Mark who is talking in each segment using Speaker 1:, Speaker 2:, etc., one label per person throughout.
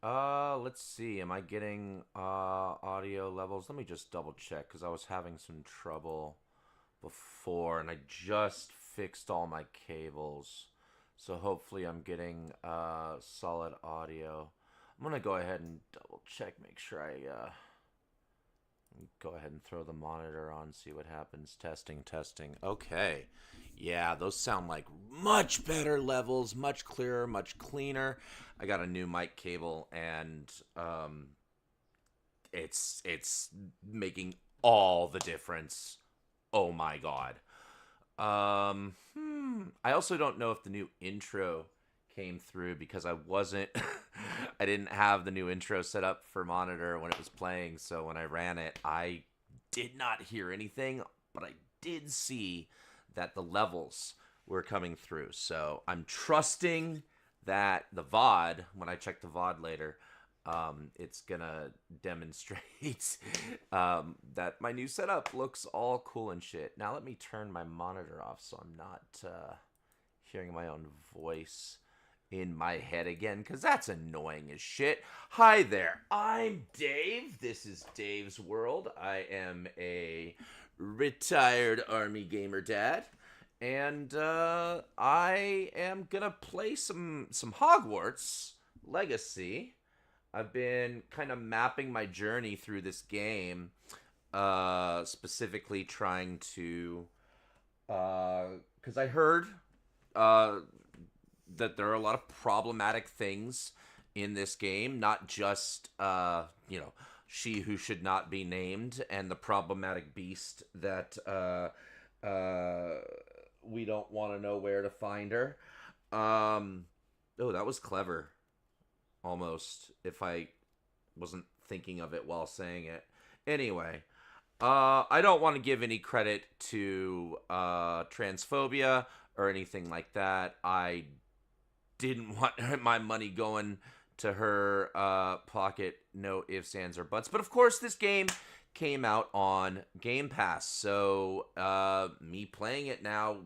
Speaker 1: Let's see. Am I getting audio levels? Let me just double check because I was having some trouble before and I just fixed all my cables. So hopefully I'm getting solid audio. I'm gonna go ahead and double check, make sure I go ahead and throw the monitor on, see what happens. Testing, testing. Okay. Yeah, those sound like much better levels, much clearer, much cleaner. I got a new mic cable and it's making all the difference. Oh my god. I also don't know if the new intro came through because I wasn't I didn't have the new intro set up for monitor when it was playing, so when I ran it, I did not hear anything, but I did see that the levels were coming through. So I'm trusting that the VOD, when I check the VOD later, it's gonna demonstrate that my new setup looks all cool and shit. Now let me turn my monitor off so I'm not hearing my own voice in my head again, because that's annoying as shit. Hi there, I'm Dave. This is Dave's World. I am a retired Army gamer dad. And I am gonna play some Hogwarts Legacy. I've been kind of mapping my journey through this game, specifically trying to, because I heard uh, that there are a lot of problematic things in this game, not just, she who should not be named and the problematic beast that we don't want to know where to find her. Oh, that was clever almost if I wasn't thinking of it while saying it. Anyway, I don't want to give any credit to transphobia or anything like that. I didn't want my money going to her pocket, no ifs, ands, or buts. But of course, this game came out on Game Pass, so me playing it now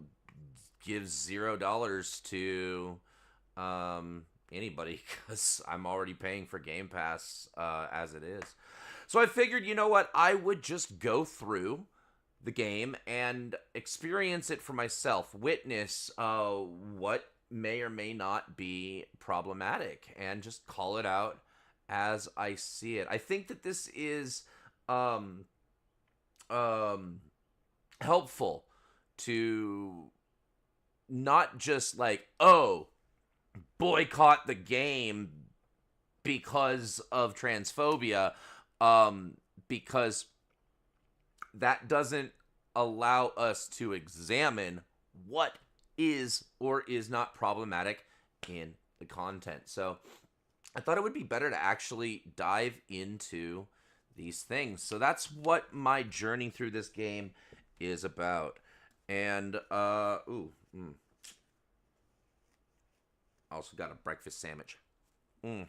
Speaker 1: gives $0 to anybody because I'm already paying for Game Pass as it is. So I figured, you know what, I would just go through the game and experience it for myself, witness what may or may not be problematic, and just call it out as I see it. I think that this is um, um, helpful to not just like, oh, boycott the game because of transphobia, because that doesn't allow us to examine what is or is not problematic in the content. So I thought it would be better to actually dive into these things. So that's what my journey through this game is about. And I also got a breakfast sandwich. Mm.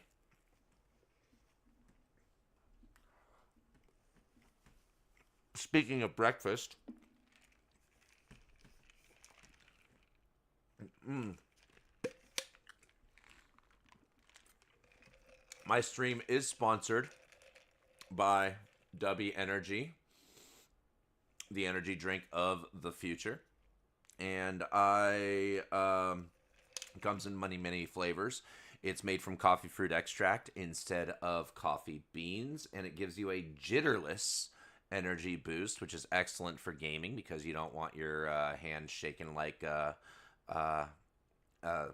Speaker 1: Speaking of breakfast, mm, my stream is sponsored by W Energy, the energy drink of the future. And I comes in many flavors. It's made from coffee fruit extract instead of coffee beans, and it gives you a jitterless energy boost, which is excellent for gaming because you don't want your hands shaking like uh, uh, I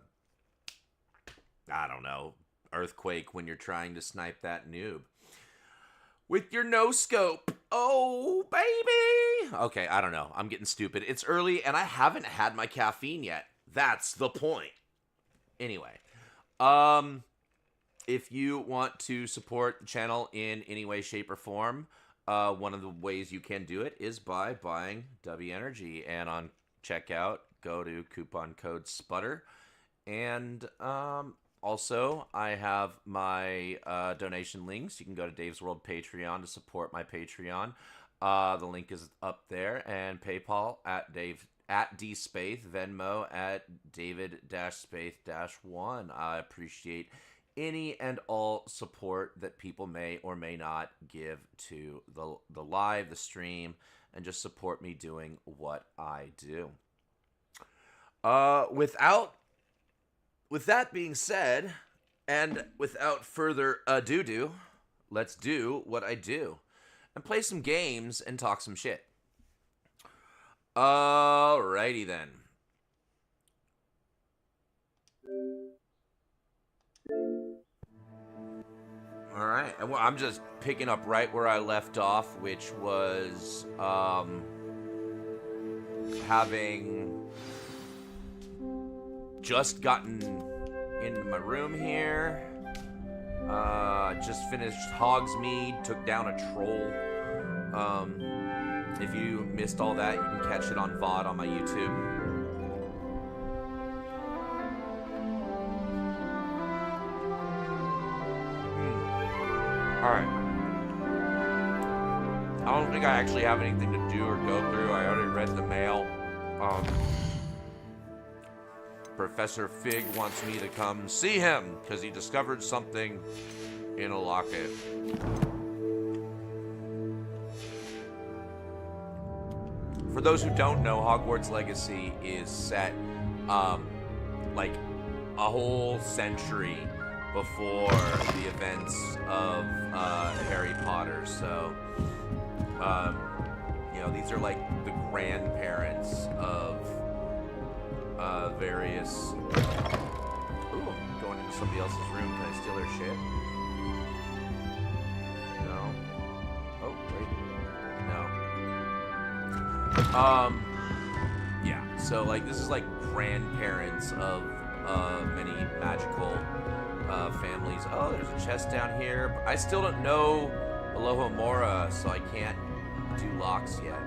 Speaker 1: don't know, earthquake when you're trying to snipe that noob with your no scope. Oh, baby. Okay, I don't know. I'm getting stupid. It's early and I haven't had my caffeine yet. That's the point. Anyway, um, if you want to support the channel in any way, shape, or form, one of the ways you can do it is by buying W Energy. And on checkout, go to coupon code SPUTTER. And also, I have my donation links. You can go to Dave's World Patreon to support my Patreon. The link is up there, and PayPal at Dave at DSpaith, Venmo at David-Spaith-1. I appreciate any and all support that people may or may not give to the live, the stream, and just support me doing what I do. With that being said, and without further ado, let's do what I do and play some games and talk some shit. Alrighty then. Alright, I'm just picking up right where I left off, which was having just gotten into my room here. Just finished Hogsmeade, took down a troll. If you missed all that, you can catch it on VOD on my YouTube. Alright. I don't think I actually have anything to do or go through. I already read the mail. Professor Fig wants me to come see him because he discovered something in a locket. For those who don't know, Hogwarts Legacy is set like a whole century before the events of Harry Potter. So, you know, these are like the grandparents of various... Ooh, I'm going into somebody else's room. Can I steal their shit? No. Oh, wait. No. Yeah, so like this is like grandparents of many magical families. Oh, there's a chest down here. But I still don't know Alohomora, so I can't do locks yet.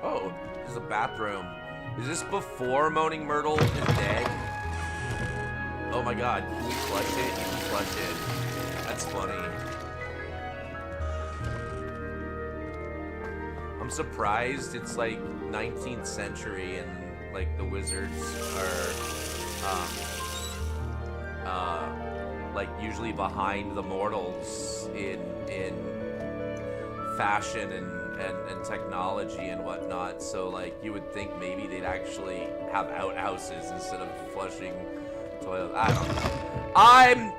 Speaker 1: Oh, there's a bathroom. Is this before Moaning Myrtle is dead? Oh my god, can we flush it? You can flush it. That's funny. I'm surprised it's like 19th century and like the wizards are like usually behind the mortals in fashion and technology and whatnot. So like you would think maybe they'd actually have outhouses instead of flushing toilets. I don't know. I'm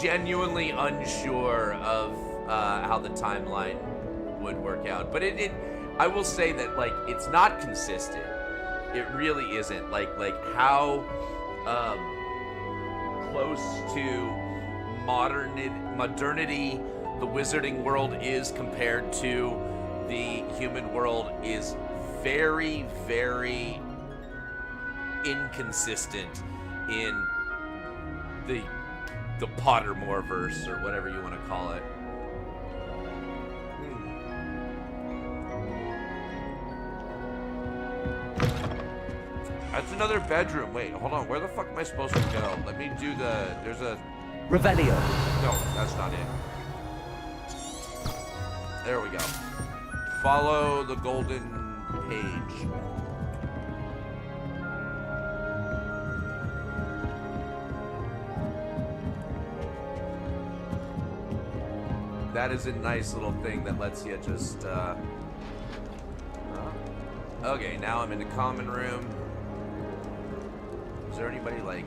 Speaker 1: genuinely unsure of how the timeline would work out, but I will say that like it's not consistent. It really isn't. Like how close to modernity the wizarding world is compared to the human world is very, very inconsistent in the Pottermore-verse, or whatever you want to call it. That's another bedroom. Wait, hold on. Where the fuck am I supposed to go? Let me do there's a...
Speaker 2: Revelio.
Speaker 1: No, that's not it. There we go. Follow the golden page. That is a nice little thing that lets you just, Okay, now I'm in the common room. Is there anybody, like...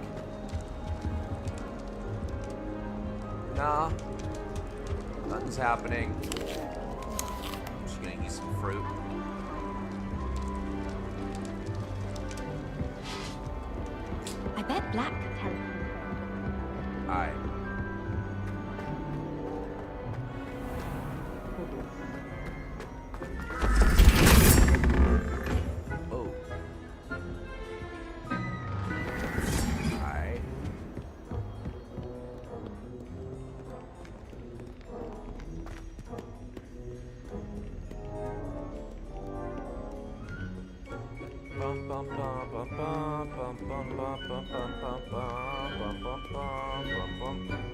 Speaker 1: Nah. Nothing's happening. I'm just gonna eat some fruit.
Speaker 3: I bet Black could help.
Speaker 1: Alright. Oh. Alright.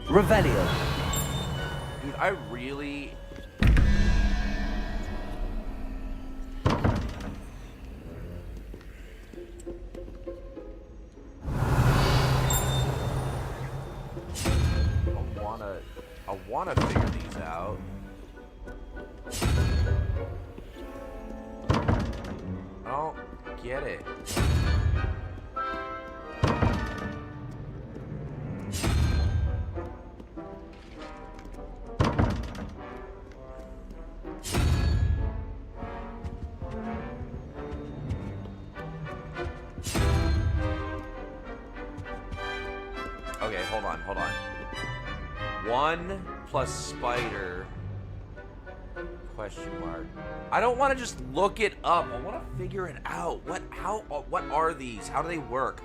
Speaker 2: Revelio.
Speaker 1: Dude, I really... I want to figure these out. I don't get it. Okay, hold on. 1 plus spider, question mark. I don't want to just look it up. I want to figure it out. What are these? How do they work?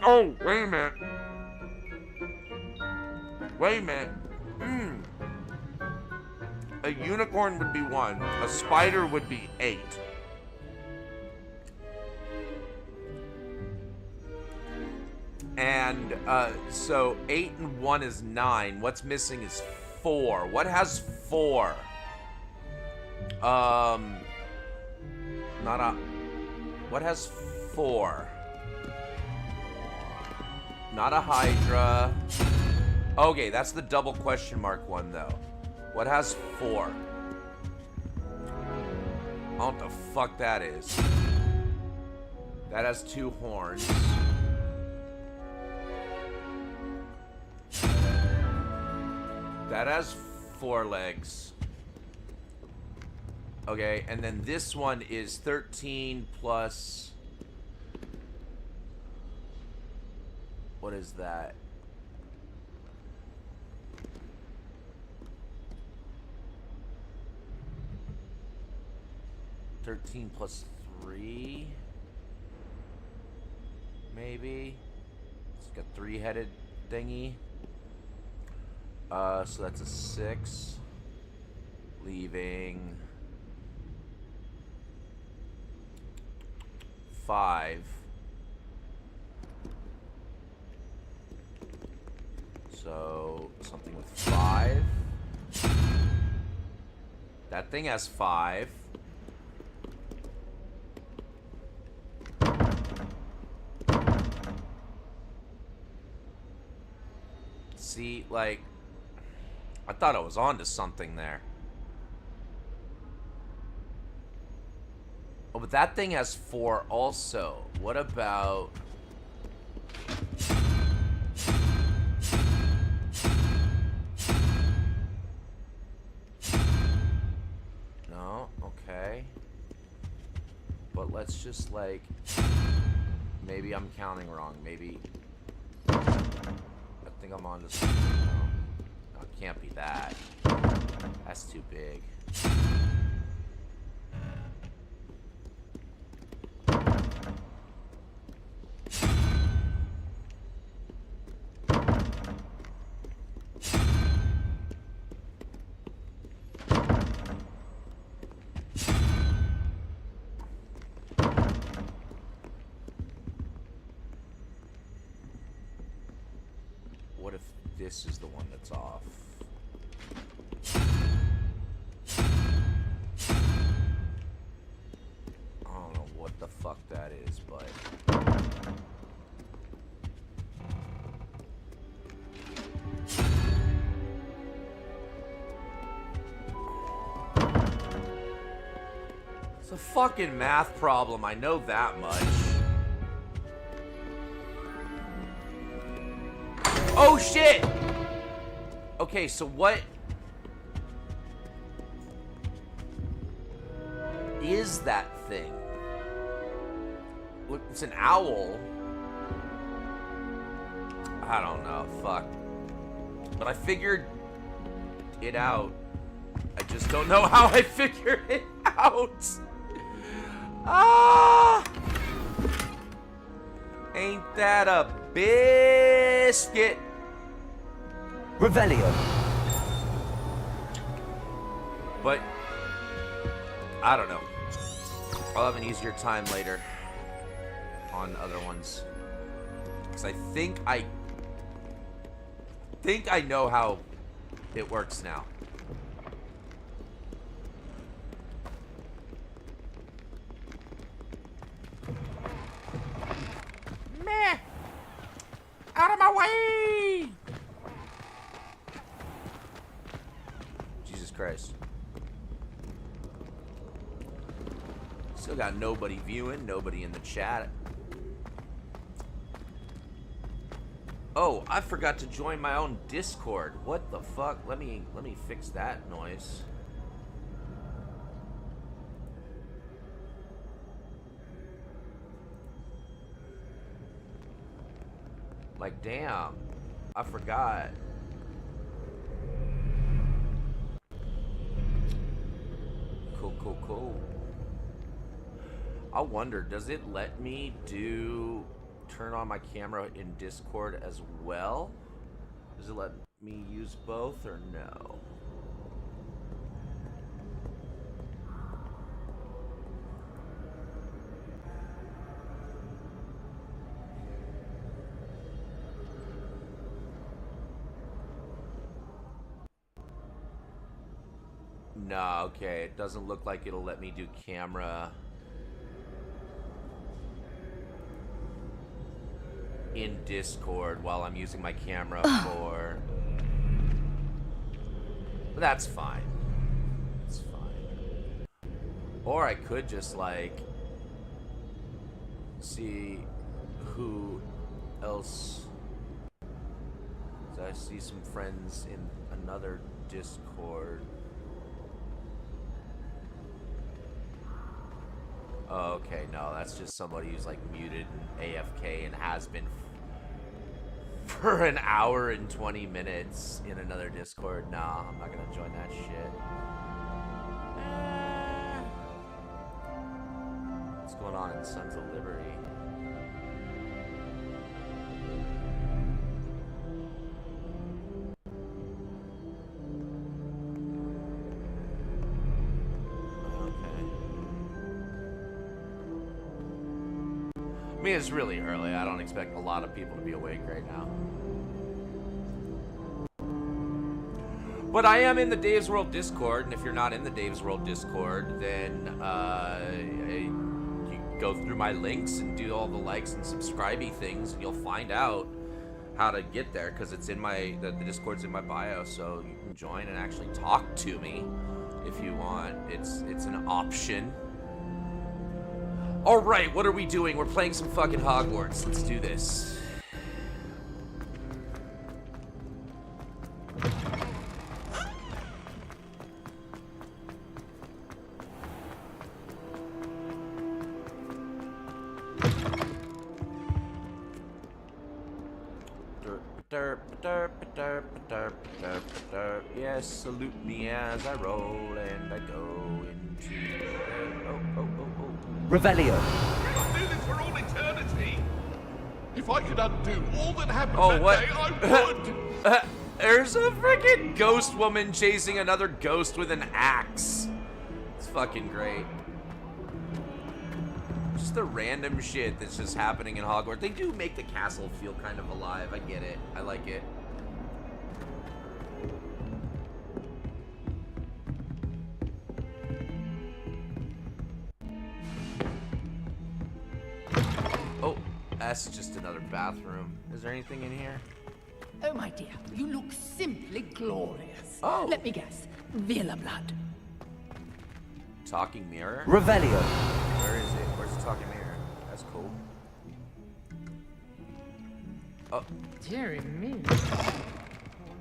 Speaker 1: Oh, wait a minute. A unicorn would be 1. A spider would be 8. And so 8 and 1 is 9. What's missing is 4. What has 4? What has 4? Not a Hydra. Okay, that's the double question mark one though. What has 4? I don't know what the fuck that is. That has 2 horns. That has 4 legs. Okay, and then this one is 13 plus... What is that? $13 plus 3? Maybe? It's like a 3-headed thingy. So that's a 6. Leaving 5. So something with 5. That thing has 5. See, like, I thought I was onto something there. Oh, but that thing has 4 also. What about... No, okay. But let's just, like... Maybe I'm counting wrong. Maybe... I think I'm onto something. No, it can't be that. That's too big. What if this is the one that's off? I don't know what the fuck that is, but... It's a fucking math problem, I know that much. Oh shit! Okay, so what is that thing? Look, it's an owl. I don't know, fuck. But I figured it out. I just don't know how I figured it out. Ah! Ain't that a biscuit?
Speaker 2: Revelio.
Speaker 1: But I don't know. I'll have an easier time later on other ones. Because I think I know how it works now. Meh. Out of my way! Christ. Still got nobody viewing, nobody in the chat. Oh, I forgot to join my own Discord. What the fuck? Let me fix that noise. Like, damn. I forgot. Cool, cool, cool. I wonder, does it let me turn on my camera in Discord as well? Does it let me use both or no? No, okay, it doesn't look like it'll let me do camera in Discord while I'm using my camera for... But that's fine. It's fine. Or I could just, like, see who else... So I see some friends in another Discord. Oh, okay, no, that's just somebody who's like muted and AFK and has been for an hour and 20 minutes in another Discord. Nah, I'm not gonna join that shit. What's going on in Sons of Liberty? I mean, it's really early. I don't expect a lot of people to be awake right now. But I am in the Dave's World Discord, and if you're not in the Dave's World Discord, then you go through my links and do all the likes and subscribey things, and you'll find out how to get there, because it's in the Discord's in my bio, so you can join and actually talk to me if you want. It's an option. Alright, what are we doing? We're playing some fucking Hogwarts. Let's do this. Yes, salute me as I roll and I go into...
Speaker 2: Revelio.
Speaker 4: I'll do this for all eternity. If I could undo all that happened
Speaker 1: Oh, what?
Speaker 4: that day, I would.
Speaker 1: There's a freaking ghost woman chasing another ghost with an axe. It's fucking great. Just the random shit that's just happening in Hogwarts. They do make the castle feel kind of alive. I get it. I like it. Oh, that's just another bathroom. Is there anything in here?
Speaker 5: Oh, my dear, you look simply glorious.
Speaker 1: Oh.
Speaker 5: Let me guess. Villa blood.
Speaker 1: Talking mirror?
Speaker 2: Revelio.
Speaker 1: Where is it? Where's the talking mirror? That's cool. Oh.
Speaker 5: Dear me.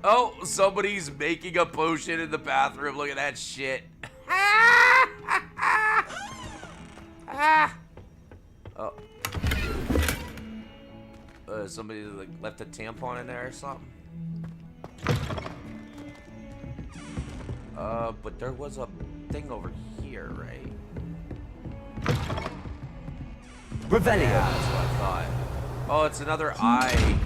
Speaker 1: Oh, somebody's making a potion in the bathroom. Look at that shit. Oh. Somebody like left a tampon in there or something. But there was a thing over here, right?
Speaker 2: Revelio.
Speaker 1: Yeah, that's what I thought. Oh, it's another eye.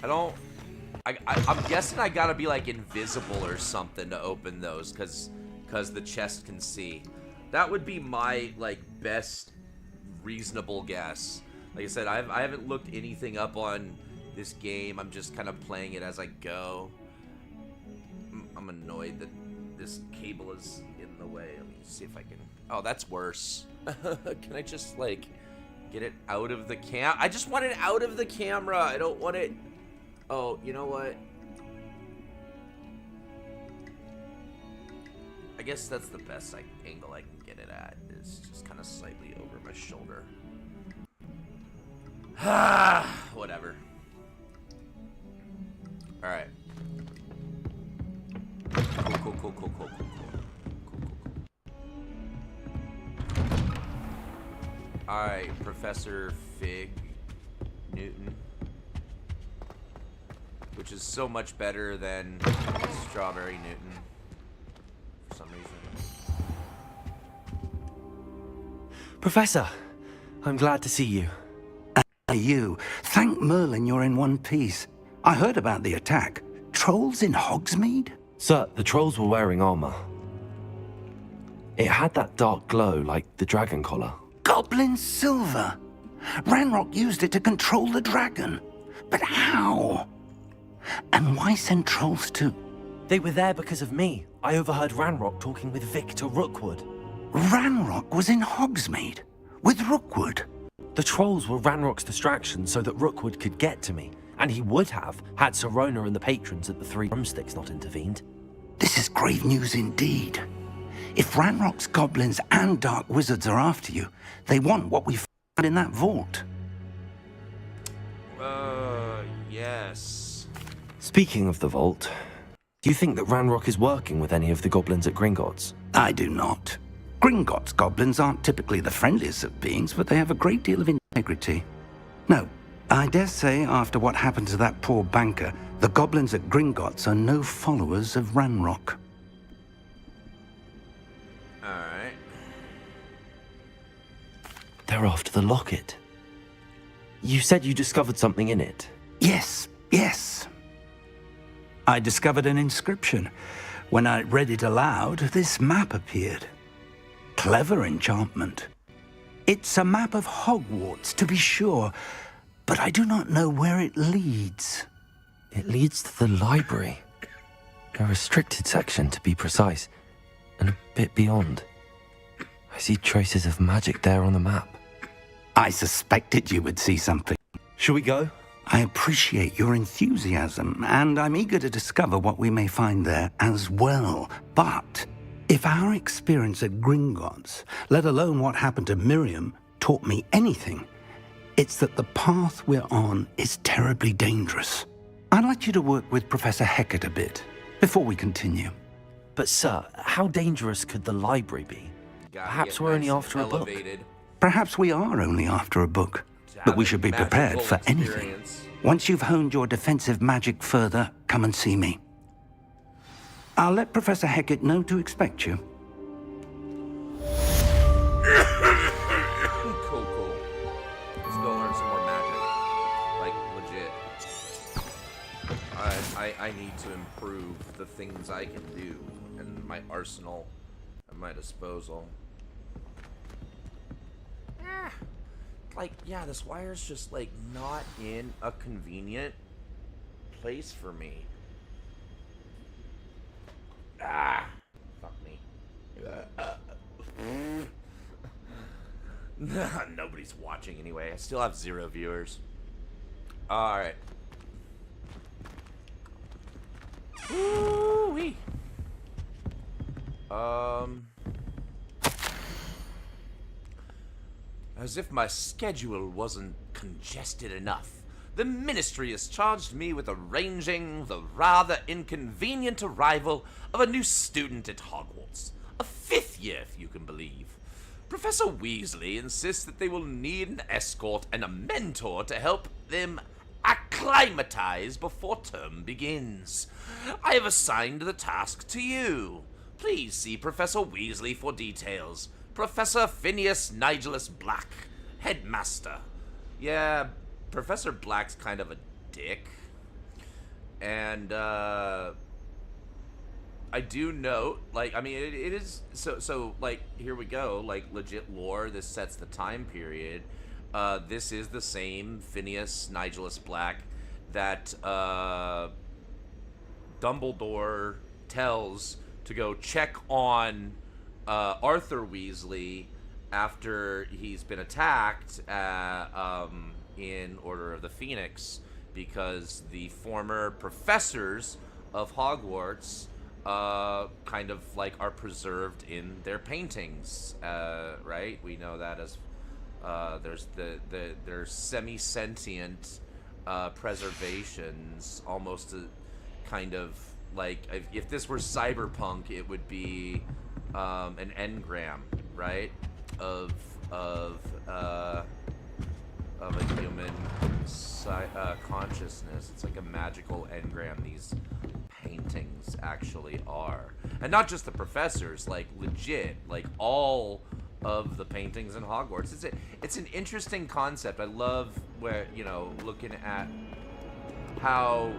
Speaker 1: I'm guessing I gotta be like invisible or something to open those, cause the chest can see. That would be my like best reasonable guess. Like I said, I haven't looked anything up on this game. I'm just kind of playing it as I go. I'm annoyed that this cable is in the way. Let me see if I can. Oh, that's worse. Can I just like get it out of the I just want it out of the camera. I don't want it. Oh, you know what? guess that's the best angle I can get it at. Is just kind of slightly over my shoulder. Whatever. All right. Cool. All right, Professor Fig Newton, which is so much better than Strawberry Newton for some reason.
Speaker 2: Professor, I'm glad to see you.
Speaker 6: You. Thank Merlin you're in one piece. I heard about the attack. Trolls in Hogsmeade?
Speaker 2: Sir, the trolls were wearing armor. It had that dark glow like the dragon collar.
Speaker 6: Goblin silver. Ranrock used it to control the dragon. But how? And why send trolls to...
Speaker 2: They were there because of me. I overheard Ranrock talking with Victor Rookwood.
Speaker 6: Ranrock was in Hogsmeade? With Rookwood?
Speaker 2: The trolls were Ranrock's distraction so that Rookwood could get to me. And he would have, had Sirona and the patrons at the Three Drumsticks not intervened.
Speaker 6: This is grave news indeed. If Ranrock's goblins and dark wizards are after you, they want what we found in that vault.
Speaker 1: Yes.
Speaker 2: Speaking of the vault, do you think that Ranrock is working with any of the goblins at Gringotts?
Speaker 6: I do not. Gringotts goblins aren't typically the friendliest of beings, but they have a great deal of integrity. No, I dare say after what happened to that poor banker, the goblins at Gringotts are no followers of Ranrock.
Speaker 1: Alright.
Speaker 2: They're after the locket. You said you discovered something in it.
Speaker 6: Yes. I discovered an inscription. When I read it aloud, this map appeared. Clever enchantment. It's a map of Hogwarts, to be sure, but I do not know where it leads.
Speaker 2: It leads to the library. A restricted section, to be precise, and a bit beyond. I see traces of magic there on the map.
Speaker 6: I suspected you would see something.
Speaker 2: Shall we go?
Speaker 6: I appreciate your enthusiasm, and I'm eager to discover what we may find there as well. But if our experience at Gringotts, let alone what happened to Miriam, taught me anything, it's that the path we're on is terribly dangerous. I'd like you to work with Professor Hecat a bit before we continue.
Speaker 2: But sir, how dangerous could the library be? Perhaps we're only after a book.
Speaker 6: Perhaps we are only after a book, but we should be prepared for anything. Once you've honed your defensive magic further, come and see me. I'll let Professor Hecat know to expect you.
Speaker 1: Cool. Let's go learn some more magic. Like, legit. I need to improve the things I can do and my arsenal at my disposal. Like, yeah, this wire's just, like, not in a convenient place for me. Fuck me. Nobody's watching anyway. I still have 0 viewers. Alright. Woo-wee. As if my schedule wasn't congested enough, the Ministry has charged me with arranging the rather inconvenient arrival of a new student at Hogwarts. A 5th year, if you can believe. Professor Weasley insists that they will need an escort and a mentor to help them acclimatize before term begins. I have assigned the task to you. Please see Professor Weasley for details. Professor Phineas Nigellus Black, Headmaster. Yeah, Professor Black's kind of a dick. And, I do note, like, I mean, it is, so, like, here we go, like, legit lore, this sets the time period. This is the same Phineas Nigellus Black that, Dumbledore tells to go check on Arthur Weasley after he's been attacked in Order of the Phoenix, because the former professors of Hogwarts kind of like are preserved in their paintings, right? We know that as there's there's semi-sentient preservations, almost a kind of like if this were cyberpunk, it would be an engram, right? Of a human consciousness. It's like a magical engram. These paintings actually are, and not just the professors, like legit, like all of the paintings in Hogwarts. It's an interesting concept. I love where, you know, looking at how,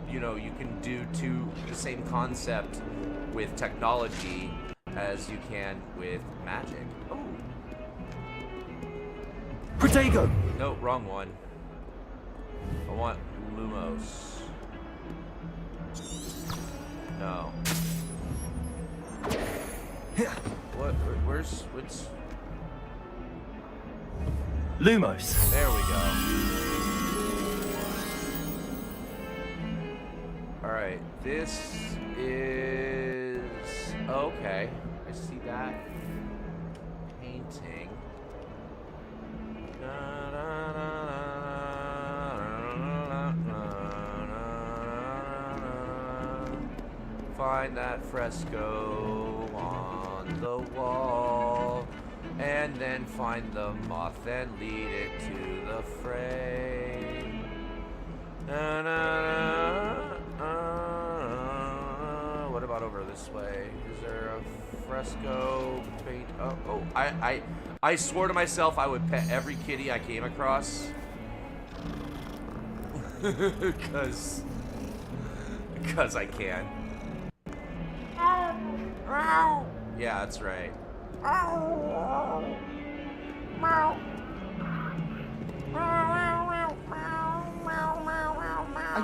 Speaker 1: you know, you can do the same concept with technology as you can with magic. Oh.
Speaker 2: Protego!
Speaker 1: No, wrong one. I want Lumos. No. What? Where's which?
Speaker 2: Lumos.
Speaker 1: There we go. All right. This is okay. I see that painting. Find that fresco on the wall, and then find the moth and lead it to the fray. What about over this way? Is there a fresco paint? Oh, I swore to myself I would pet every kitty I came across. Because I can. Yeah, that's right.
Speaker 7: Are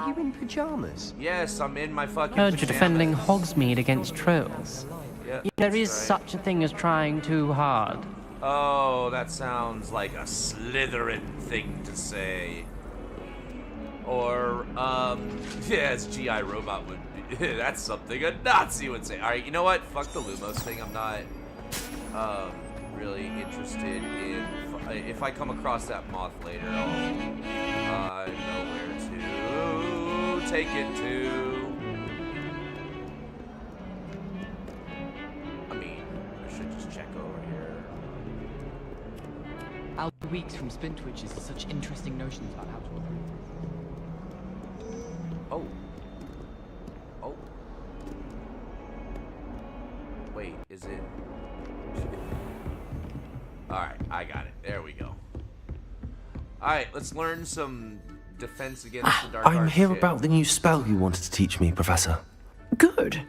Speaker 7: you in pajamas?
Speaker 1: Yes, I'm in my fucking
Speaker 8: Heard
Speaker 1: pajamas.
Speaker 8: you're defending Hogsmeade against trolls.
Speaker 1: Yeah,
Speaker 8: There is
Speaker 1: right.
Speaker 8: such a thing as trying too hard.
Speaker 1: Oh, that sounds like a Slytherin thing to say. Or, yeah, as G.I. Robot would be. That's something a Nazi would say. Alright, you know what? Fuck the Lumos thing. I'm not, really interested in... If I come across that moth later, I'll know where to take it to. I mean, I should just check over here.
Speaker 9: Al Weeks from Spin Twitches has such interesting notions about how to improve.
Speaker 1: Oh. Oh. Wait, is it... Alright, I got it. There we go. Alright, let's learn some defense against the dark
Speaker 2: I'm
Speaker 1: arts
Speaker 2: here
Speaker 1: shit.
Speaker 2: about the new spell you wanted to teach me, Professor.
Speaker 5: Good.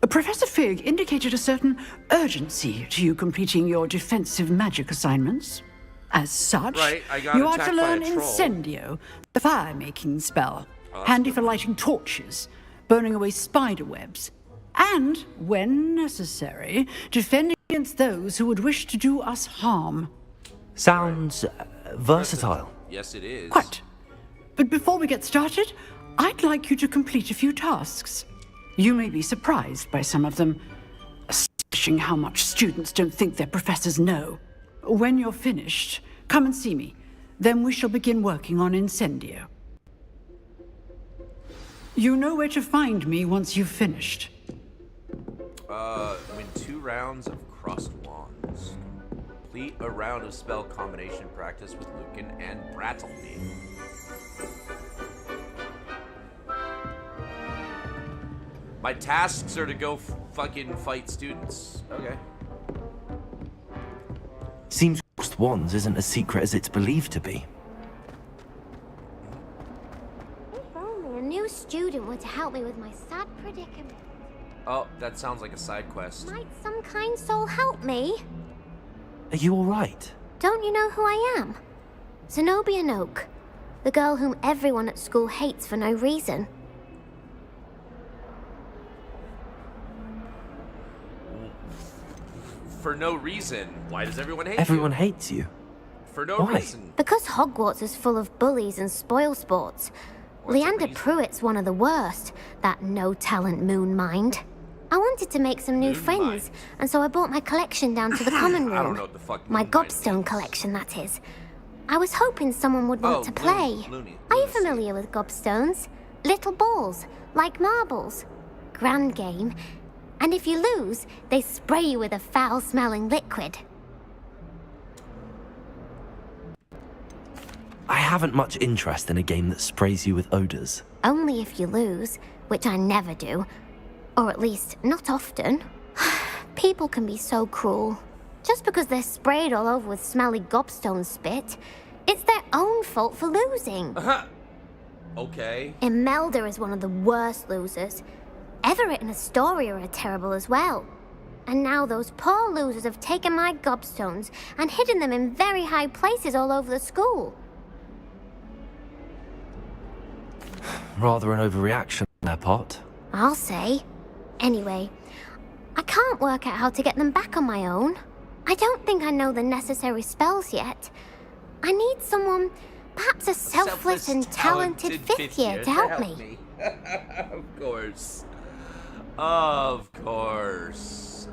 Speaker 5: Professor Fig indicated a certain urgency to you completing your defensive magic assignments. As such,
Speaker 1: Right, I got
Speaker 5: you are to
Speaker 1: attacked by a
Speaker 5: learn
Speaker 1: troll.
Speaker 5: Incendio, the fire-making spell,
Speaker 1: that's
Speaker 5: handy
Speaker 1: good.
Speaker 5: for lighting torches, burning away spider webs, and, when necessary, defending against those who would wish to do us harm.
Speaker 2: Sounds versatile.
Speaker 1: Yes, it is.
Speaker 5: Quite. But before we get started, I'd like you to complete a few tasks. You may be surprised by some of them, astonishing how much students don't think their professors know. When you're finished, come and see me. Then we shall begin working on Incendio. You know where to find me once you've finished.
Speaker 1: Win 2 rounds of crossed wands. Complete a round of spell combination practice with Lucan and Brattleby. My tasks are to go fucking fight students. Okay.
Speaker 2: Seems crossed wands isn't as secret as it's believed to be.
Speaker 3: If only a new student were to help me with my sad predicament.
Speaker 1: Oh, that sounds like a side quest.
Speaker 3: Might some kind soul help me?
Speaker 2: Are you alright?
Speaker 3: Don't you know who I am? Zenobia Noak, the girl whom everyone at school hates for no reason.
Speaker 1: For no reason. Why does everyone hate
Speaker 2: Everyone
Speaker 1: you?
Speaker 2: hates you.
Speaker 1: For no
Speaker 2: Why?
Speaker 1: reason.
Speaker 3: Because Hogwarts is full of bullies and spoilsports.
Speaker 1: What's the
Speaker 3: Leander
Speaker 1: reason?
Speaker 3: Pruitt's one of the worst, that no-talent moon mind. I wanted to make some new
Speaker 1: Moon
Speaker 3: friends,
Speaker 1: mind?
Speaker 3: and so I brought my collection down to the common room.
Speaker 1: I don't know what the fuck
Speaker 3: My
Speaker 1: moon mind
Speaker 3: gobstone
Speaker 1: means.
Speaker 3: collection, that is. I was hoping someone would want to play. Are you familiar with gobstones? Little balls, like marbles. Grand game. And if you lose, they spray you with a foul-smelling liquid.
Speaker 2: I haven't much interest in a game that sprays you with odors.
Speaker 3: Only if you lose, which I never do. Or at least, not often. People can be so cruel. Just because they're sprayed all over with smelly gobstone spit, it's their own fault for losing.
Speaker 1: Okay.
Speaker 3: Imelda is one of the worst losers. Everett and Astoria are terrible as well. And now those poor losers have taken my gobstones and hidden them in very high places all over the school.
Speaker 2: Rather an overreaction on their part.
Speaker 3: I'll say. Anyway, I can't work out how to get them back on my own. I don't think I know the necessary spells yet. I need someone, perhaps a selfless and talented fifth year to help me.
Speaker 1: Of course. Of course.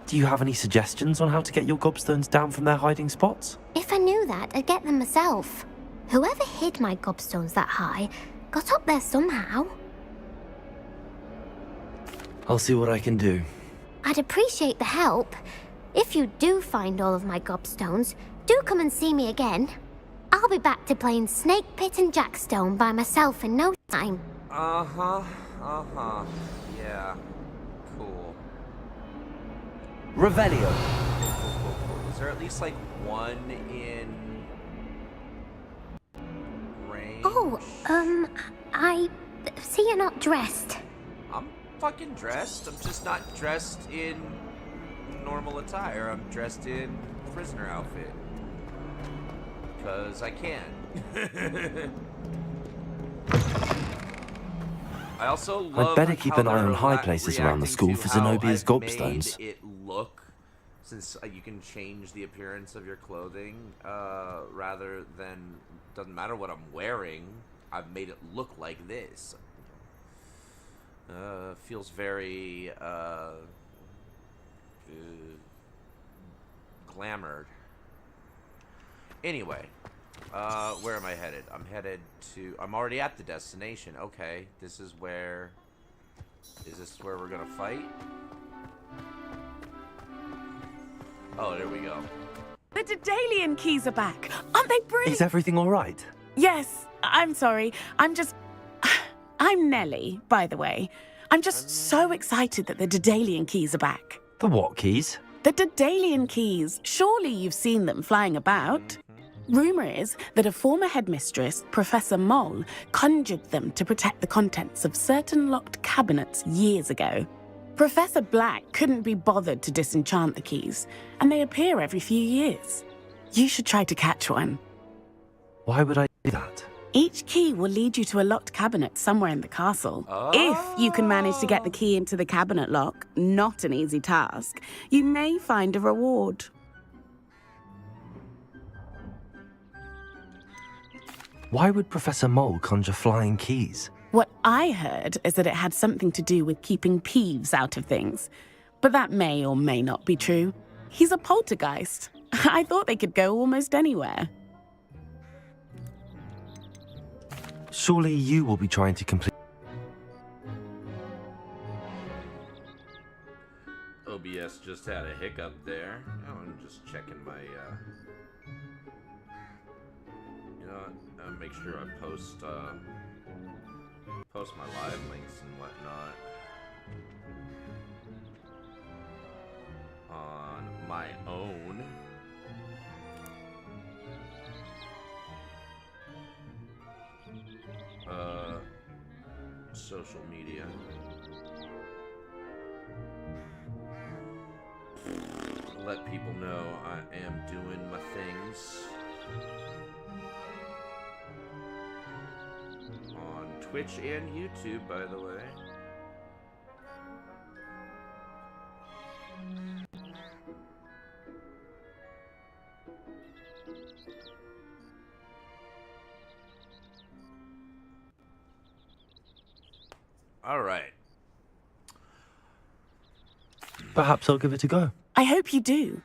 Speaker 2: Do you have any suggestions on how to get your gobstones down from their hiding spots?
Speaker 3: If I knew that, I'd get them myself. Whoever hid my gobstones that high got up there somehow.
Speaker 2: I'll see what I can do.
Speaker 3: I'd appreciate the help. If you do find all of my gobstones, do come and see me again. I'll be back to playing Snake Pit and Jackstone by myself in no time.
Speaker 1: Yeah. Cool.
Speaker 2: Revelio.
Speaker 1: Is there at least like one in range?
Speaker 3: Oh, I see you're not dressed.
Speaker 1: I'm fucking dressed. I'm just not dressed in normal attire. I'm dressed in prisoner outfit. Because I can. I also love
Speaker 2: I'd better keep
Speaker 1: how
Speaker 2: an eye on
Speaker 1: they're
Speaker 2: high places around the
Speaker 1: reacting
Speaker 2: school
Speaker 1: to
Speaker 2: for
Speaker 1: how
Speaker 2: Zenobia's
Speaker 1: I've
Speaker 2: gobstones.
Speaker 1: made it look, since you can change the appearance of your clothing, rather than, doesn't matter what I'm wearing, I've made it look like this. Feels very, glamoured. Anyway, where am I headed? I'm headed to... I'm already at the destination. Okay, this is where... Is this where we're gonna fight? Oh, there we go.
Speaker 10: The Daedalian keys are back. Aren't they brilliant?
Speaker 2: Is everything all right?
Speaker 10: Yes, I'm sorry. I'm Nellie, by the way. I'm just so excited that the Daedalian keys are back.
Speaker 2: The what keys?
Speaker 10: The Daedalian keys. Surely you've seen them flying about. Rumour is that a former headmistress, Professor Moll, conjured them to protect the contents of certain locked cabinets years ago. Professor Black couldn't be bothered to disenchant the keys, and they appear every few years. You should try to catch one.
Speaker 2: Why would I do that?
Speaker 10: Each key will lead you to a locked cabinet somewhere in the castle. If you can manage to get the key into the cabinet lock, not an easy task, you may find a reward.
Speaker 2: Why would Professor Mole conjure flying keys?
Speaker 10: What I heard is that it had something to do with keeping Peeves out of things. But that may or may not be true. He's a poltergeist. I thought they could go almost anywhere.
Speaker 2: Surely you will be trying to complete...
Speaker 1: OBS just had a hiccup there. Oh, I'm just checking my, you know what? Make sure I post my live links and whatnot on my own. Social media. Let people know I am doing my things on Twitch and YouTube, by the way. All right.
Speaker 2: Perhaps I'll give it a go.
Speaker 10: I hope you do.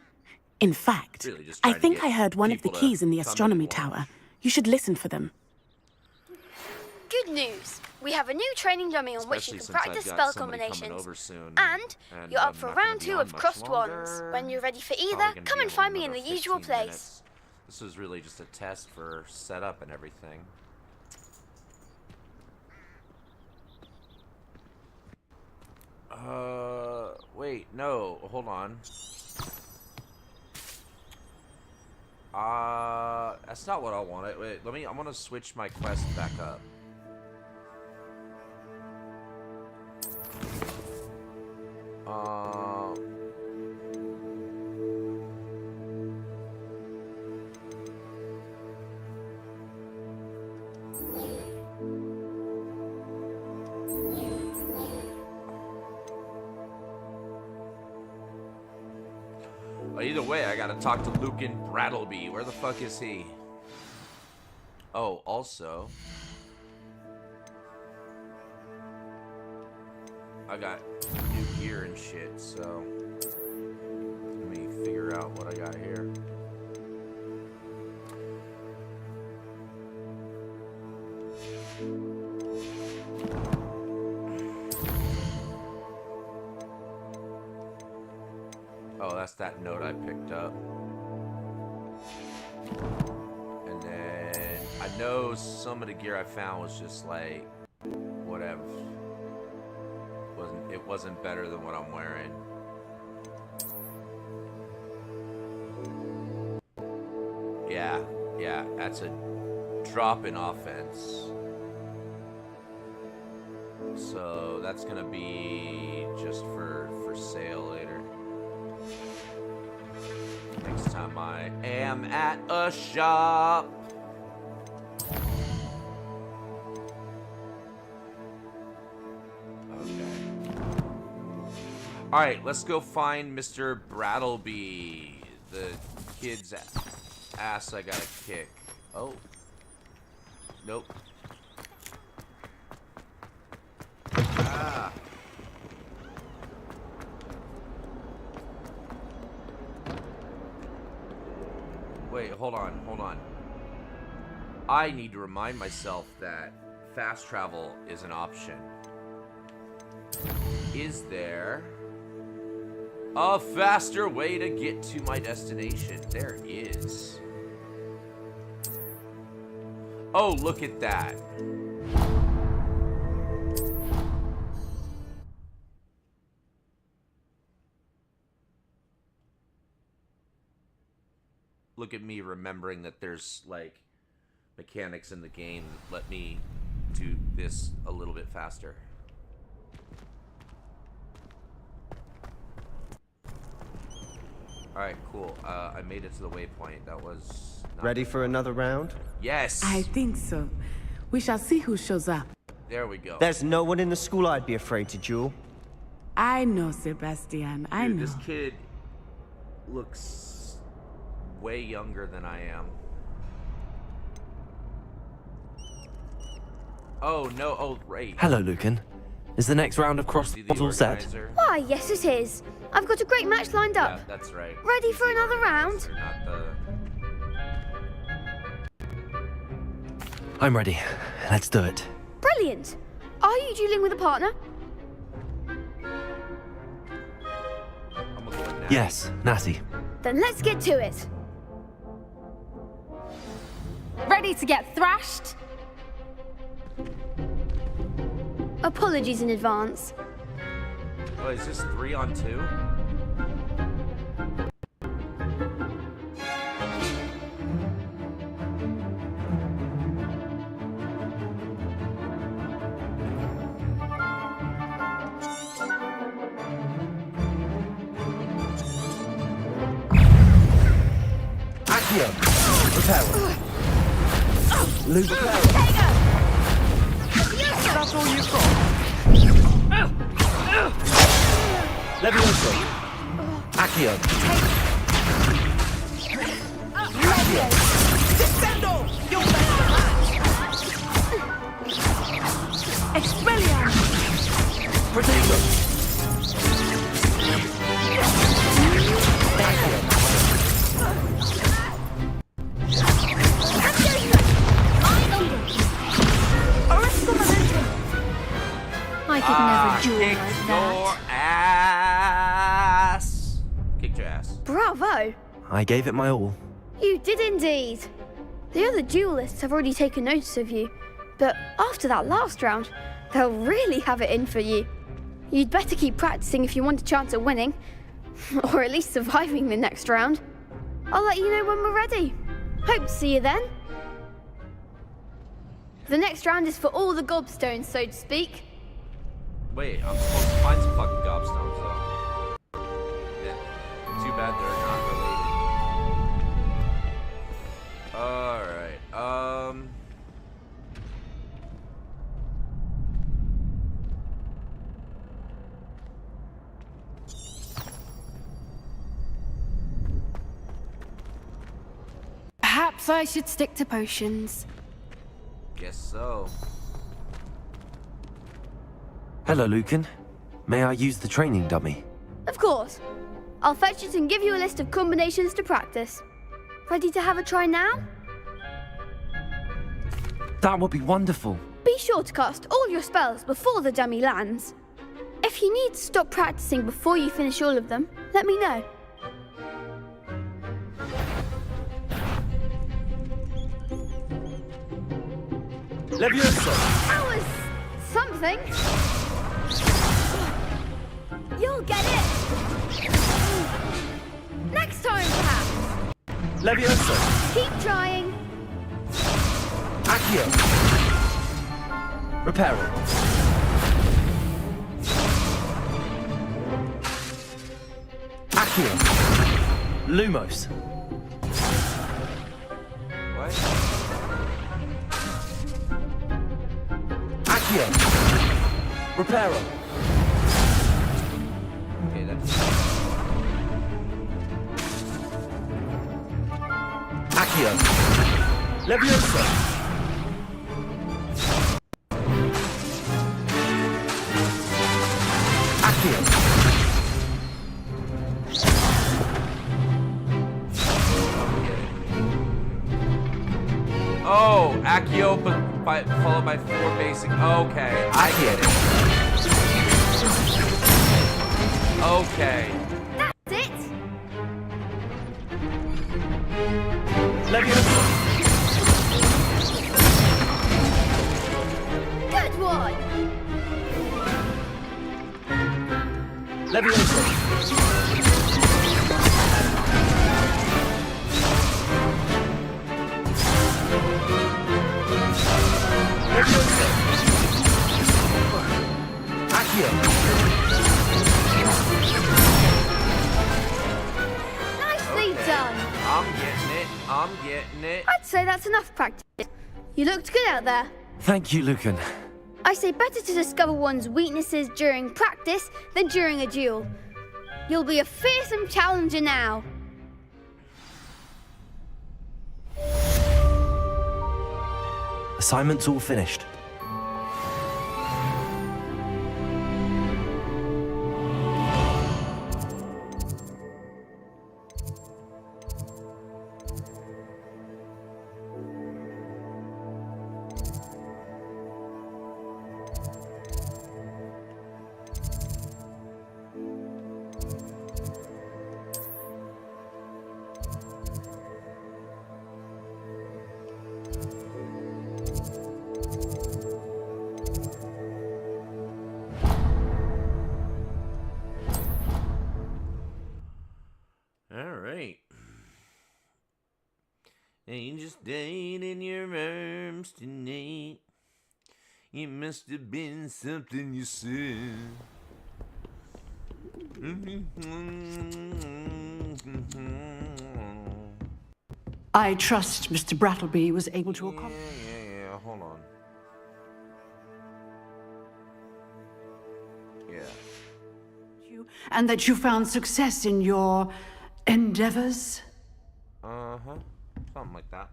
Speaker 10: In fact,
Speaker 1: Really just
Speaker 10: I
Speaker 1: trying to
Speaker 10: think
Speaker 1: get
Speaker 10: I heard one of the
Speaker 1: people to
Speaker 10: keys in the
Speaker 1: come in
Speaker 10: astronomy
Speaker 1: and watch.
Speaker 10: tower. You should listen for them.
Speaker 11: Good news. We have a new training dummy on which you
Speaker 1: Especially
Speaker 11: can
Speaker 1: since
Speaker 11: practice
Speaker 1: I've got
Speaker 11: spell
Speaker 1: somebody coming
Speaker 11: combinations.
Speaker 1: over soon,
Speaker 11: And you're
Speaker 1: I'm
Speaker 11: up for
Speaker 1: not gonna
Speaker 11: round
Speaker 1: be
Speaker 11: 2
Speaker 1: on
Speaker 11: of
Speaker 1: much
Speaker 11: crossed
Speaker 1: longer.
Speaker 11: ones. When you're ready for
Speaker 1: Probably
Speaker 11: either,
Speaker 1: gonna
Speaker 11: come
Speaker 1: be
Speaker 11: and
Speaker 1: on
Speaker 11: find me in
Speaker 1: another
Speaker 11: the usual
Speaker 1: 15
Speaker 11: place.
Speaker 1: minutes. This was really just a test for setup and everything. Wait, no, hold on. That's not what I wanted. Wait, I'm gonna switch my quest back up. Either way, I gotta talk to Lucan Brattleby. Where the fuck is he? Oh, also, I got new gear and shit, so let me figure out what I got here. Oh, that's that note I picked up. And then I know some of the gear I found was just like whatever. It wasn't better than what I'm wearing. Yeah, that's a drop in offense. So that's gonna be just for sale later. Next time I am at a shop. Okay. Alright, let's go find Mr. Brattleby. The kid's ass I gotta kick. Oh. Nope. Ah. Wait, hold on. I need to remind myself that fast travel is an option. Is there a faster way to get to my destination? There is. Oh, look at that. Look at me remembering that there's like mechanics in the game that let me do this a little bit faster. Alright, cool. I made it to the waypoint. That was not
Speaker 7: Ready for another round?
Speaker 1: Yes!
Speaker 10: I think so. We shall see who shows up.
Speaker 1: There we go.
Speaker 7: There's no one in the school I'd be afraid to duel.
Speaker 10: I know, Sebastian. I
Speaker 1: Dude,
Speaker 10: know.
Speaker 1: this kid looks way younger than I am. Oh, no. Oh, right.
Speaker 2: Hello, Lucan. Is the next round of cross
Speaker 1: See the
Speaker 2: all set?
Speaker 1: organizer?
Speaker 11: Why, yes it is. I've got a great match lined up.
Speaker 1: Yeah, that's right.
Speaker 11: Ready
Speaker 1: He's
Speaker 11: for
Speaker 1: the
Speaker 11: another round?
Speaker 1: organizer, not the...
Speaker 2: I'm ready. Let's do it.
Speaker 11: Brilliant. Are you dueling with a partner?
Speaker 1: I'm gonna go with
Speaker 2: Yes, Natty.
Speaker 11: Then let's get to it.
Speaker 3: Ready to get thrashed?
Speaker 11: Apologies in advance.
Speaker 1: Oh, is this 3-on-2?
Speaker 7: Accio! Reparo! Lubicaro! That's all you've got? Levioso! Accio! Accio! Descendo! You'll bear the match!
Speaker 10: Expelliarmus!
Speaker 3: I could never duel
Speaker 1: Kicked
Speaker 3: like
Speaker 1: your
Speaker 3: that.
Speaker 1: ass. Kicked your ass.
Speaker 11: Bravo!
Speaker 2: I gave it my all.
Speaker 11: You did indeed. The other duelists have already taken notice of you, but after that last round, they'll really have it in for you. You'd better keep practicing if you want a chance at winning, or at least surviving the next round. I'll let you know when we're ready. Hope to see you then. The next round is for all the gobstones, so to speak.
Speaker 1: Wait, I'm supposed to find some fucking gobstones, though. Yeah. Too bad they're not related. Alright,
Speaker 11: Perhaps I should stick to potions.
Speaker 1: guess so.
Speaker 2: Hello, Lucan. May I use the training dummy?
Speaker 11: Of course. I'll fetch it and give you a list of combinations to practice. Ready to have a try now?
Speaker 2: That would be wonderful.
Speaker 11: Be sure to cast all your spells before the dummy lands. If you need to stop practicing before you finish all of them, let me know.
Speaker 7: Levioso!
Speaker 11: That was something. You'll get it. Next time, perhaps.
Speaker 7: Levioso!
Speaker 11: Keep trying.
Speaker 7: Accio! Reparo! Accio! Lumos!
Speaker 1: What?
Speaker 7: Accio! Reparo!
Speaker 1: Okay, that's...
Speaker 7: Accio! Levioso! Accio!
Speaker 1: Oh, Accio, followed by 4 basic. Okay, I get it. Okay.
Speaker 11: That's it.
Speaker 7: Levioso!
Speaker 11: Good one.
Speaker 7: Levioso! Levioso! Accio!
Speaker 11: Nicely done.
Speaker 1: I'm getting it. I'm getting it.
Speaker 11: I'd say that's enough practice. You looked good out there.
Speaker 2: Thank you, Lucan.
Speaker 11: I say better to discover one's weaknesses during practice than during a duel. You'll be a fearsome challenger now.
Speaker 2: Assignment's all finished.
Speaker 1: Alright. Angels died in your arms tonight. It must have been something you said.
Speaker 5: I trust Mr. Brattleby was able to accomplish.
Speaker 1: Yeah, hold on. Yeah.
Speaker 5: You, and that you found success in your endeavors?
Speaker 1: Uh-huh. Something like that.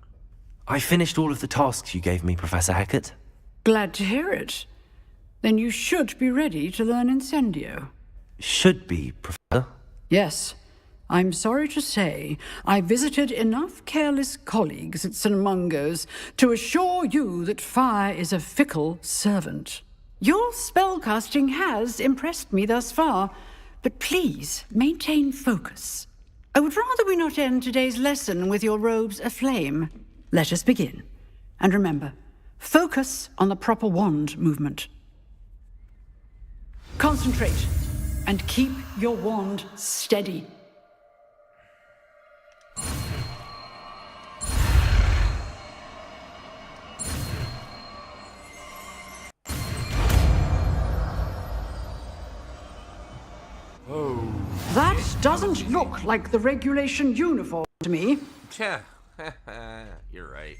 Speaker 2: I finished all of the tasks you gave me, Professor Hecat.
Speaker 5: Glad to hear it. Then you should be ready to learn Incendio.
Speaker 2: Should be, Professor.
Speaker 5: Yes. I'm sorry to say, I visited enough careless colleagues at St. Mungo's to assure you that fire is a fickle servant. Your spellcasting has impressed me thus far, but please maintain focus. I would rather we not end today's lesson with your robes aflame. Let us begin. And remember, focus on the proper wand movement. Concentrate, and keep your wand steady. That doesn't look like the regulation uniform to me.
Speaker 1: Yeah, you're right.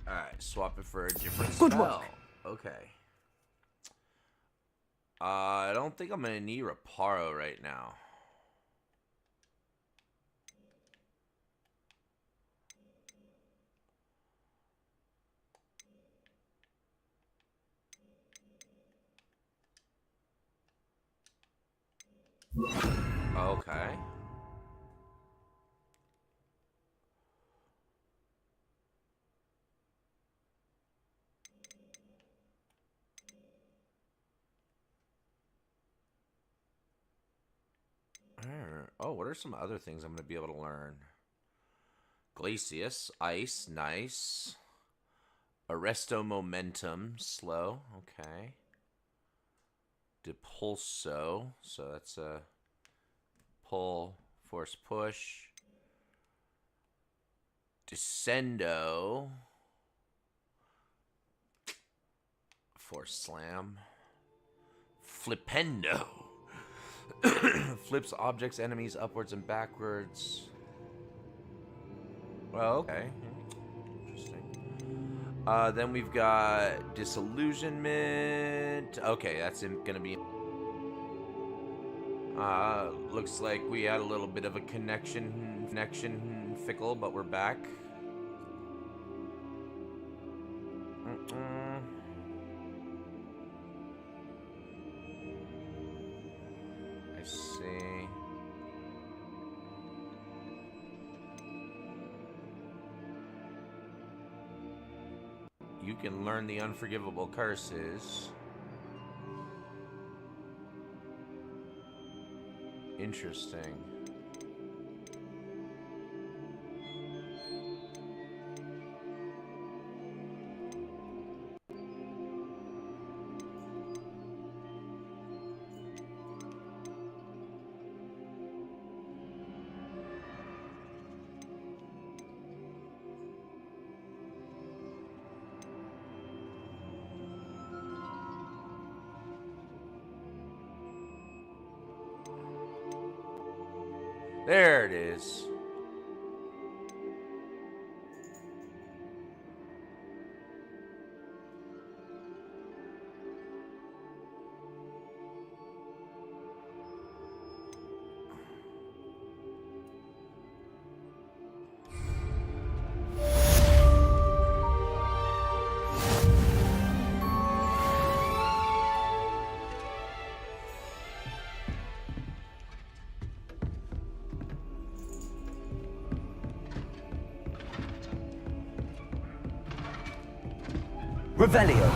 Speaker 1: Alright, swap it for a different
Speaker 5: Good
Speaker 1: spell.
Speaker 5: work.
Speaker 1: Okay. I don't think I'm gonna need Reparo right now. Okay. Oh, what are some other things I'm going to be able to learn? Glacius, ice, nice. Arresto momentum, slow, okay. Depulso, so that's a pull, force push. Descendo. Force slam. Flipendo. Flips objects, enemies upwards and backwards. Well, okay. Interesting. Then we've got Disillusionment. Okay, that's gonna be... looks like we had a little bit of a connection fickle, but we're back. I see. You can learn the unforgivable curses. Interesting. There it is.
Speaker 7: Revelio.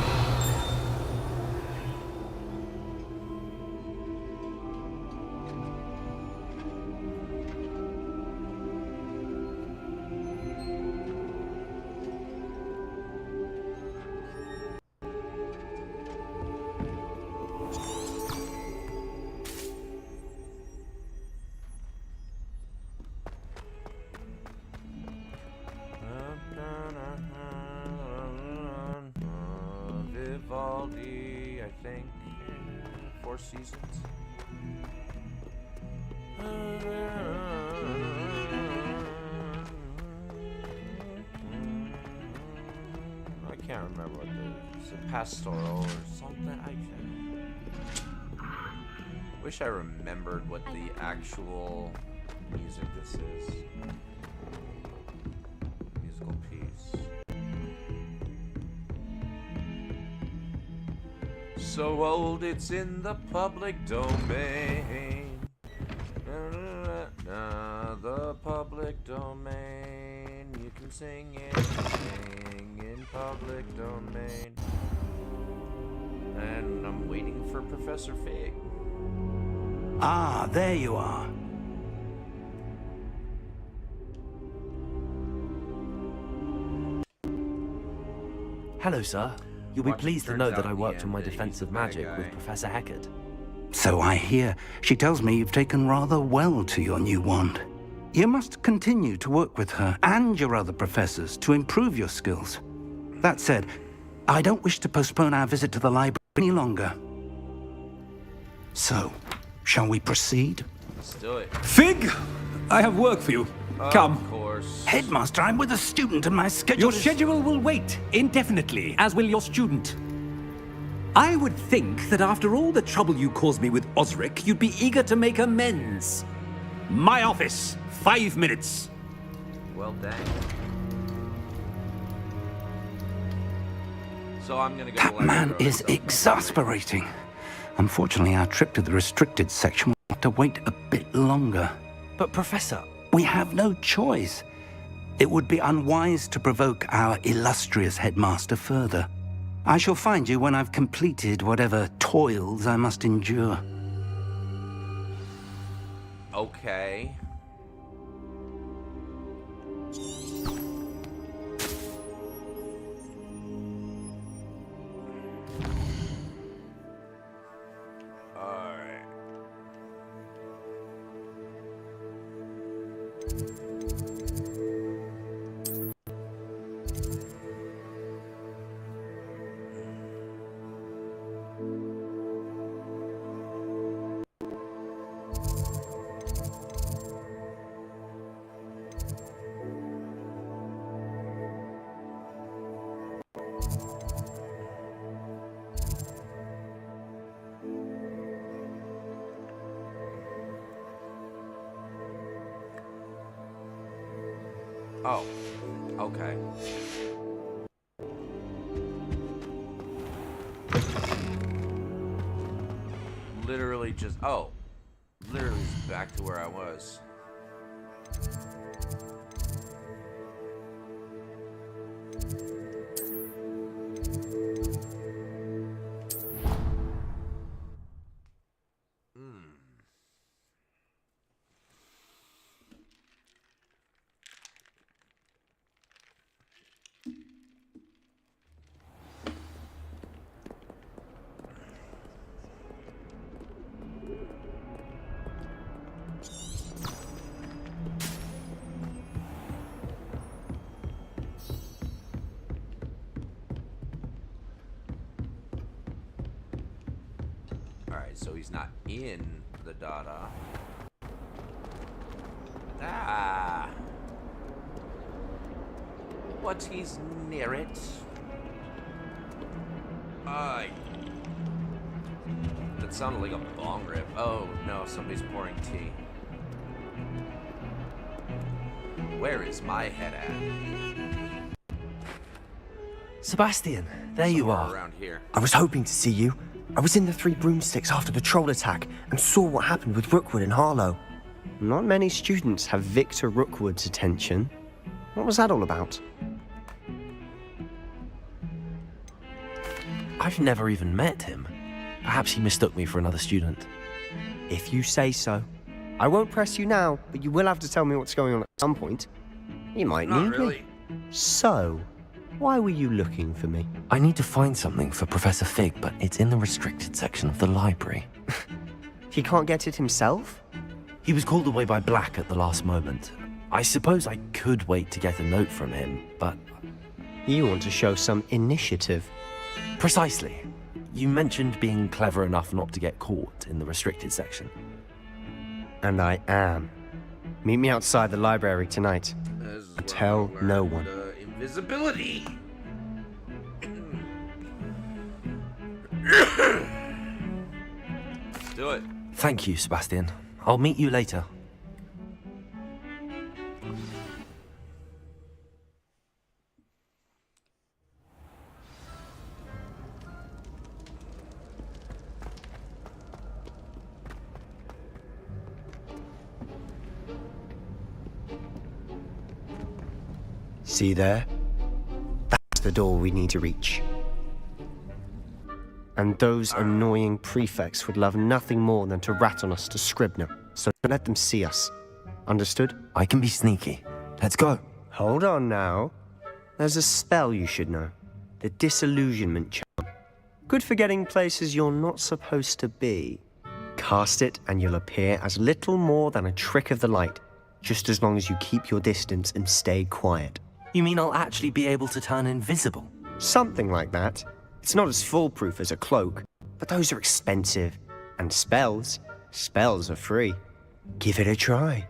Speaker 1: Vivaldi, I think. 4 seasons. I can't remember what it's a pastoral or something. Wish I remembered what the actual music this is. Musical mystical piece. So old it's in the public domain. The public domain. You can sing anything in public domain. And I'm waiting for Professor Fig.
Speaker 6: Ah, there you are.
Speaker 2: Hello, sir. You'll be
Speaker 1: Watch,
Speaker 2: pleased to
Speaker 1: turns
Speaker 2: know
Speaker 1: out
Speaker 2: that I
Speaker 1: in the
Speaker 2: worked on
Speaker 1: end
Speaker 2: my
Speaker 1: that he's
Speaker 2: defense
Speaker 1: a
Speaker 2: of
Speaker 1: bad
Speaker 2: magic
Speaker 1: guy.
Speaker 2: with Professor Heckard.
Speaker 6: So I hear. She tells me you've taken rather well to your new wand. You must continue to work with her and your other professors to improve your skills. That said, I don't wish to postpone our visit to the library any longer. So, shall we proceed?
Speaker 1: Let's do it.
Speaker 12: Fig, I have work for you. Come.
Speaker 1: Of course.
Speaker 6: Headmaster, I'm with a student and my schedule
Speaker 12: Your
Speaker 6: is...
Speaker 12: schedule will wait indefinitely, as will your student. I would think that after all the trouble you caused me with Osric, you'd be eager to make amends. My office, 5 minutes.
Speaker 1: Well, dang. So I'm gonna go to the
Speaker 6: That man
Speaker 1: library,
Speaker 6: is
Speaker 1: so-
Speaker 6: exasperating. Unfortunately, our trip to the restricted section will have to wait a bit longer.
Speaker 2: But, Professor,
Speaker 6: We have no choice. It would be unwise to provoke our illustrious headmaster further. I shall find you when I've completed whatever toils I must endure.
Speaker 1: Okay. Alright. Oh, okay. Literally just, literally just back to where I was. Alright, so he's not in the data. Ah! But he's near it. That sounded like a bong rip. Oh no, somebody's pouring tea. Where is my head at?
Speaker 2: Sebastian, there you
Speaker 1: Somewhere
Speaker 2: are.
Speaker 1: around here.
Speaker 13: I was hoping to see you. I was in the Three Broomsticks after the troll attack and saw what happened with Rookwood and Harlow.
Speaker 14: Not many students have Victor Rookwood's attention. What was that all about?
Speaker 2: I've never even met him. Perhaps he mistook me for another student.
Speaker 14: If you say so. I won't press you now, but you will have to tell me what's going on at some point. You might
Speaker 1: Not
Speaker 14: need
Speaker 1: really.
Speaker 14: me. So, why were you looking for me?
Speaker 2: I need to find something for Professor Fig, but it's in the restricted section of the library.
Speaker 14: He can't get it himself?
Speaker 2: He was called away by Black at the last moment. I suppose I could wait to get a note from him, but...
Speaker 14: You want to show some initiative.
Speaker 2: Precisely. You mentioned being clever enough not to get caught in the restricted section.
Speaker 14: And I am. Meet me outside the library tonight. Tell no one.
Speaker 1: Invisibility. Do it.
Speaker 2: Thank you, Sebastian. I'll meet you later.
Speaker 14: See there? That's the door we need to reach. And those annoying prefects would love nothing more than to rat on us to Scribner, so don't let them see us. Understood?
Speaker 2: I can be sneaky. Let's go.
Speaker 14: Hold on now. There's a spell you should know. The Disillusionment Charm. Good for getting places you're not supposed to be. Cast it and you'll appear as little more than a trick of the light, just as long as you keep your distance and stay quiet.
Speaker 2: You mean I'll actually be able to turn invisible?
Speaker 14: Something like that. It's not as foolproof as a cloak, but those are expensive. And spells are free. Give it a try.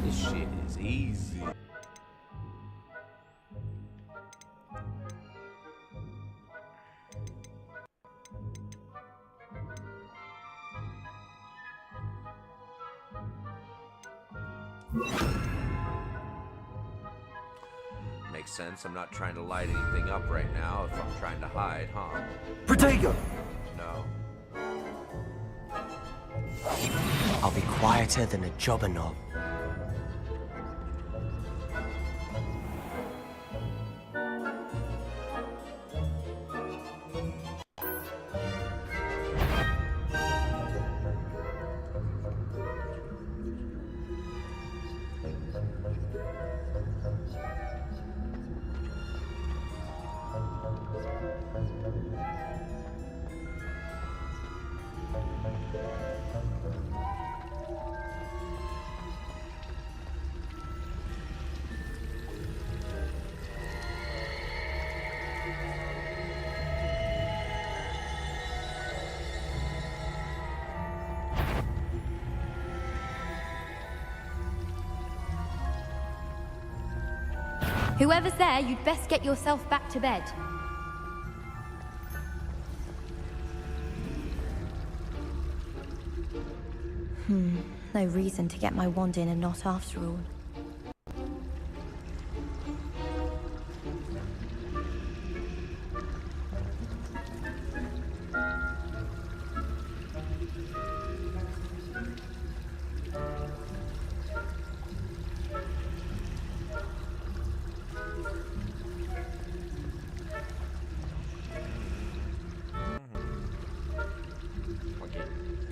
Speaker 1: This shit is easy. Makes sense. I'm not trying to light anything up right now if I'm trying to hide, huh?
Speaker 2: Protego!
Speaker 1: No.
Speaker 14: I'll be quieter than a jobber knob.
Speaker 15: Whoever's there, you'd best get yourself back to bed. No reason to get my wand in a knot after all.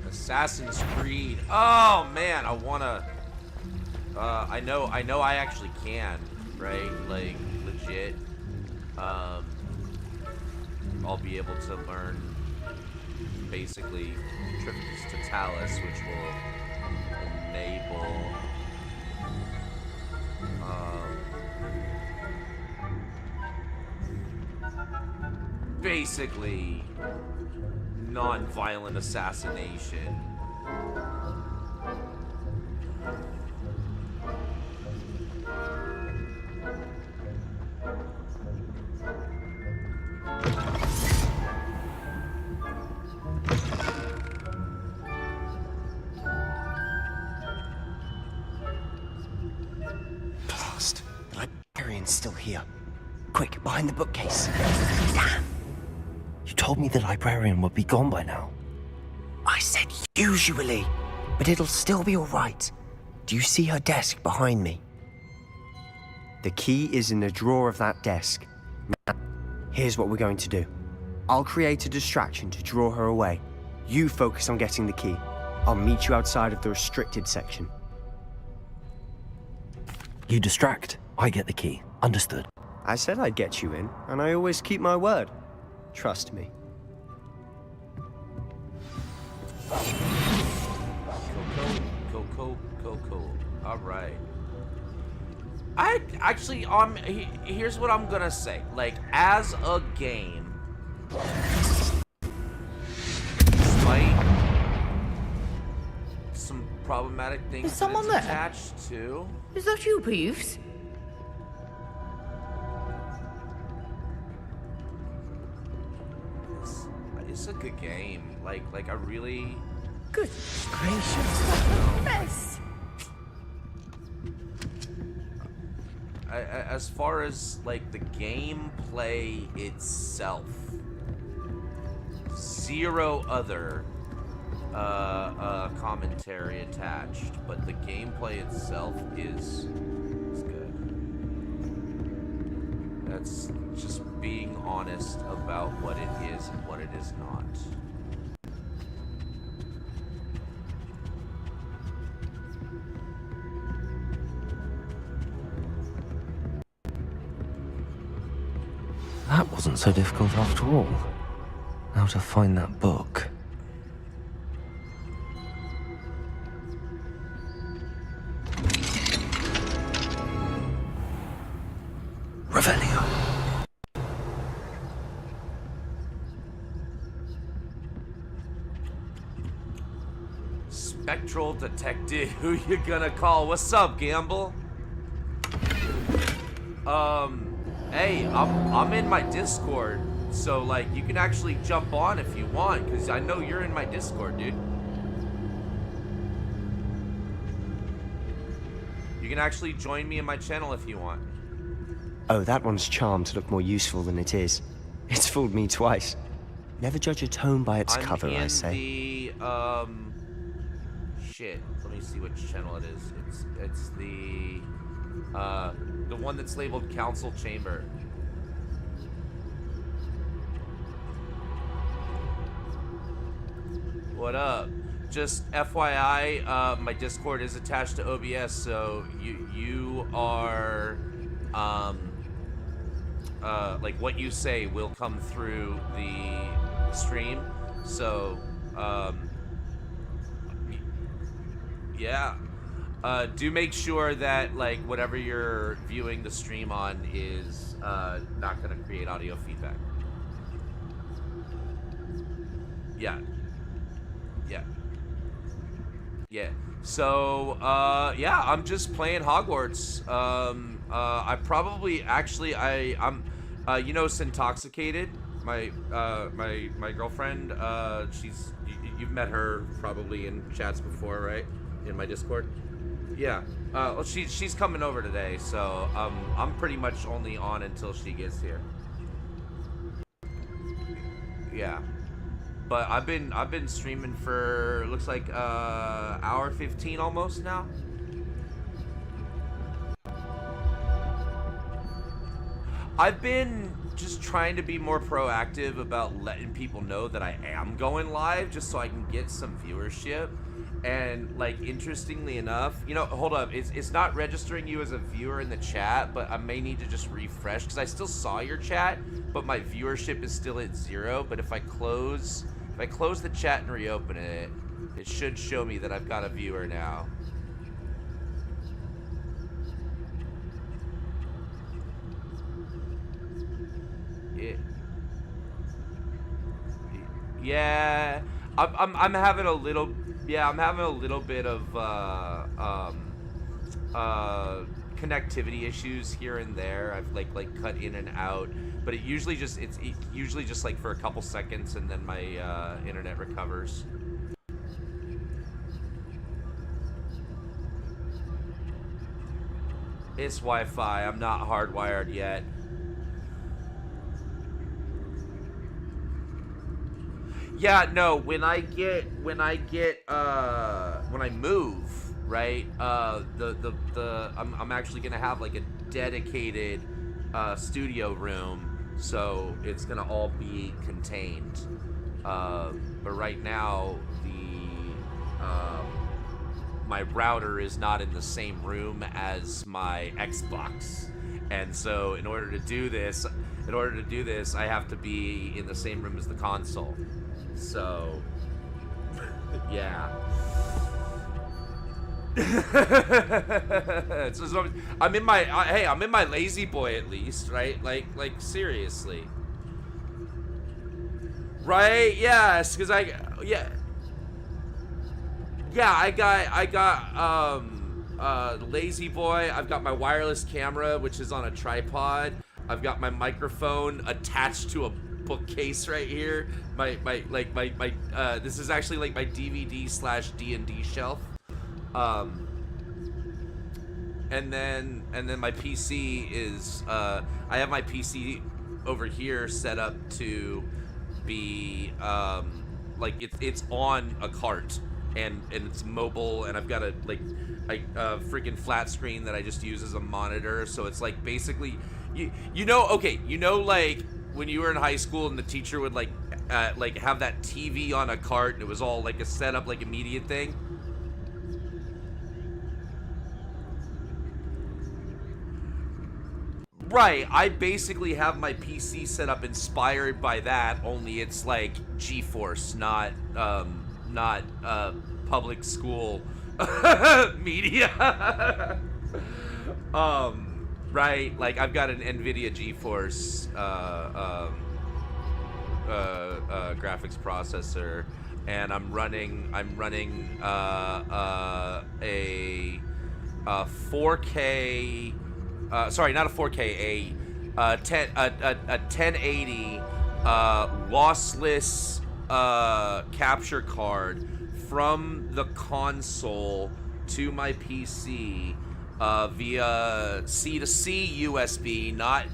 Speaker 1: Assassin's Creed. Oh man, I wanna. I know I actually can, right? Like legit. I'll be able to learn basically Triptys to Talus, which will enable. Basically non-violent assassination.
Speaker 14: Blast! The librarian's still here. Quick, behind the bookcase. Damn!
Speaker 2: You told me the librarian would be gone by now.
Speaker 14: I said usually, but it'll still be all right. Do you see her desk behind me? The key is in the drawer of that desk. Now, here's what we're going to do. I'll create a distraction to draw her away. You focus on getting the key. I'll meet you outside of the restricted section.
Speaker 2: You distract, I get the key. Understood.
Speaker 14: I said I'd get you in, and I always keep my word. Trust me.
Speaker 1: Cool. All right. I actually, here's what I'm gonna say. Like, as a game, despite some problematic things
Speaker 16: Is someone
Speaker 1: that it's
Speaker 16: there?
Speaker 1: attached to.
Speaker 16: Is that you, Peeves?
Speaker 1: It's a good game. Like I really.
Speaker 16: Good gracious, what a mess!
Speaker 1: as far as like the gameplay itself, zero other commentary attached, but the gameplay itself is good. That's just being honest about what it is and what it is not.
Speaker 2: That wasn't so difficult after all. How to find that book. Revelio.
Speaker 1: Spectral detective, who you gonna call? What's up, Gamble? Hey, I'm in my Discord, so like you can actually jump on if you want, because I know you're in my Discord, dude. You can actually join me in my channel if you want.
Speaker 14: Oh, that one's charmed to look more useful than it is. It's fooled me twice. Never judge a tome by its cover, I say.
Speaker 1: Shit. Let me see which channel it is. It's the one that's labeled Council Chamber. What up? Just FYI, my Discord is attached to OBS, so you are like what you say will come through the stream. So yeah. Do make sure that like whatever you're viewing the stream on is not gonna create audio feedback. Yeah. Yeah. Yeah. So yeah, I'm just playing Hogwarts. I probably actually I'm you know Syntoxicated, my girlfriend, you've met her probably in chats before, right? In my Discord. Yeah. Well, she's coming over today, so I'm pretty much only on until she gets here. Yeah. But I've been streaming for looks like hour 15 almost now. I've been just trying to be more proactive about letting people know that I am going live, just so I can get some viewership. And like, interestingly enough, you know, hold up, it's not registering you as a viewer in the chat, but I may need to just refresh because I still saw your chat, but my viewership is still at 0. But if I close the chat and reopen it, it should show me that I've got a viewer now. Yeah, I'm having a little. Yeah, I'm having a little bit of connectivity issues here and there. I've like cut in and out, but it's usually just like for a couple seconds, and then my internet recovers. It's Wi-Fi. I'm not hardwired yet. Yeah, no, when I move, right, I'm actually gonna have like a dedicated studio room, so it's gonna all be contained. But right now, my router is not in the same room as my Xbox, and so in order to do this, I have to be in the same room as the console. So, yeah. So I'm in my lazy boy at least, right? Like seriously. Right? Yes, because I got lazy boy. I've got my wireless camera, which is on a tripod. I've got my microphone attached to a bookcase right here. This is actually like my DVD/D&D shelf. and then my PC is I have my PC over here set up to be like it's on a cart and it's mobile, and I've got a freaking flat screen that I just use as a monitor. So it's like basically you know like when you were in high school and the teacher would like have that TV on a cart and it was all like a setup, like immediate thing. Right, I basically have my PC set up inspired by that, only it's like GeForce, not public school media. Right, like I've got an NVIDIA GeForce graphics processor, and I'm running a 4K. Sorry, not a 4K, a 1080 lossless capture card from the console to my PC via C2C USB, not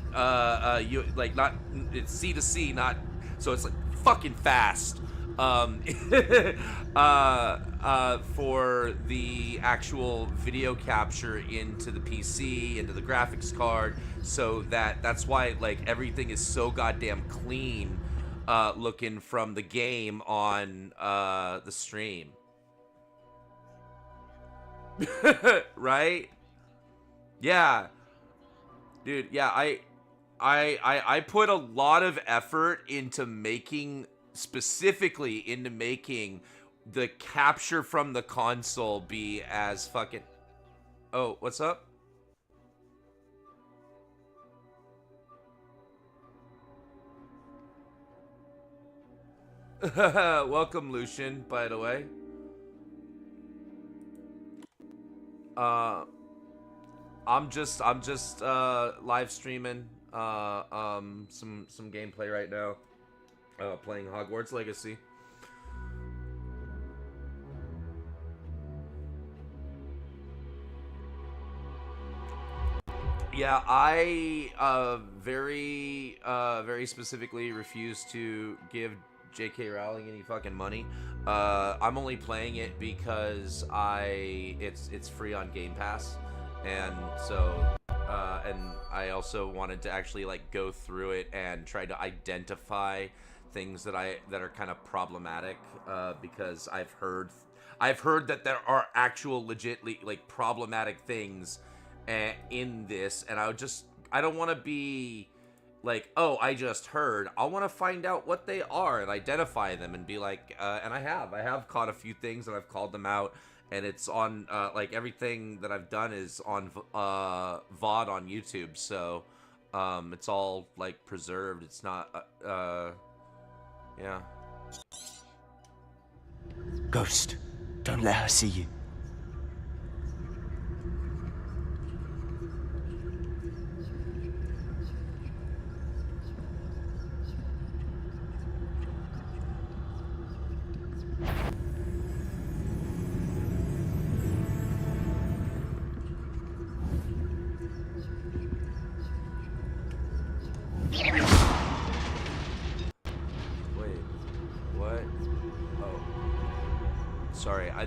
Speaker 1: it's C2C, not so it's like fucking fast. For the actual video capture into the PC, into the graphics card, so that's why like everything is so goddamn clean looking from the game on the stream. Right? Yeah. Dude, yeah, I put a lot of effort into specifically into making the capture from the console be as fucking... Oh, what's up? Welcome, Lucian, by the way. I'm just live streaming some gameplay right now. Playing Hogwarts Legacy. Yeah, I very specifically refuse to give J.K. Rowling any fucking money. I'm only playing it because it's free on Game Pass, and so and I also wanted to actually like go through it and try to identify things that are kind of problematic, because I've heard that there are actual legitly like problematic things in this, and I don't want to be like, oh, I just heard. I want to find out what they are and identify them and be like, and I have caught a few things and I've called them out, and it's on like everything that I've done is on VOD on YouTube, so it's all like preserved. It's not yeah.
Speaker 14: Ghost, don't let her see you.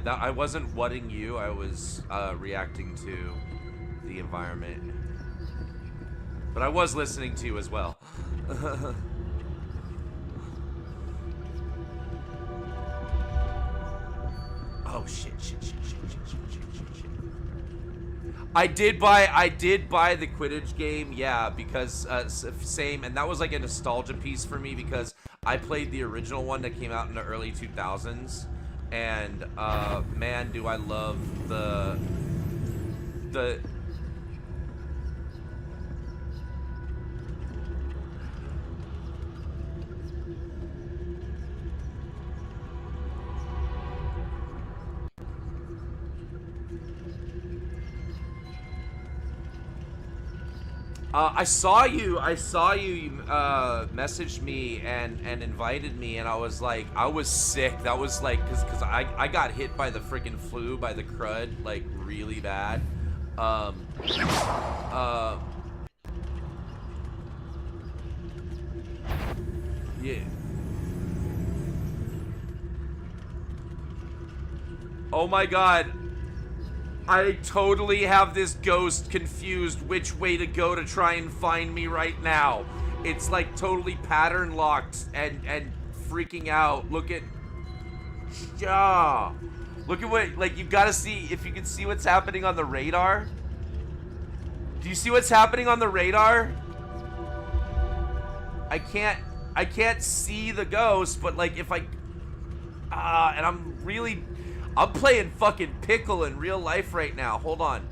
Speaker 1: I wasn't whatting you, I was reacting to the environment. But I was listening to you as well. Oh shit. I did buy the Quidditch game, yeah, because same, and that was like a nostalgia piece for me because I played the original one that came out in the early 2000s. And man, do I love the I saw you messaged me and invited me, and I was like, I was sick. That was like, cause I got hit by the freaking flu, by the crud, like really bad. Yeah. Oh my god. I totally have this ghost confused which way to go to try and find me right now. It's like totally pattern locked and freaking out. Look at... Yeah. Look at what... Like, you gotta see... If you can see what's happening on the radar. Do you see what's happening on the radar? I can't see the ghost, but like if I... and I'm playing fucking pickle in real life right now. Hold on.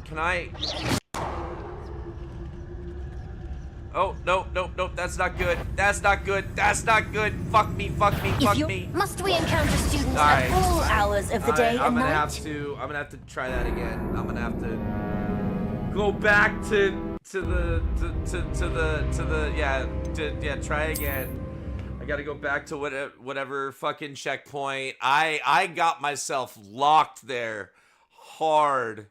Speaker 1: Can I... Oh, no, that's not good. That's not good. That's not good. Fuck me.
Speaker 3: Must we encounter students
Speaker 1: Alright.
Speaker 3: at all hours of the day
Speaker 1: I'm
Speaker 3: and
Speaker 1: gonna
Speaker 3: night?
Speaker 1: I'm gonna have to try that again. I'm gonna have to go back try again. I gotta go back to whatever fucking checkpoint. I got myself locked there hard.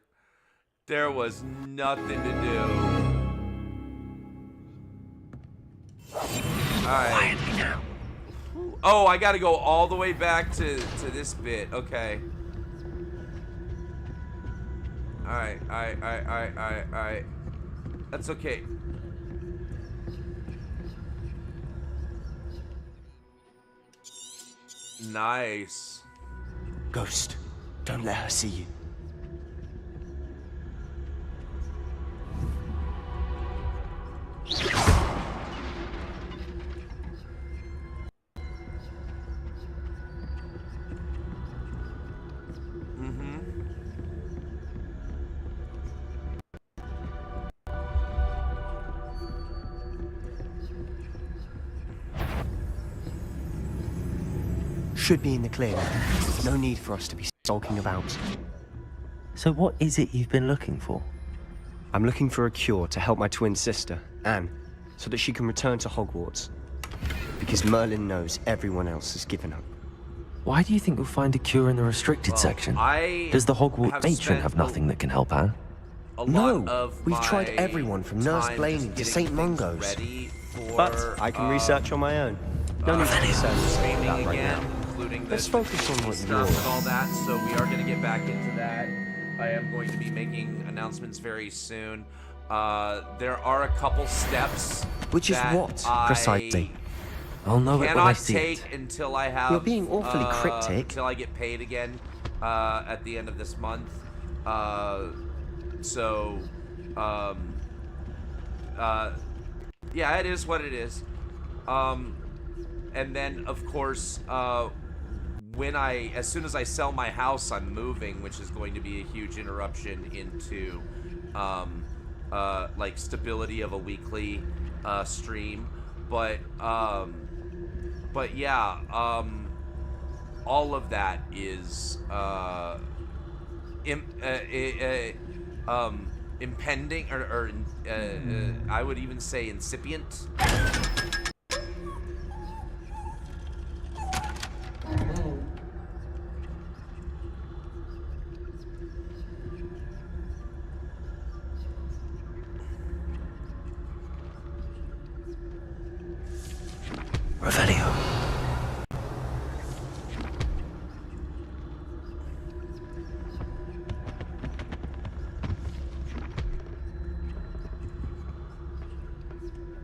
Speaker 1: There was nothing to do. Alright.
Speaker 2: Quietly now.
Speaker 1: Oh, I gotta go all the way back to this bit. Okay. Alright. That's okay. Nice.
Speaker 14: Ghost, don't let her see you. Should be in the clear now. No need for us to be sulking about.
Speaker 2: So what is it you've been looking for?
Speaker 14: I'm looking for a cure to help my twin sister, Anne, so that she can return to Hogwarts. Because Merlin knows everyone else has given up.
Speaker 2: Why do you think you'll find a cure in the restricted section? Does the Hogwarts matron have nothing that can help Anne?
Speaker 14: No, we've tried everyone from Nurse Blaney to St. Mungo's. But I can research on my own. No need to concern yourself with that right now. Let's focus on what
Speaker 1: stuff and all that, so we are going to get back into that. I am going to be making announcements very soon. There are a couple steps.
Speaker 14: Which is what, precisely?
Speaker 2: I'll know it when I see
Speaker 1: take
Speaker 2: it.
Speaker 1: until I have...
Speaker 14: You're being awfully cryptic.
Speaker 1: Until I get paid again at the end of this month. Yeah, it is what it is. And then, of course, as soon as I sell my house, I'm moving, which is going to be a huge interruption into, like, stability of a weekly stream. But yeah, all of that is impending, or I would even say incipient.
Speaker 2: Revelio.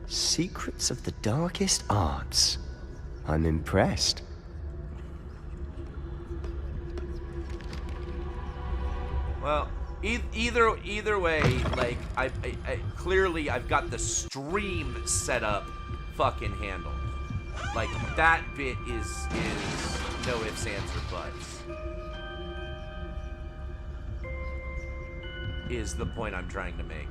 Speaker 14: Secrets of the darkest arts. I'm impressed.
Speaker 1: Well, either way, like I clearly I've got the stream set up, fucking handled. Like that bit is no ifs, ands, or buts. Is the point I'm trying to make.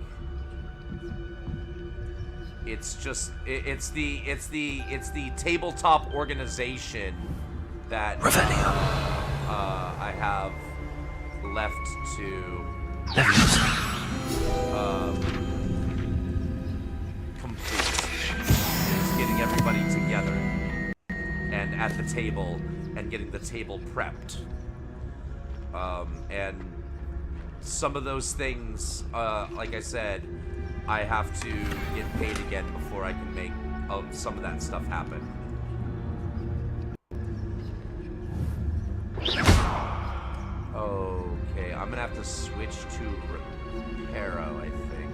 Speaker 1: It's just it's the tabletop organization that I have left to complete. It's getting everybody together and at the table and getting the table prepped. And some of those things, like I said, I have to get paid again before I can make some of that stuff happen. Okay, I'm gonna have to switch to Reparo, I think.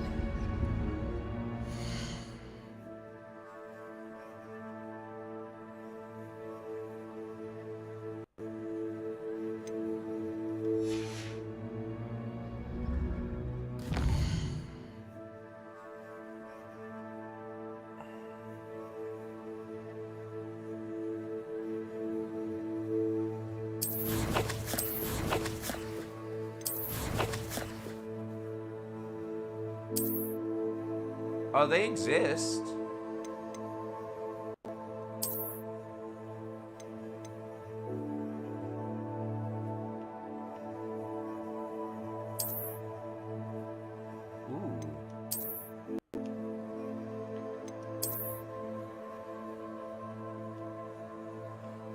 Speaker 1: Oh, they exist.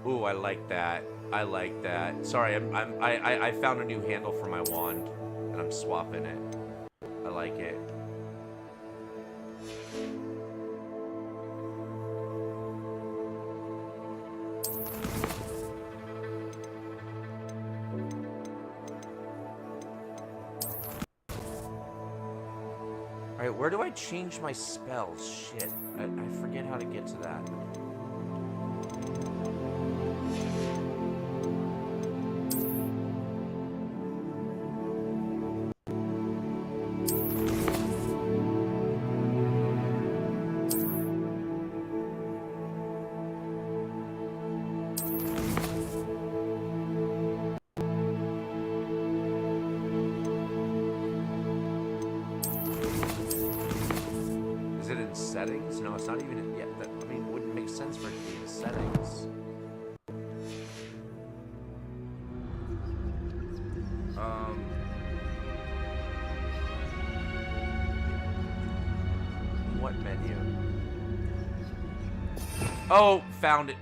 Speaker 1: Ooh, I like that. I like that. Sorry, I found a new handle for my wand, and I'm swapping it. I like it. Alright, where do I change my spells? Shit, I forget how to get to that. Settings? No, it's not even in, yeah, that, I mean, it wouldn't make sense for it to be in settings. What menu? Oh, found it.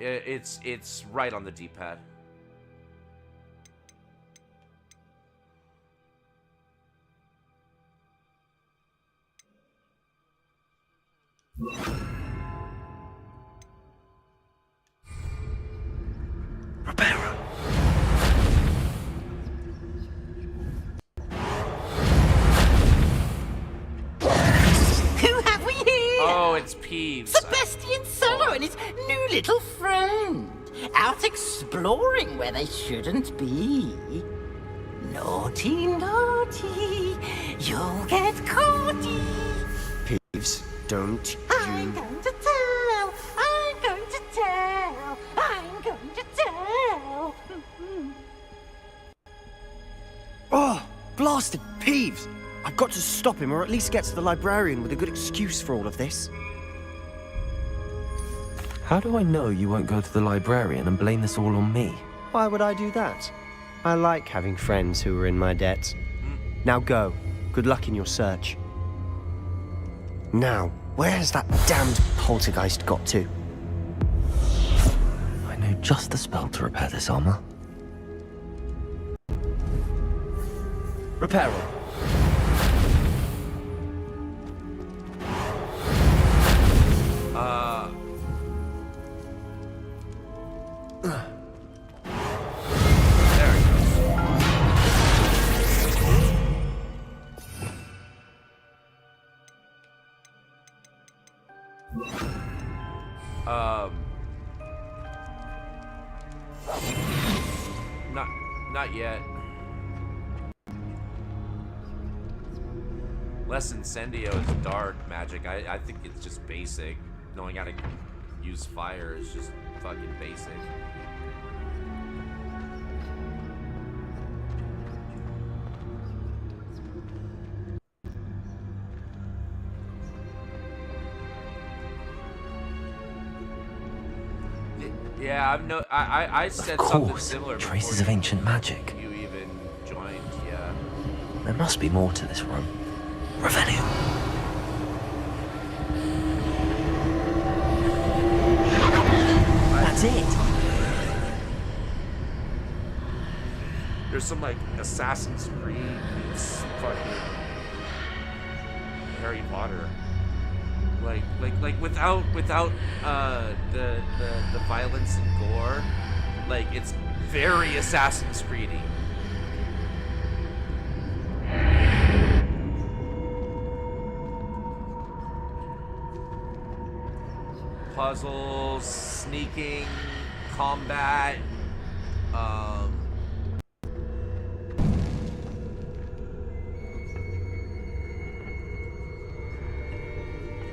Speaker 1: It's right on the D-pad.
Speaker 16: Who have we here?
Speaker 1: Oh, it's Peeves.
Speaker 16: Sebastian Solo and his new little friend. Out exploring where they shouldn't be. Naughty, naughty, you'll get caughty.
Speaker 14: Peeves, don't
Speaker 16: I'm going to tell, I'm going to tell, I'm going to tell.
Speaker 14: Oh, blasted Peeves! I've got to stop him, or at least get to the librarian with a good excuse for all of this.
Speaker 2: How do I know you won't go to the librarian and blame this all on me?
Speaker 14: Why would I do that? I like having friends who are in my debt. Now go. Good luck in your search. Now, where has that damned poltergeist got to?
Speaker 2: I know just the spell to repair this armor.
Speaker 7: Reparo.
Speaker 1: There it goes. Not yet. Less Incendio is dark magic. I think it's just basic. Knowing how to use fire is just fucking basic. Yeah, I said something similar.
Speaker 2: Traces of ancient magic.
Speaker 1: You even joined, yeah.
Speaker 2: There must be more to this room. Revenue.
Speaker 16: That's it.
Speaker 1: There's some like Assassin's Creed meets fucking Harry Potter. Like without the violence and gore, like it's very Assassin's Creedy. Puzzles, sneaking, combat,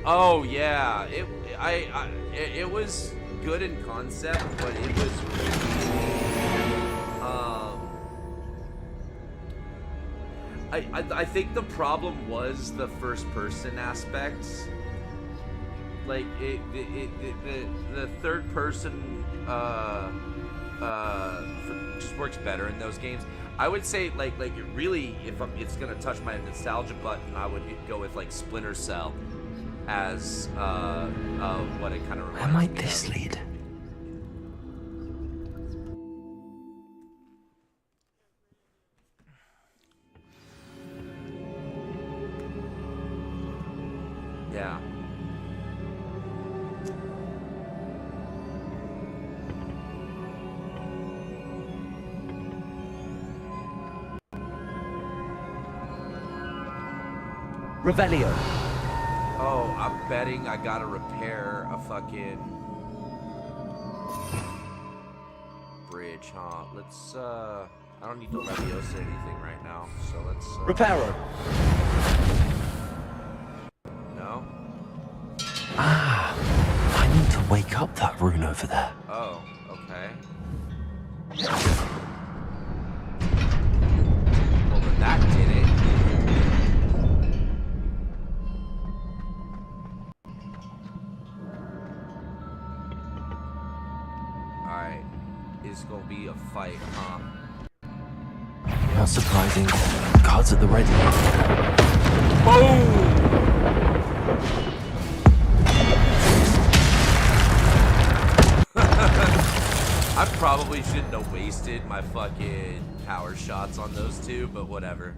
Speaker 1: oh yeah, it was good in concept, but it was I think the problem was the first person aspect. Like the third person just works better in those games. I would say like really, if it's gonna touch my nostalgia button, I would go with like Splinter Cell as what it kind of reminds me of.
Speaker 2: Where might this lead?
Speaker 1: Yeah.
Speaker 7: Revelio.
Speaker 1: Oh, I'm betting I gotta repair a fucking bridge, huh? Let's, I don't need to Leviosa anything right now, so let's,
Speaker 7: Reparo.
Speaker 1: No?
Speaker 2: Ah, I need to wake up that rune over there.
Speaker 1: Oh, okay. Well, then that did it. Alright. It's gonna be a fight, huh?
Speaker 2: Not surprising. Cards at the ready.
Speaker 1: Boom! I probably shouldn't have wasted my fucking power shots on those two, but whatever.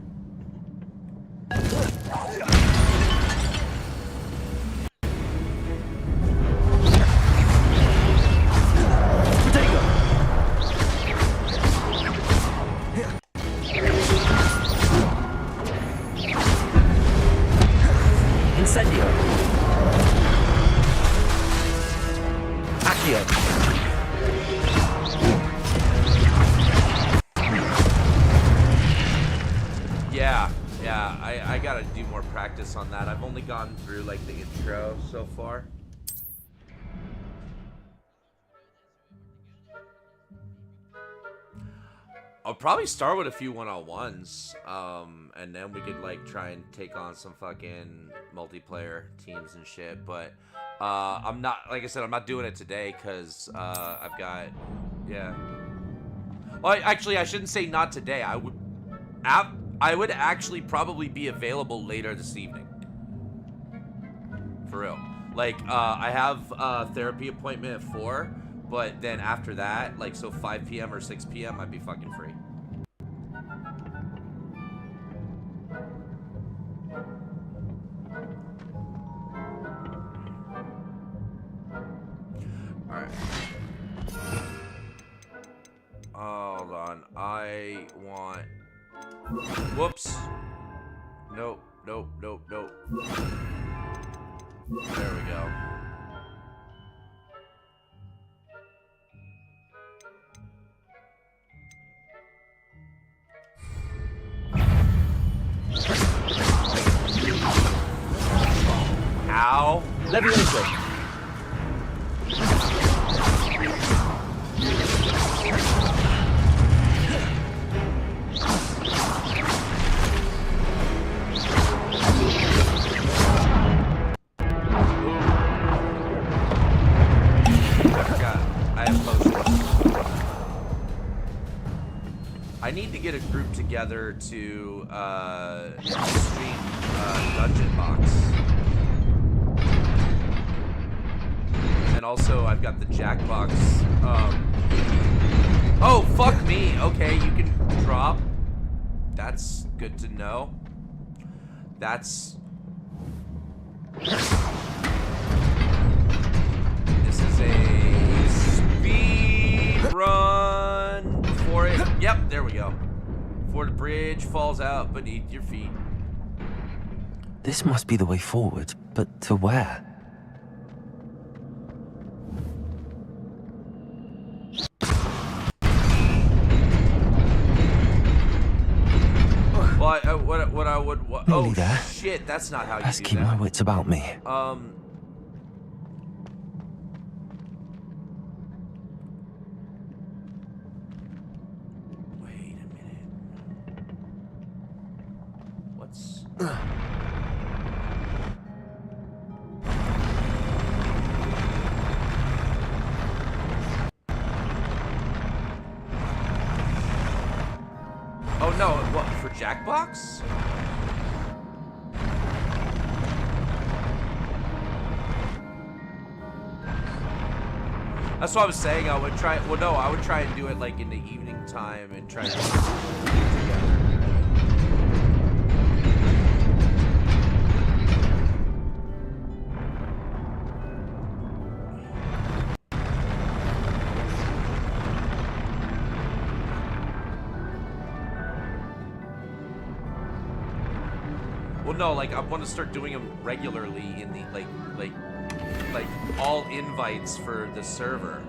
Speaker 7: Incendio. Accio.
Speaker 1: Yeah, I gotta do more practice on that. I've only gotten through like the intro so far. I'll probably start with a few one-on-ones, and then we could like try and take on some fucking multiplayer teams and shit. But I'm not, like I said, I'm not doing it today because I've got, yeah. Well, actually, I shouldn't say not today. I would actually probably be available later this evening. For real. Like, I have a therapy appointment at 4, but then after that, like, so 5 p.m. or 6 p.m., I'd be fucking free. Alright. Hold on. I want... Whoops. Nope, nope, nope, nope. There we go. Ow.
Speaker 7: Leviosa.
Speaker 1: I need to get a group together to stream Dungeon Box. And also, I've got the Jackbox Oh, fuck me. Okay, you can drop. That's good to know. That's... This is a speed run for it. Yep, there we go. Before the bridge falls out beneath your feet.
Speaker 2: This must be the way forward, but to where?
Speaker 1: Well, what I would...
Speaker 2: Nearly
Speaker 1: oh,
Speaker 2: there.
Speaker 1: shit, that's not how
Speaker 2: Best
Speaker 1: you do
Speaker 2: keep
Speaker 1: that.
Speaker 2: my wits about me.
Speaker 1: Wait a minute. What's... Oh no, what, for Jackbox? That's what I was saying. I would try. Well, no, I would try and do it like in the evening time and try to get together. Well, no, like I want to start doing them regularly in the like all invites for the server.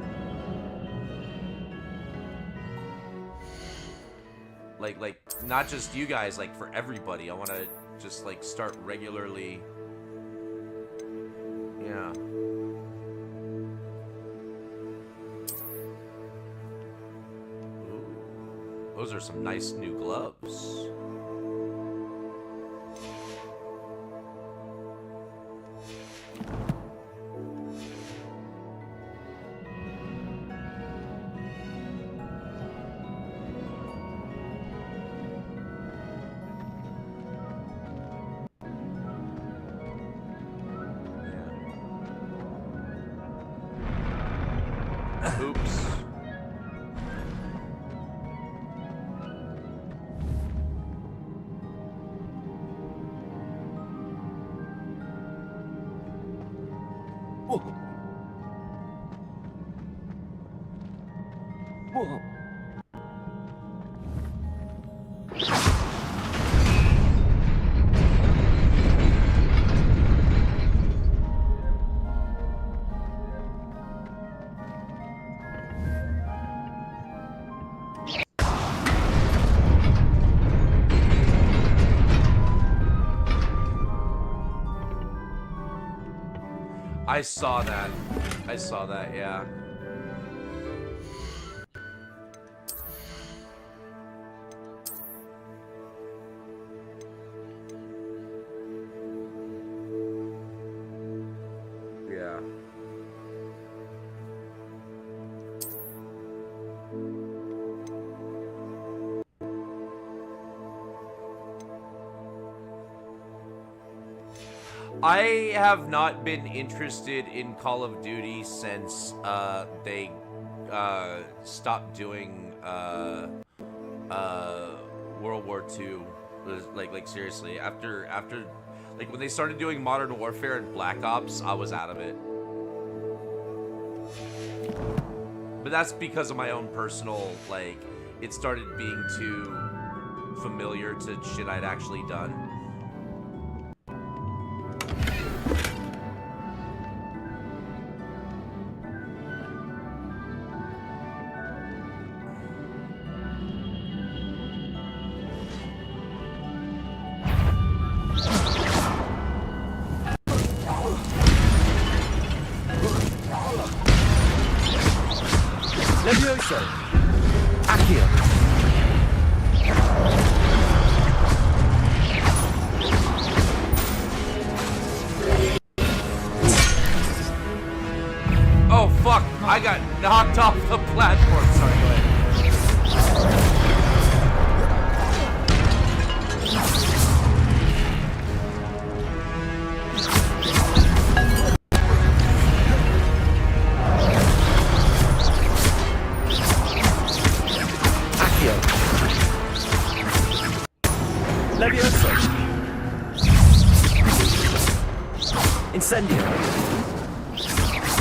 Speaker 1: Like not just you guys, like for everybody. I want to just like start regularly. Yeah. Ooh. Those are some nice new gloves. Oops.
Speaker 2: Whoa. Whoa.
Speaker 1: I saw that. I saw that, yeah. Yeah. I have not been interested in Call of Duty since they stopped doing World War II. Like seriously, after like when they started doing Modern Warfare and Black Ops, I was out of it. But that's because of my own personal, like, it started being too familiar to shit I'd actually done.
Speaker 2: Levioso! Accio!
Speaker 1: Oh fuck! I got knocked off the platform. Sorry, go ahead.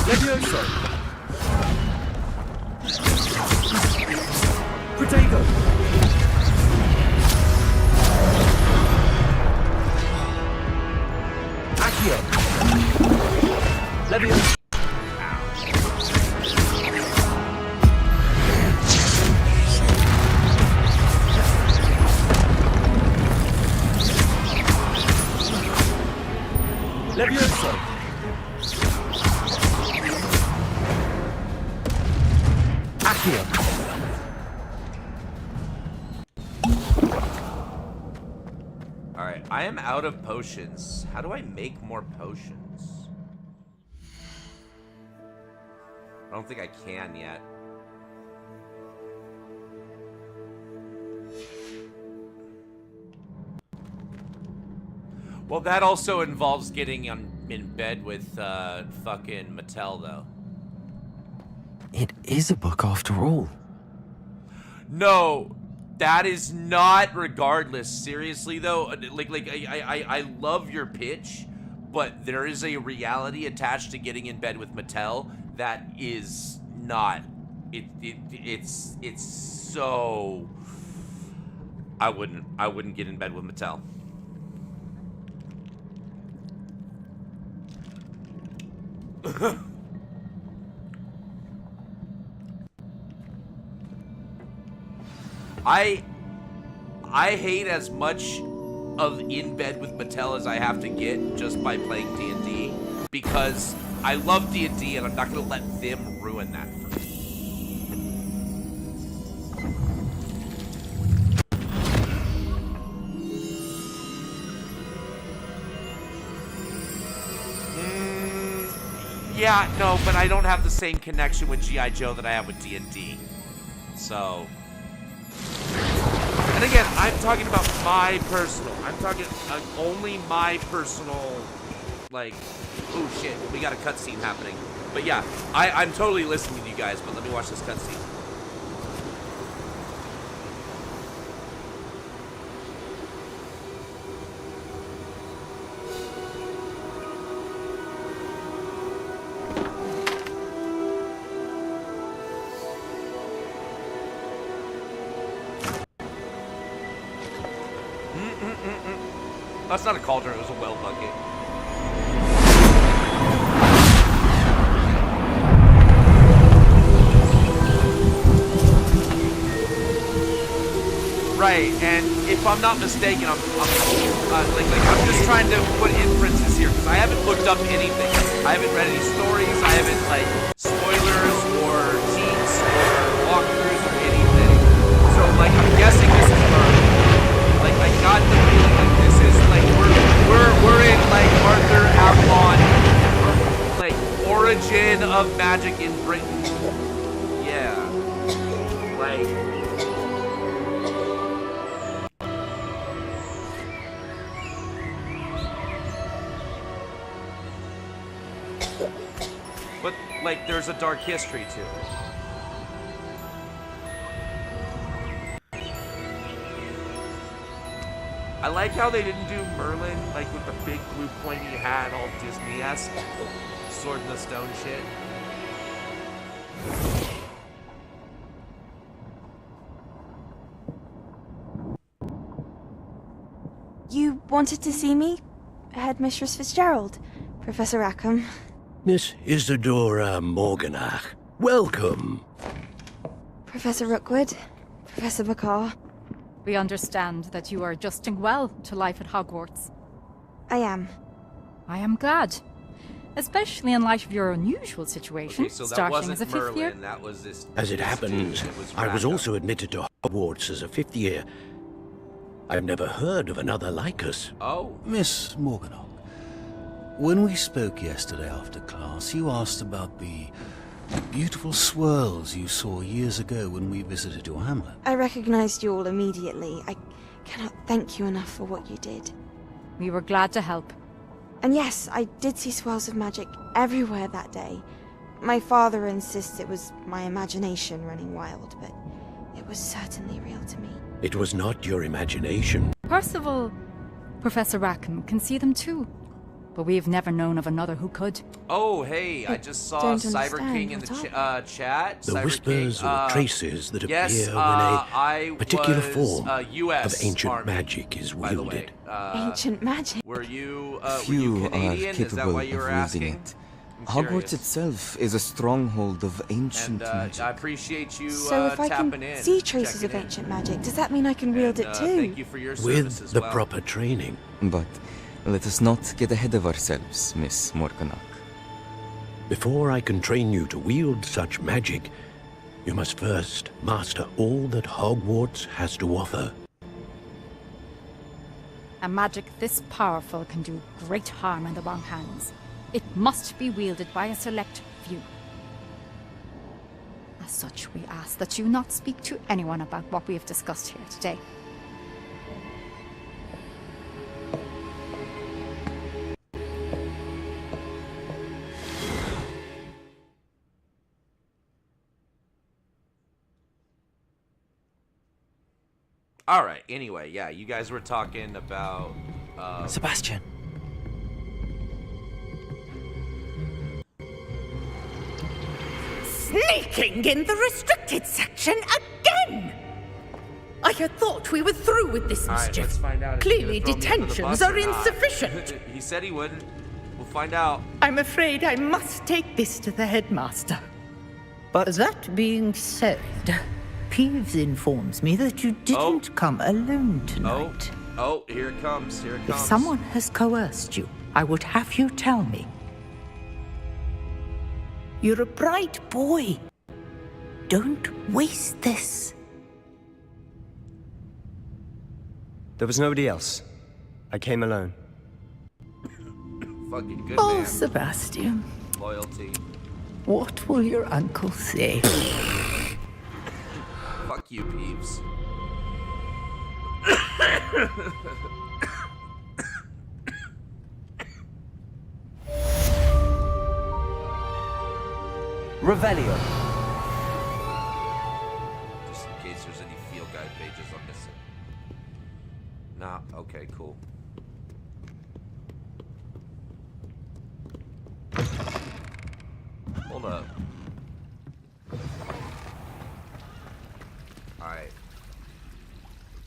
Speaker 12: Levioso! Protego! Accio! Levioso! Levioso! Accio!
Speaker 1: Alright, I am out of potions. How do I make more potions? I don't think I can yet. Well, that also involves getting in bed with fucking Mattel, though.
Speaker 2: It is a book after all.
Speaker 1: No, that is not. Regardless, seriously though, I love your pitch, but there is a reality attached to getting in bed with Mattel that is not. It's so. I wouldn't get in bed with Mattel. I hate as much of in bed with Mattel as I have to get just by playing D&D, because I love D&D and I'm not gonna let them ruin that for me. Yeah, no, but I don't have the same connection with G.I. Joe that I have with D&D. So... And again, I'm talking about my personal. I'm talking only my personal, like, oh shit, we got a cutscene happening. But yeah, I'm totally listening to you guys, but let me watch this cutscene. That's not a cauldron, it was a well bucket. Right, and if I'm not mistaken, I'm just trying to put inferences here, because I haven't looked up anything. I haven't read any stories, I haven't, like, spoilers or teams or walkthroughs or anything. So, like, I'm guessing this is Merlin. Like, I got the feeling like this is, like, we're in, like, Arthur Avalon, like, origin of magic in Britain. Yeah. Like... But, like, there's a dark history to it. I like how they didn't do Merlin, like, with the big blue pointy hat, all Disney-esque. Sword in the Stone shit.
Speaker 17: You wanted to see me? Headmistress Fitzgerald, Professor Rackham.
Speaker 18: Miss Isadora Morganach, welcome.
Speaker 17: Professor Rookwood, Professor McCaw.
Speaker 19: We understand that you are adjusting well to life at Hogwarts.
Speaker 17: I am.
Speaker 19: I am glad. Especially in light of your unusual situation,
Speaker 1: Okay, so that
Speaker 19: starting
Speaker 1: wasn't
Speaker 19: as a fifth
Speaker 1: Merlin,
Speaker 19: year.
Speaker 1: that was this...
Speaker 18: As it happens, I was also admitted to Hogwarts as a fifth year. I've never heard of another like us.
Speaker 1: Oh.
Speaker 20: Miss Morganach, when we spoke yesterday after class, you asked about the beautiful swirls you saw years ago when we visited your hamlet.
Speaker 17: I recognized you all immediately. I cannot thank you enough for what you did.
Speaker 19: We were glad to help.
Speaker 17: And yes, I did see swirls of magic everywhere that day. My father insists it was my imagination running wild, but it was certainly real to me.
Speaker 18: It was not your imagination.
Speaker 19: Percival, Professor Rackham can see them too. but we've never known of another who could.
Speaker 1: Oh, hey, I just saw
Speaker 17: don't
Speaker 1: Cyber
Speaker 17: understand.
Speaker 1: King in the chat.
Speaker 18: The
Speaker 1: Cyber
Speaker 18: whispers
Speaker 1: King,
Speaker 18: or traces that
Speaker 1: yes,
Speaker 18: appear when
Speaker 1: I
Speaker 18: a particular
Speaker 1: was,
Speaker 18: form
Speaker 1: US
Speaker 18: of ancient
Speaker 1: Army,
Speaker 18: magic is
Speaker 1: by the way.
Speaker 18: wielded.
Speaker 17: Ancient magic.
Speaker 1: Were you
Speaker 2: Few are
Speaker 1: Canadian? Is that
Speaker 2: capable
Speaker 1: why
Speaker 2: of
Speaker 1: you were
Speaker 2: wielding
Speaker 1: asking?
Speaker 2: it.
Speaker 1: I'm
Speaker 2: Hogwarts
Speaker 1: curious.
Speaker 2: itself is a stronghold of ancient
Speaker 1: And
Speaker 2: magic.
Speaker 1: I appreciate you
Speaker 17: So if I
Speaker 1: tapping
Speaker 17: can
Speaker 1: in,
Speaker 17: see traces
Speaker 1: checking
Speaker 17: of
Speaker 1: in.
Speaker 17: ancient magic, does that mean I can wield it too?
Speaker 1: Thank you for your service
Speaker 18: With
Speaker 1: as
Speaker 18: the
Speaker 1: well.
Speaker 18: proper training.
Speaker 2: But let us not get ahead of ourselves, Miss Morganach.
Speaker 18: Before I can train you to wield such magic, you must first master all that Hogwarts has to offer.
Speaker 19: A magic this powerful can do great harm in the wrong hands. It must be wielded by a select few. As such, we ask that you not speak to anyone about what we have discussed here today.
Speaker 1: All right. Anyway, yeah, you guys were talking about
Speaker 2: Sebastian.
Speaker 16: Sneaking in the restricted section again! I had thought we were through with this
Speaker 1: All right,
Speaker 16: mischief.
Speaker 1: let's find out if he's
Speaker 16: Clearly
Speaker 1: gonna throw me under the
Speaker 16: detentions
Speaker 1: bus
Speaker 16: are
Speaker 1: or not.
Speaker 16: insufficient.
Speaker 1: He said he wouldn't. We'll find out.
Speaker 16: I'm afraid I must take this to the headmaster.
Speaker 21: But that being said, Peeves informs me that you didn't come alone tonight.
Speaker 1: Oh, here it comes. Here it
Speaker 21: If
Speaker 1: comes.
Speaker 21: someone has coerced you, I would have you tell me. You're a bright boy. Don't waste this.
Speaker 14: There was nobody else. I came alone.
Speaker 1: Fucking good
Speaker 21: Oh,
Speaker 1: man.
Speaker 21: Sebastian,
Speaker 1: Loyalty.
Speaker 21: what will your uncle say?
Speaker 1: Fuck you, Peeves.
Speaker 7: Revelio.
Speaker 1: Just in case there's any field guide pages I'm missing. Nah, okay, cool. Hold up. Alright.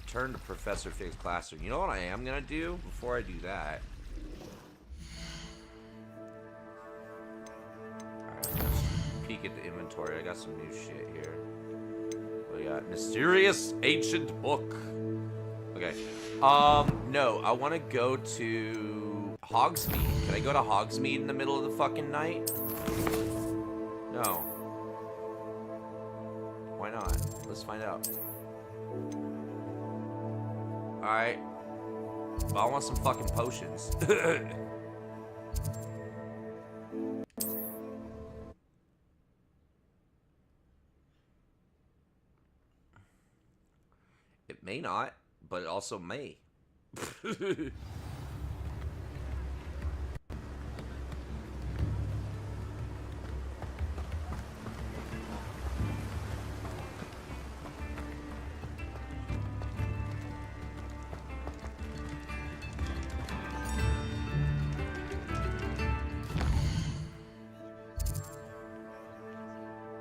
Speaker 1: Turn to Professor Fig's classroom. You know what I am gonna do before I do that? Alright, let's peek at the inventory. I got some new shit here. We got mysterious ancient book. Okay. No, I wanna go to Hogsmeade. Can I go to Hogsmeade in the middle of the fucking night? No. Why not? Let's find out. Alright. Well, I want some fucking potions. It may not, but it also may.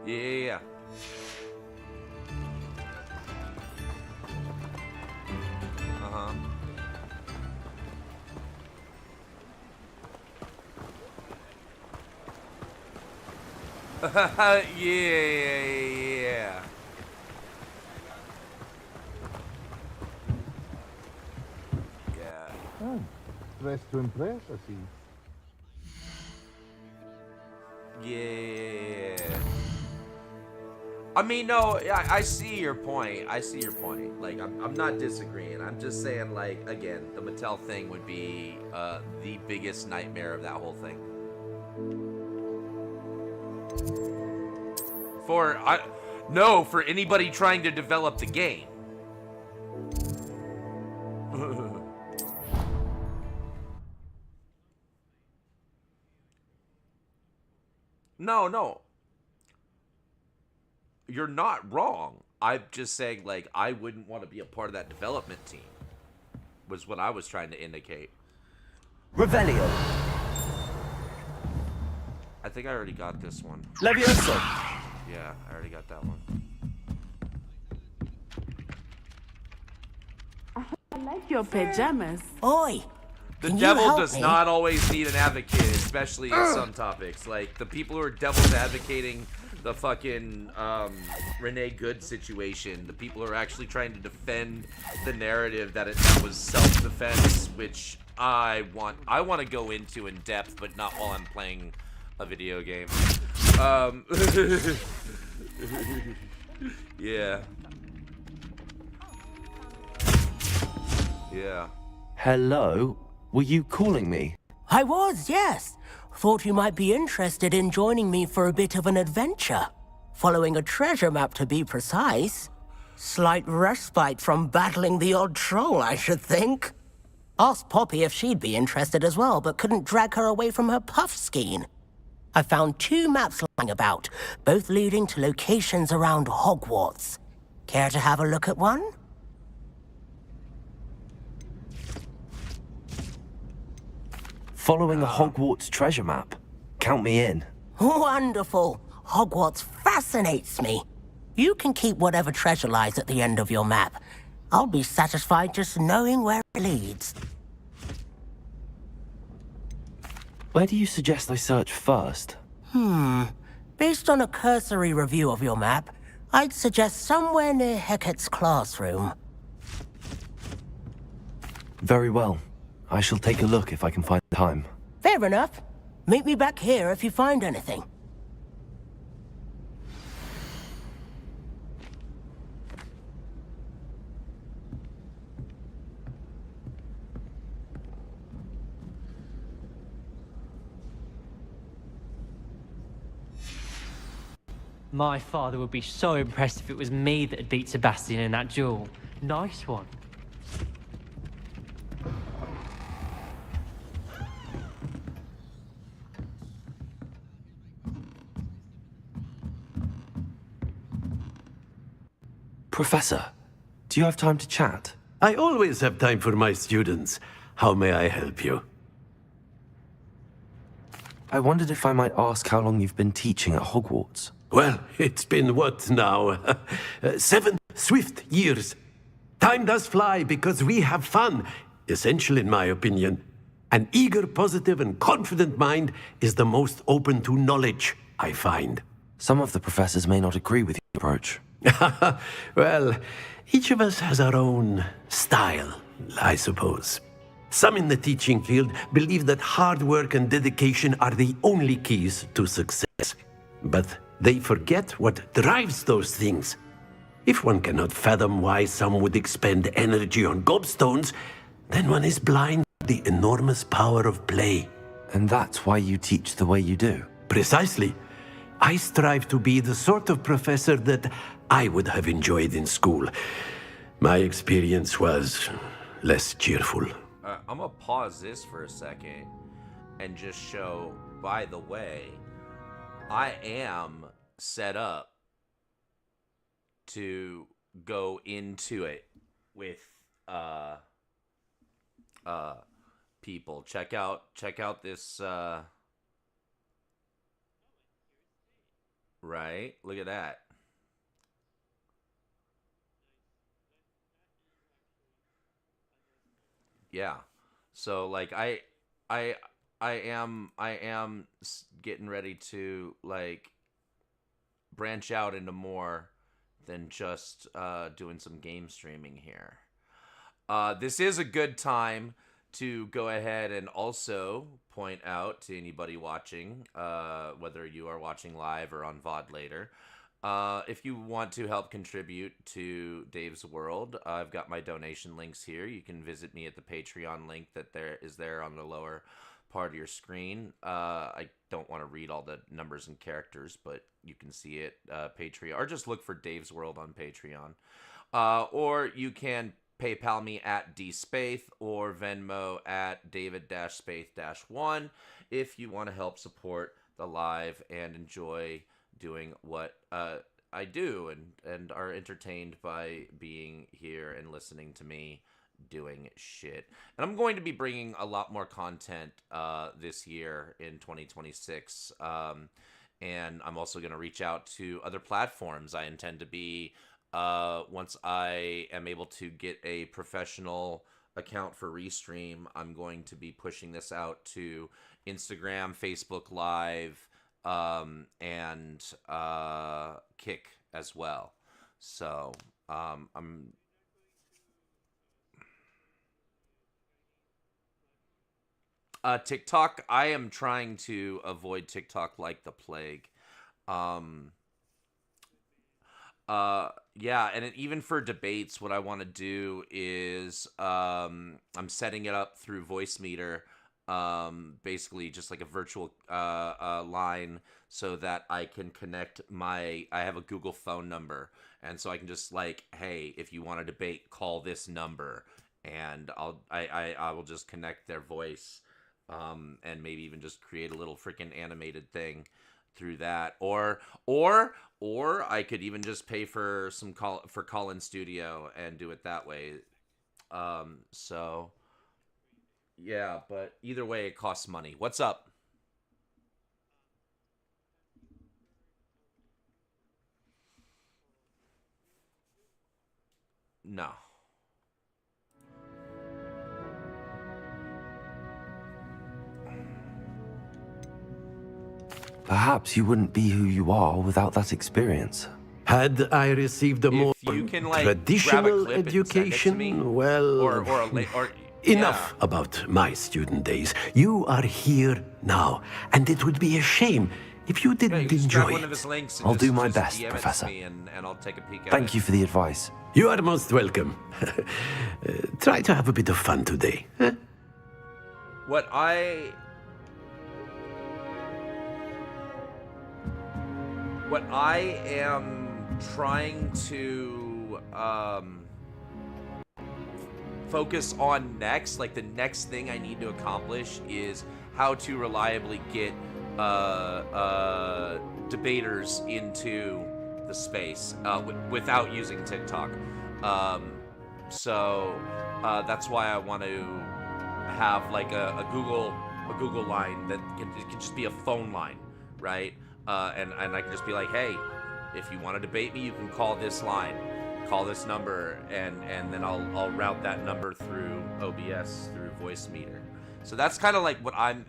Speaker 1: Yeah. Uh-huh. Yeah.
Speaker 4: Ah, dressed to impress, I see.
Speaker 1: Yeah. I mean, no, I see your point. I see your point. Like, I'm not disagreeing. I'm just saying, like, again, the Mattel thing would be the biggest nightmare of that whole thing. For anybody trying to develop the game. No. You're not wrong. I'm just saying, like, I wouldn't want to be a part of that development team. Was what I was trying to indicate.
Speaker 7: Revelio.
Speaker 1: I think I already got this one.
Speaker 13: Levioso!
Speaker 1: Yeah, I already got that one.
Speaker 10: I like your pajamas.
Speaker 8: Oi!
Speaker 1: The
Speaker 8: Can you
Speaker 1: devil
Speaker 8: help
Speaker 1: does
Speaker 8: me?
Speaker 1: not always need an advocate, especially in some topics. Like, the people who are devil's advocating the fucking Renee Good situation, the people who are actually trying to defend the narrative that that was self-defense, which I want to go into in depth, but not while I'm playing a video game. Yeah. Yeah.
Speaker 2: Hello? Were you calling me?
Speaker 8: I was, yes. Thought you might be interested in joining me for a bit of an adventure. Following a treasure map, to be precise. Slight respite from battling the odd troll, I should think. Asked Poppy if she'd be interested as well, but couldn't drag her away from her puff skein. I found 2 maps lying about, both leading to locations around Hogwarts. Care to have a look at one?
Speaker 2: Following a Hogwarts treasure map. Count me in.
Speaker 8: Wonderful. Hogwarts fascinates me. You can keep whatever treasure lies at the end of your map. I'll be satisfied just knowing where it leads.
Speaker 2: Where do you suggest I search first?
Speaker 8: Based on a cursory review of your map, I'd suggest somewhere near Hecat's classroom.
Speaker 2: Very well. I shall take a look if I can find time.
Speaker 8: Fair enough. Meet me back here if you find anything.
Speaker 7: My father would be so impressed if it was me that had beat Sebastian in that duel. Nice one.
Speaker 2: Professor, do you have time to chat?
Speaker 18: I always have time for my students. How may I help you?
Speaker 2: I wondered if I might ask how long you've been teaching at Hogwarts.
Speaker 18: Well, it's been what now? 7 swift years. Time does fly because we have fun. Essential in my opinion. An eager, positive, and confident mind is the most open to knowledge, I find.
Speaker 2: Some of the professors may not agree with your approach.
Speaker 18: Well, each of us has our own style, I suppose. Some in the teaching field believe that hard work and dedication are the only keys to success. But they forget what drives those things. If one cannot fathom why some would expend energy on gobstones, then one is blind to the enormous power of play.
Speaker 2: And that's why you teach the way you do?
Speaker 18: Precisely. I strive to be the sort of professor that I would have enjoyed in school. My experience was less cheerful.
Speaker 1: I'm gonna pause this for a second and just show, by the way, I am set up to go into it with people. Check out this right? Look at that. Yeah. So like I am getting ready to like branch out into more than just doing some game streaming here. This is a good time to go ahead and also point out to anybody watching, whether you are watching live or on VOD later, if you want to help contribute to Dave's World, I've got my donation links here. You can visit me at the Patreon link that is there on the lower part of your screen. I don't want to read all the numbers and characters, but you can see it, Patreon, or just look for Dave's World on Patreon. Or you can PayPal me at dspaith or Venmo at David-Spaith-1 if you want to help support the live and enjoy doing what I do and are entertained by being here and listening to me doing shit. And I'm going to be bringing a lot more content this year in 2026. And I'm also going to reach out to other platforms. I intend to be, once I am able to get a professional account for Restream, I'm going to be pushing this out to Instagram, Facebook Live, and Kick as well. So I'm TikTok, I am trying to avoid TikTok like the plague. Yeah, and even for debates, what I want to do is I'm setting it up through Voicemeeter, basically just like a virtual line, so that I can connect I have a Google phone number, and so I can just like, hey, if you want to debate, call this number, and I will just connect their voice. And maybe even just create a little freaking animated thing through that, or I could even just pay for some call-in studio and do it that way. So yeah, but either way, it costs money. What's up? No.
Speaker 2: Perhaps you wouldn't be who you are without that experience.
Speaker 18: Had I received a more traditional education, well, enough about my student days. You are here now, and it would be a shame if you didn't enjoy it.
Speaker 2: I'll do my best, Professor.
Speaker 1: And I'll take a peek at
Speaker 2: Thank you for the advice.
Speaker 18: You are most welcome. Try to have a bit of fun today. Huh?
Speaker 1: What I am trying to focus on next, like the next thing I need to accomplish, is how to reliably get debaters into the space without using TikTok. So that's why I want to have like a Google line that can just be a phone line, right? And I can just be like, hey, if you want to debate me, you can call this line, call this number, and then I'll route that number through OBS, through Voicemeeter. So that's kind of like what I'm,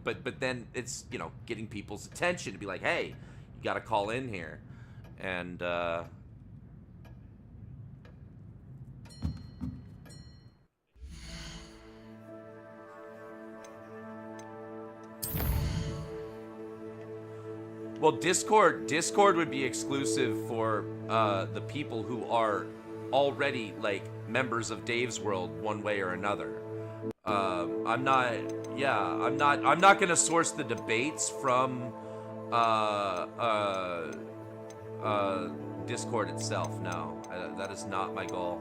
Speaker 1: but then it's, you know, getting people's attention to be like, hey, you got to call in here, and well, Discord would be exclusive for the people who are already like members of Dave's World one way or another. I'm not gonna source the debates from Discord itself. No, that is not my goal.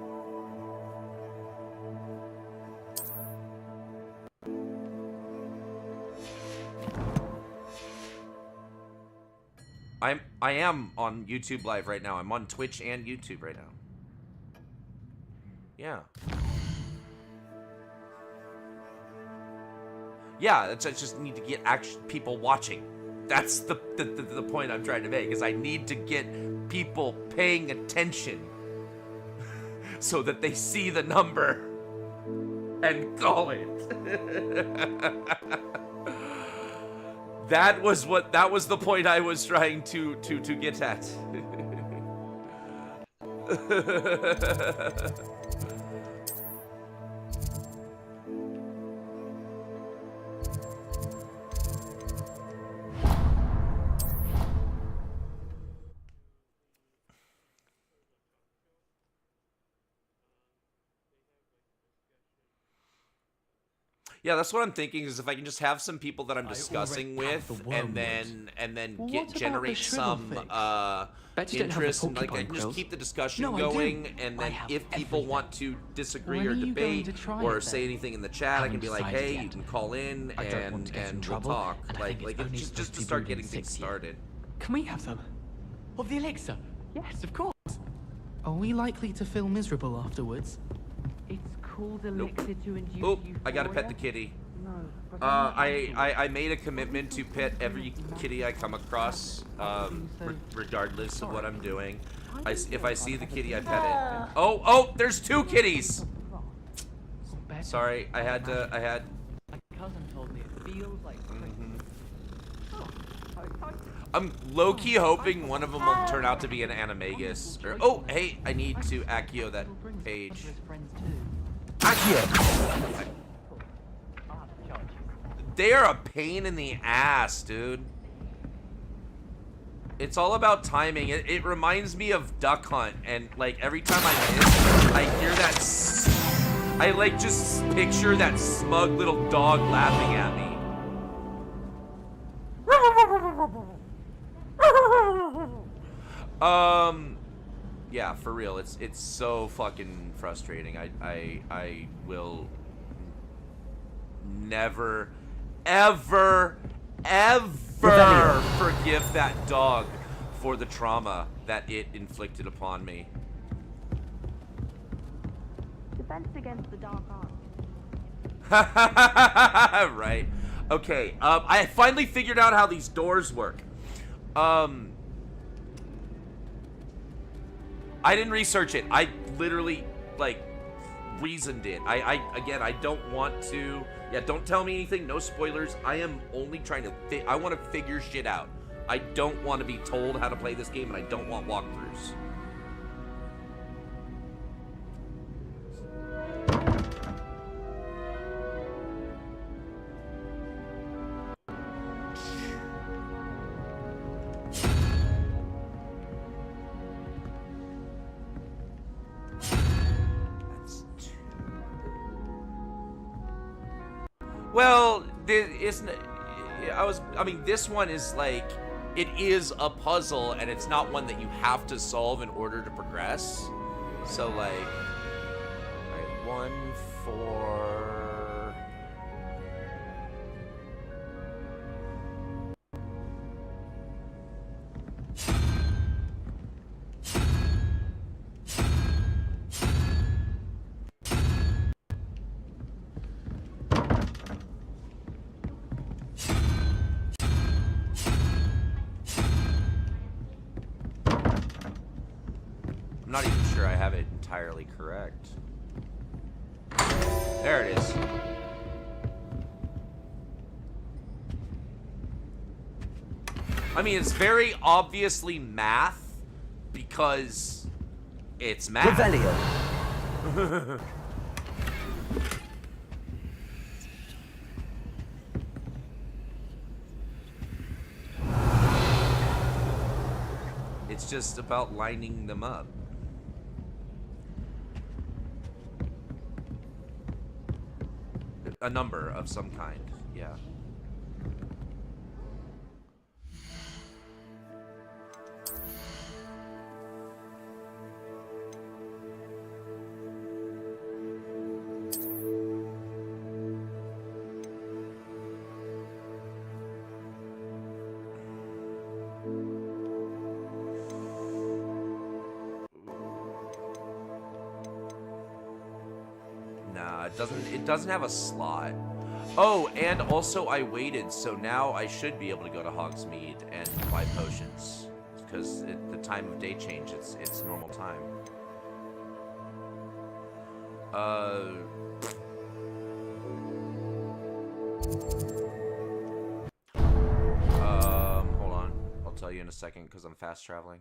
Speaker 1: I am on YouTube Live right now. I'm on Twitch and YouTube right now. Yeah. Yeah, I just need to get people watching. That's the point I'm trying to make, is I need to get people paying attention so that they see the number and call it. That was the point I was trying to get at. Yeah, that's what I'm thinking, is if I can just have some people that I'm discussing with, and then generate some interest, and like I can just keep the discussion going, and then if people want to disagree or debate or say anything in the chat, I can be like, hey, you can call in and we'll talk. Like just to start getting things started.
Speaker 9: Can we have some of the elixir? Yes, of course. Are we likely to feel miserable afterwards? It's cool.
Speaker 7: called
Speaker 1: Nope.
Speaker 7: elixir to induce
Speaker 1: Oh, I gotta pet the kitty. I made a commitment to pet every kitty I come across, regardless of what I'm doing. If I see the kitty, I pet it. Oh, there's 2 kitties! Sorry, I had...
Speaker 7: My cousin told me it feels like
Speaker 1: I'm low-key hoping one of them will turn out to be an animagus. Or, oh, hey, I need to Accio that page. Accio! They are a pain in the ass, dude. It's all about timing. It reminds me of Duck Hunt, and like every time I miss, I hear that. I like just picture that smug little dog laughing at me. Yeah, for real. It's so fucking frustrating. I will never, ever forgive that dog for the trauma that it inflicted upon me.
Speaker 11: Defense against the dark arts.
Speaker 1: Right. Okay, I finally figured out how these doors work. I didn't research it. I literally, like, reasoned it. Again, I don't want to... Yeah, don't tell me anything. No spoilers. I am only trying to... I want to figure shit out. I don't want to be told how to play this game, and I don't want walkthroughs. Well, I mean, this one is like, it is a puzzle, and it's not one that you have to solve in order to progress. So, like, alright, 1, 4... I'm not even sure I have it entirely correct. There it is. I mean, it's very obviously math because it's math.
Speaker 14: Revelio.
Speaker 1: It's just about lining them up. A number of some kind, yeah. Nah, it doesn't have a slot. Oh, and also I waited, so now I should be able to go to Hogsmeade and buy potions. Because the time of day change, it's normal time. Hold on. I'll tell you in a second, because I'm fast traveling.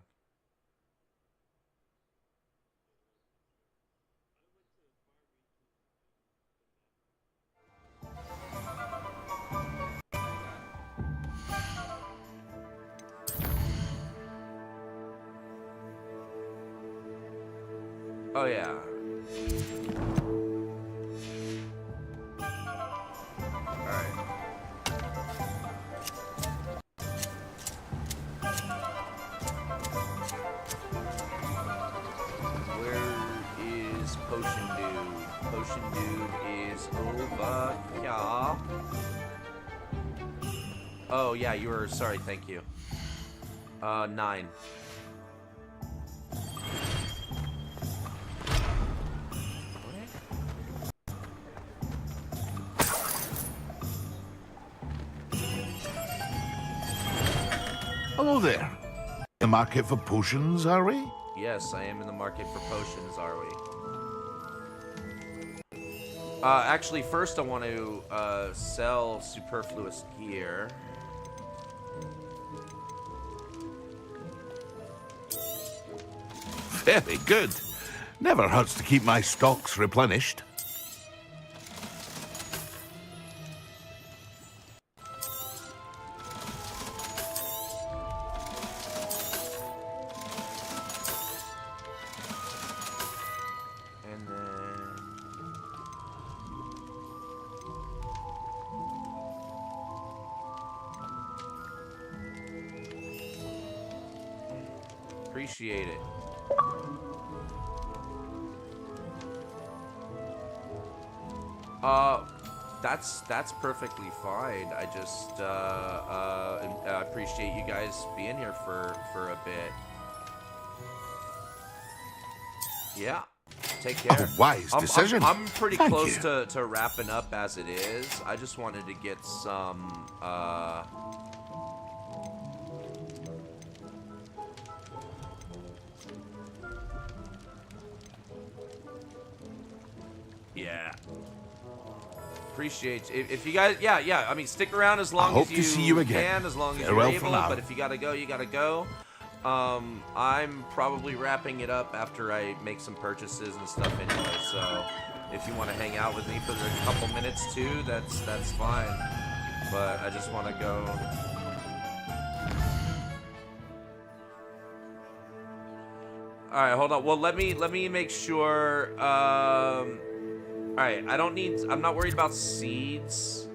Speaker 1: Oh yeah. Alright. Where is Potion Dude? Potion Dude is over here. Oh yeah, you were sorry, thank you. 9.
Speaker 5: The market for potions, are we?
Speaker 1: Yes, I am in the market for potions, are we? Actually, first I want to sell superfluous gear.
Speaker 5: Very good. Never hurts to keep my stocks replenished.
Speaker 1: And then... Appreciate it. That's perfectly fine. I just appreciate you guys being here for a bit. Yeah. Take care.
Speaker 5: A wise decision.
Speaker 1: I'm pretty
Speaker 5: Thank
Speaker 1: close
Speaker 5: you.
Speaker 1: to wrapping up as it is. I just wanted to get some yeah. Appreciate if you guys, yeah. I mean, stick around as long
Speaker 5: I hope
Speaker 1: as you
Speaker 5: to see you again.
Speaker 1: can, as long as
Speaker 5: Farewell
Speaker 1: you're
Speaker 5: for
Speaker 1: able.
Speaker 5: now.
Speaker 1: But if you gotta go, you gotta go. I'm probably wrapping it up after I make some purchases and stuff anyway. So if you want to hang out with me for a couple minutes too, that's fine. But I just want to go. All right, hold on. Well, let me make sure. All right, I'm not worried about seeds,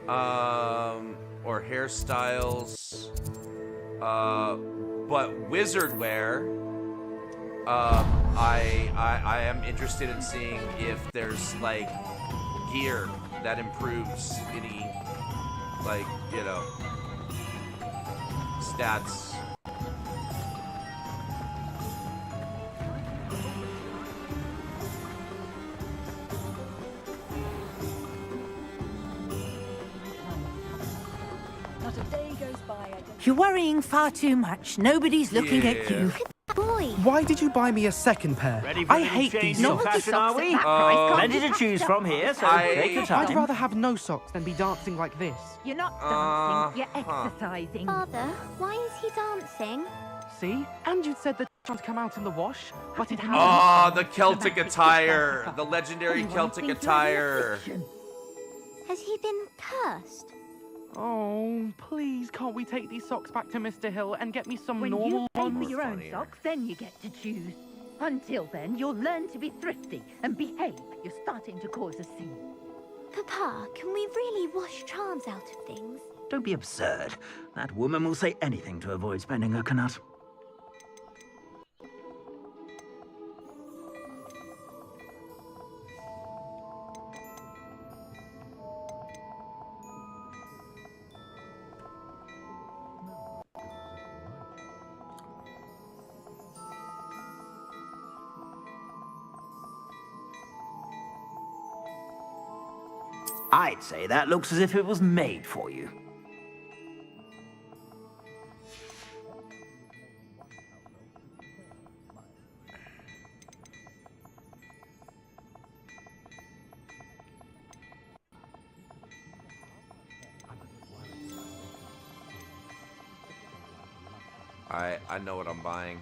Speaker 1: or hairstyles, but wizard wear. I am interested in seeing if there's like gear that improves any, like, you know, stats.
Speaker 21: Not a day goes by. You're worrying far too much. Nobody's looking at you.
Speaker 3: Boy.
Speaker 22: Why did you buy me a second pair? I hate these socks.
Speaker 21: Plenty
Speaker 22: to choose from here,
Speaker 21: so take your time.
Speaker 22: I'd rather have no socks than be dancing like this.
Speaker 21: You're not dancing, you're exercising.
Speaker 3: Father, why is he dancing?
Speaker 22: See? And you'd said the can't come out in the wash, but it has.
Speaker 1: Oh, the Celtic attire. The legendary Celtic attire.
Speaker 3: Has he been cursed?
Speaker 22: Oh, please, can't we take these socks back to Mr. Hill and get me some
Speaker 21: When
Speaker 22: normal
Speaker 21: you pay
Speaker 22: ones?
Speaker 21: for your own socks, then you get to choose. Until then, you'll learn to be thrifty and behave. You're starting to cause a scene.
Speaker 3: Papa, can we really wash charms out of things?
Speaker 23: Don't be absurd. That woman will say anything to avoid spending her canut. I'd say that looks as if it was made for you.
Speaker 1: I know what I'm buying.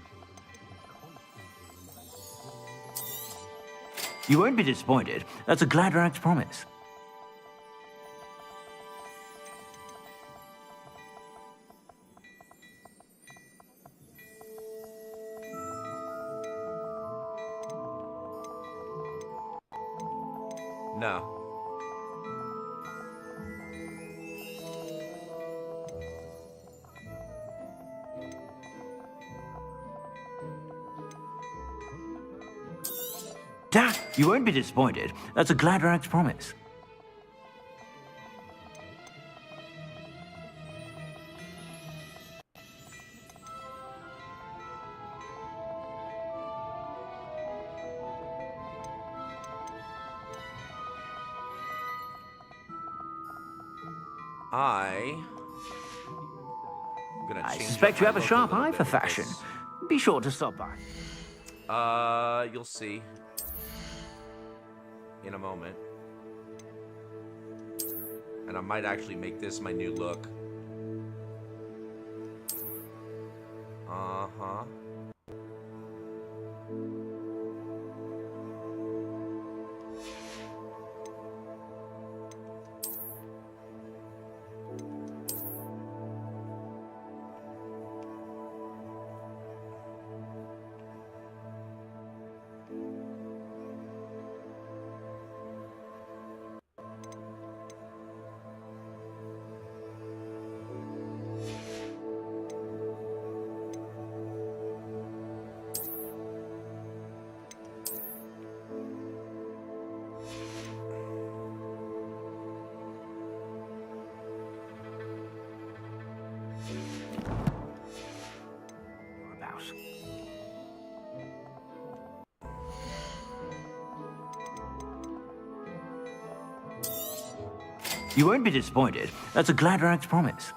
Speaker 23: You won't be disappointed. That's a Gladrax promise.
Speaker 1: No.
Speaker 23: Dad, you won't be disappointed. That's a Gladrax promise.
Speaker 1: gonna
Speaker 23: I
Speaker 1: change
Speaker 23: suspect
Speaker 1: up
Speaker 23: you
Speaker 1: my
Speaker 23: have a
Speaker 1: look
Speaker 23: sharp
Speaker 1: little
Speaker 23: eye
Speaker 1: bit
Speaker 23: for
Speaker 1: with
Speaker 23: fashion.
Speaker 1: this.
Speaker 23: Be sure to stop by.
Speaker 1: You'll see in a moment. And I might actually make this my new look. Uh-huh.
Speaker 23: You won't be disappointed. That's a Gladrax promise.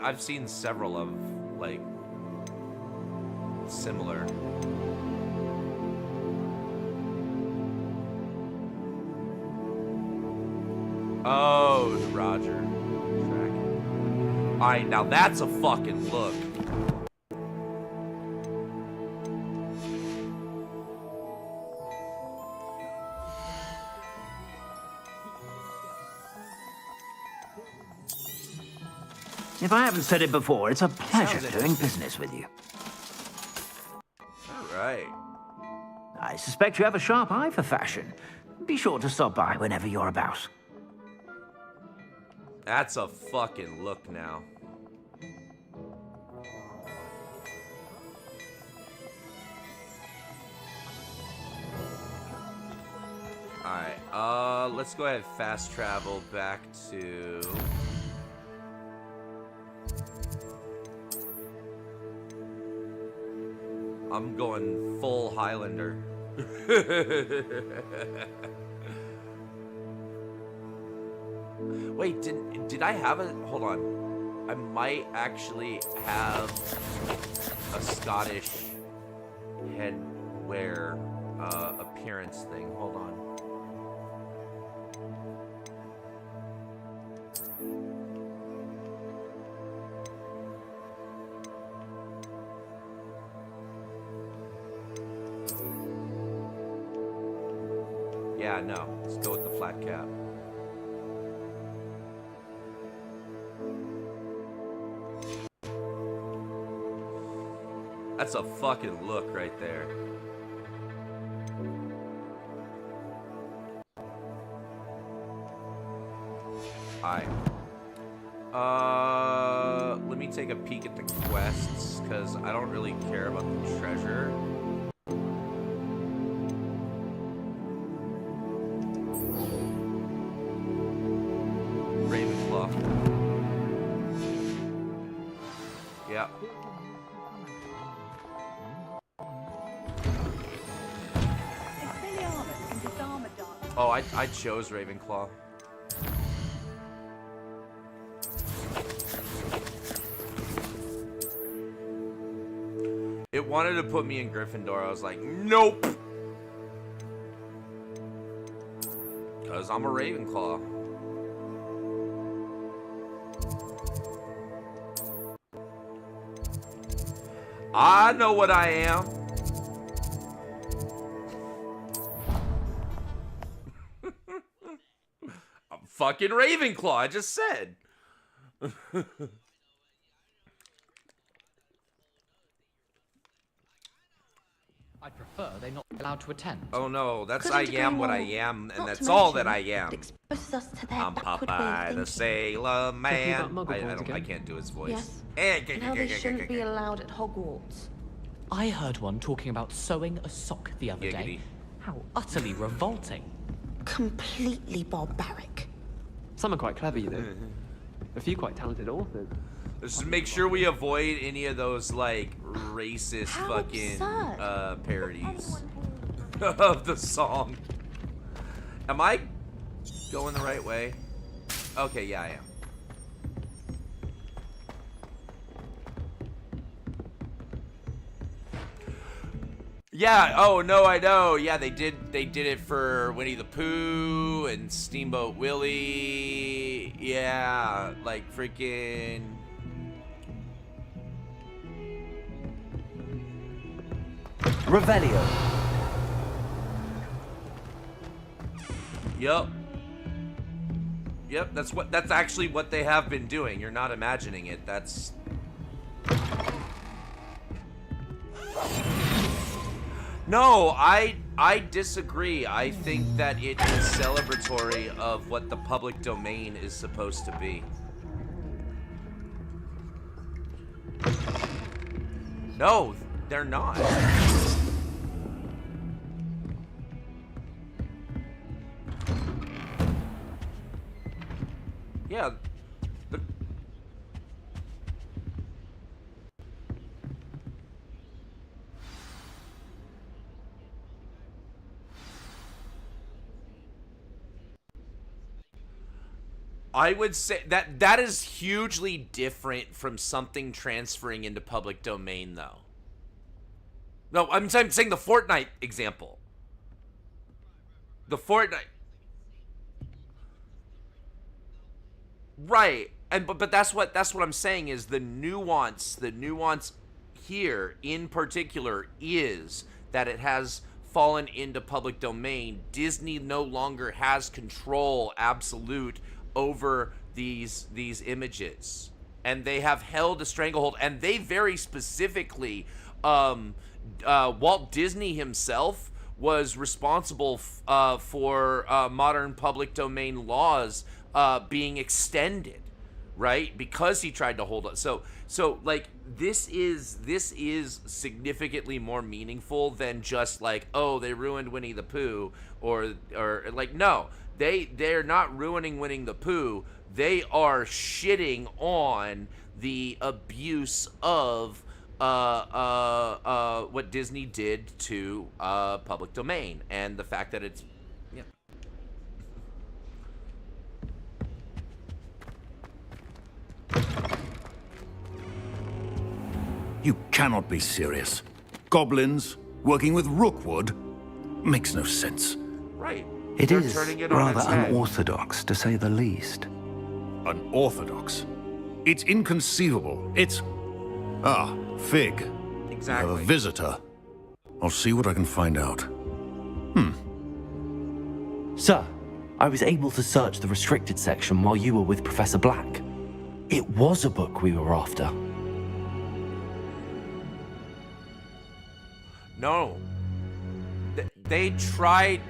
Speaker 1: I've seen several of, like, similar. Oh, Roger. Alright, now that's a fucking look.
Speaker 23: If I haven't said it before, it's a pleasure doing business with you.
Speaker 1: Alright.
Speaker 23: I suspect you have a sharp eye for fashion. Be sure to stop by whenever you're about.
Speaker 1: That's a fucking look now. Alright, let's go ahead and fast travel back to... I'm going full Highlander. Wait, did I have a... Hold on. I might actually have a Scottish headwear appearance thing. Hold on. Yeah, no. Let's go with the flat cap. That's a fucking look right there. Alright. Let me take a peek at the quests, because I don't really care about the treasure. Ravenclaw. Yep. Oh, I chose Ravenclaw. It wanted to put me in Gryffindor. I was like, nope. Because I'm a Ravenclaw. I know what I am. I'm fucking Ravenclaw, I just said.
Speaker 9: I'd prefer they not be allowed to attend.
Speaker 1: Oh no, that's
Speaker 11: Couldn't
Speaker 1: I
Speaker 11: agree
Speaker 1: am what I
Speaker 11: more.
Speaker 1: am, and
Speaker 11: Not
Speaker 1: that's
Speaker 11: to
Speaker 1: all that
Speaker 11: mention,
Speaker 1: I am.
Speaker 11: it exposes us to their
Speaker 1: I'm
Speaker 11: backward way of
Speaker 1: Popeye the
Speaker 11: thinking.
Speaker 1: Sailor Man.
Speaker 9: about Muggle boys
Speaker 1: I
Speaker 9: again?
Speaker 1: can't do his voice.
Speaker 11: Yes.
Speaker 1: Eh,
Speaker 11: And how they shouldn't be allowed at Hogwarts.
Speaker 9: I heard one talking about sewing a sock the other
Speaker 1: Giggity.
Speaker 9: day. How utterly revolting.
Speaker 11: Completely barbaric.
Speaker 6: Some are quite clever, you know. A few quite talented authors.
Speaker 1: Let's just make sure we avoid any of those like racist
Speaker 11: How
Speaker 1: fucking
Speaker 11: absurd.
Speaker 1: parodies of the song. Am I going the right way? Okay, yeah, I am. Yeah, oh no, I know. Yeah, they did it for Winnie the Pooh and Steamboat Willie. Yeah, like freaking
Speaker 2: Revelio.
Speaker 1: Yep. Yep, that's actually what they have been doing. You're not imagining it. That's No, I disagree. I think that it is celebratory of what the public domain is supposed to be. No, they're not. Yeah. I would say that is hugely different from something transferring into public domain, though. No, I'm saying the Fortnite example. The Fortnite. Right. And but that's what I'm saying is the nuance here in particular is that it has fallen into public domain. Disney no longer has control absolute over these images, and they have held a stranglehold, and they very specifically Walt Disney himself was responsible for modern public domain laws being extended, right? Because he tried to hold it. So like this is significantly more meaningful than just like, oh, they ruined Winnie the Pooh or like, no, they're not ruining Winnie the Pooh. They are shitting on the abuse of what Disney did to public domain and the fact that it's
Speaker 20: You cannot be serious. Goblins working with Rookwood makes no sense.
Speaker 1: Right.
Speaker 2: It
Speaker 1: They're
Speaker 2: is
Speaker 1: turning it on
Speaker 2: rather
Speaker 1: its head.
Speaker 2: unorthodox, to say the least.
Speaker 20: Unorthodox? It's inconceivable. It's... Ah, Fig.
Speaker 1: Exactly.
Speaker 20: We have a visitor. I'll see what I can find out.
Speaker 2: Sir, I was able to search the restricted section while you were with Professor Black. It was a book we were after.
Speaker 1: No. They tried,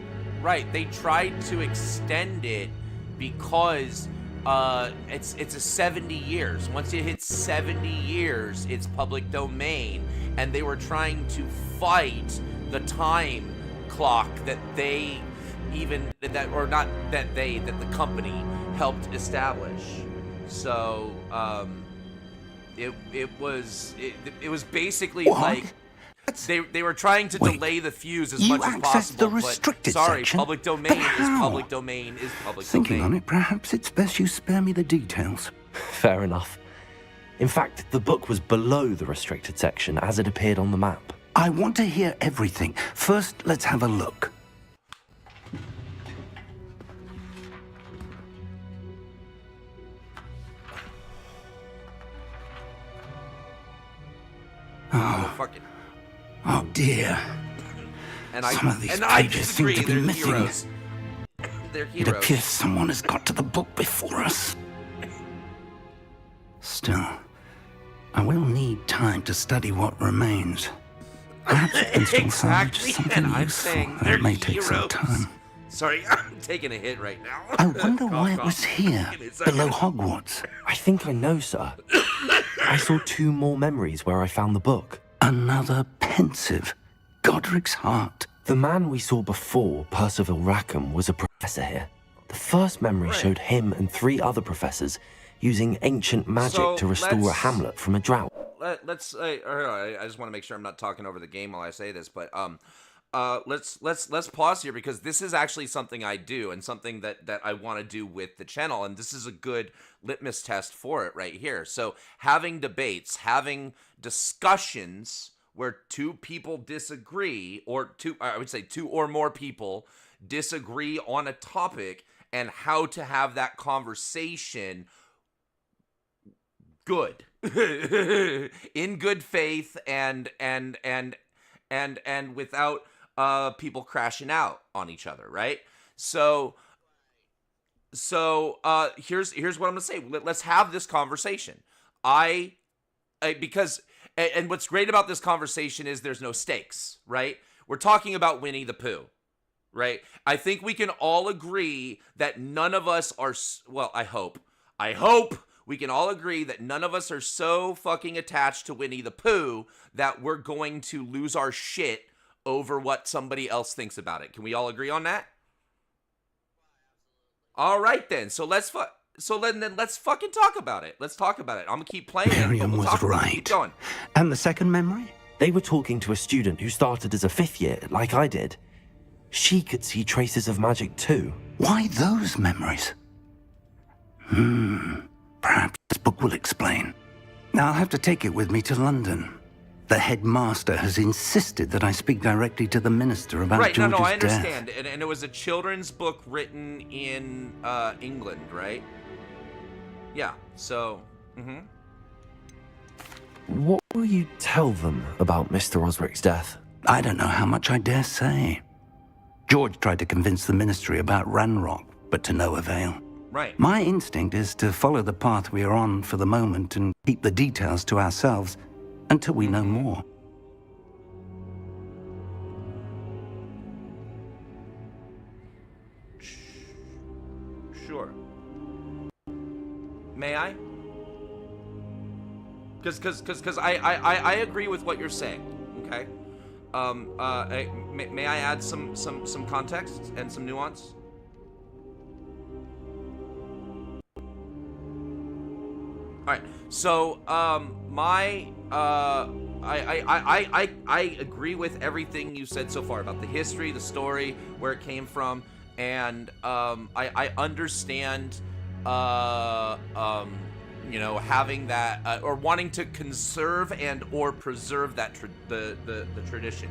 Speaker 1: right, they tried to extend it because it's a 70 years. Once it hits 70 years, it's public domain, and they were trying to fight the time clock that they that the company helped establish. So it was basically
Speaker 5: What?
Speaker 1: like they were trying to delay the fuse as much as
Speaker 5: accessed
Speaker 1: possible.
Speaker 5: the
Speaker 1: but
Speaker 5: restricted
Speaker 1: sorry,
Speaker 5: section?
Speaker 1: public domain
Speaker 5: But
Speaker 1: is
Speaker 5: how?
Speaker 1: public domain is public
Speaker 5: Thinking
Speaker 1: domain.
Speaker 5: on it, perhaps it's best you spare me the details.
Speaker 2: Fair enough. In fact, the book was below the restricted section as it appeared on the map.
Speaker 5: I want to hear everything. First, let's have a look. Oh,
Speaker 1: fucking.
Speaker 20: Oh dear.
Speaker 1: And
Speaker 20: Some of these
Speaker 1: I
Speaker 20: pages seem
Speaker 1: disagree.
Speaker 20: to be
Speaker 1: They're
Speaker 20: missing.
Speaker 1: heroes. They're
Speaker 20: It
Speaker 1: heroes.
Speaker 20: appears someone has got to the book before us. Still, I will need time to study what remains. Perhaps I can still salvage
Speaker 1: Exactly.
Speaker 20: something
Speaker 1: And I'm
Speaker 20: useful.
Speaker 1: saying
Speaker 20: That
Speaker 1: they're
Speaker 20: may take some
Speaker 1: heroes.
Speaker 20: time.
Speaker 1: Sorry, I'm taking a hit right now.
Speaker 20: I wonder why it
Speaker 1: Cough,
Speaker 20: was
Speaker 1: cough.
Speaker 20: here,
Speaker 1: Give me a second.
Speaker 20: below Hogwarts.
Speaker 2: I think I know, sir. I saw 2 more memories where I found the book.
Speaker 20: Another pensive. Godric's heart.
Speaker 2: The man we saw before, Percival Rackham, was a professor here. The first memory showed him and 3 other professors using ancient magic
Speaker 1: So,
Speaker 2: to restore a
Speaker 1: let's-
Speaker 2: hamlet from a drought.
Speaker 1: Let's. I just want to make sure I'm not talking over the game while I say this, but let's pause here because this is actually something I do and something that I want to do with the channel, and this is a good litmus test for it right here. So having debates, having discussions where 2 people disagree, or 2 or more people disagree on a topic, and how to have that conversation good in good faith and without people crashing out on each other, right? So here's what I'm gonna say. Let's have this conversation. Because what's great about this conversation is there's no stakes, right? We're talking about Winnie the Pooh, right? I think we can all agree that none of us are, well, I hope we can all agree that none of us are so fucking attached to Winnie the Pooh that we're going to lose our shit over what somebody else thinks about it. Can we all agree on that? All right then. So let's fucking talk about it. Let's talk about it. I'm gonna keep playing.
Speaker 20: Miriam was right.
Speaker 1: Keep going.
Speaker 20: And the second memory?
Speaker 2: They were talking to a student who started as a 5th year, like I did. She could see traces of magic too.
Speaker 20: Why those memories? Perhaps this book will explain. Now I'll have to take it with me to London. The headmaster has insisted that I speak directly to the minister about
Speaker 1: Right,
Speaker 20: George's
Speaker 1: I
Speaker 20: death.
Speaker 1: understand. And it was a children's book written in England, right? Yeah, so,
Speaker 2: What will you tell them about Mr. Osric's death?
Speaker 20: I don't know how much I dare say. George tried to convince the ministry about Ranrock, but to no avail.
Speaker 1: Right.
Speaker 20: My instinct is to follow the path we are on for the moment and keep the details to ourselves until we know more.
Speaker 1: Sure. May I? Because I agree with what you're saying, okay? May I add some context and some nuance? All right. So, I agree with everything you said so far about the history, the story, where it came from, and I understand, you know, having that or wanting to conserve and or preserve that the tradition.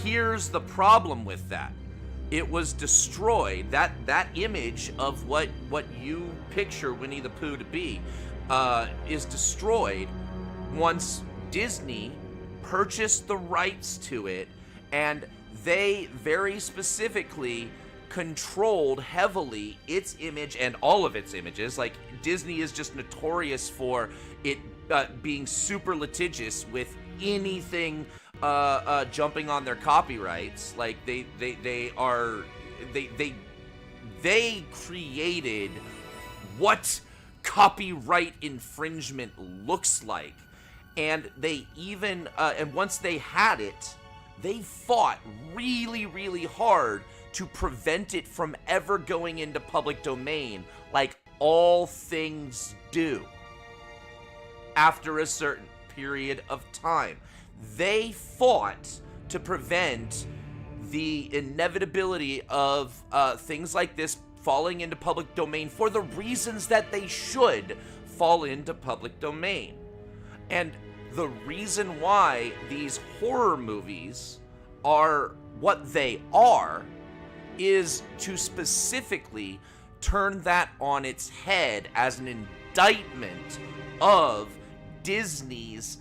Speaker 1: Here's the problem with that. It was destroyed. That image of what you picture Winnie the Pooh to be is destroyed once Disney purchased the rights to it, and they very specifically controlled heavily its image and all of its images. Like, Disney is just notorious for it being super litigious with anything jumping on their copyrights. Like, they created what copyright infringement looks like, and they even and once they had it, they fought really, really hard to prevent it from ever going into public domain, like all things do. After a certain period of time, they fought to prevent the inevitability of things like this falling into public domain for the reasons that they should fall into public domain. And the reason why these horror movies are what they are is to specifically turn that on its head as an indictment of Disney's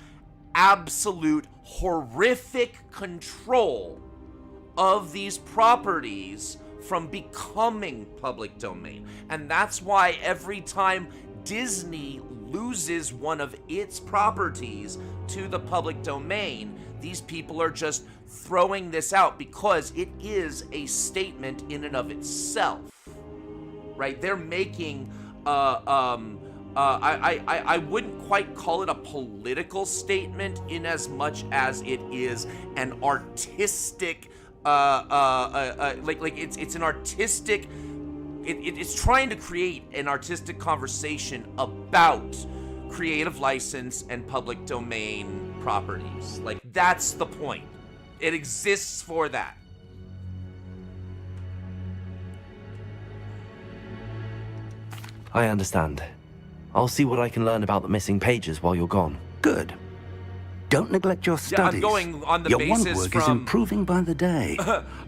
Speaker 1: absolute horrific control of these properties from becoming public domain. And that's why every time Disney loses one of its properties to the public domain, these people are just throwing this out because it is a statement in and of itself, right? They're making I wouldn't quite call it a political statement in as much as it is an artistic it's an artistic, it's trying to create an artistic conversation about creative license and public domain properties. Like, that's the point. It exists for that.
Speaker 2: I understand. I'll see what I can learn about the missing pages while you're gone.
Speaker 12: Good. Don't neglect your studies.
Speaker 1: Yeah, I'm going on the
Speaker 12: your
Speaker 1: basis
Speaker 12: wand work
Speaker 1: from...
Speaker 12: is improving by the day.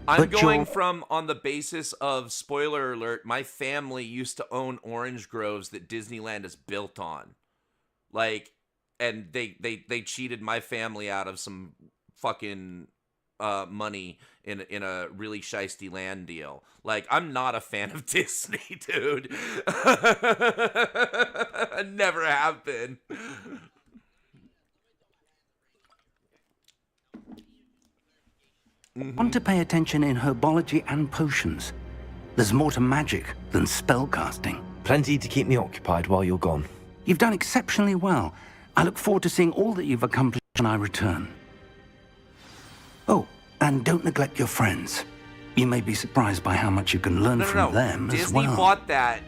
Speaker 1: I'm going from on the basis of, spoiler alert, my family used to own orange groves that Disneyland is built on. Like, and they cheated my family out of some fucking money in a really shiesty land deal. Like, I'm not a fan of Disney, dude. I never have been.
Speaker 12: Want to pay attention in herbology and potions. There's more to magic than spellcasting.
Speaker 2: Plenty to keep me occupied while you're gone.
Speaker 12: You've done exceptionally well. I look forward to seeing all that you've accomplished when I return. Oh, and don't neglect your friends. You may be surprised by how much you can learn from them as well.
Speaker 1: Disney bought that.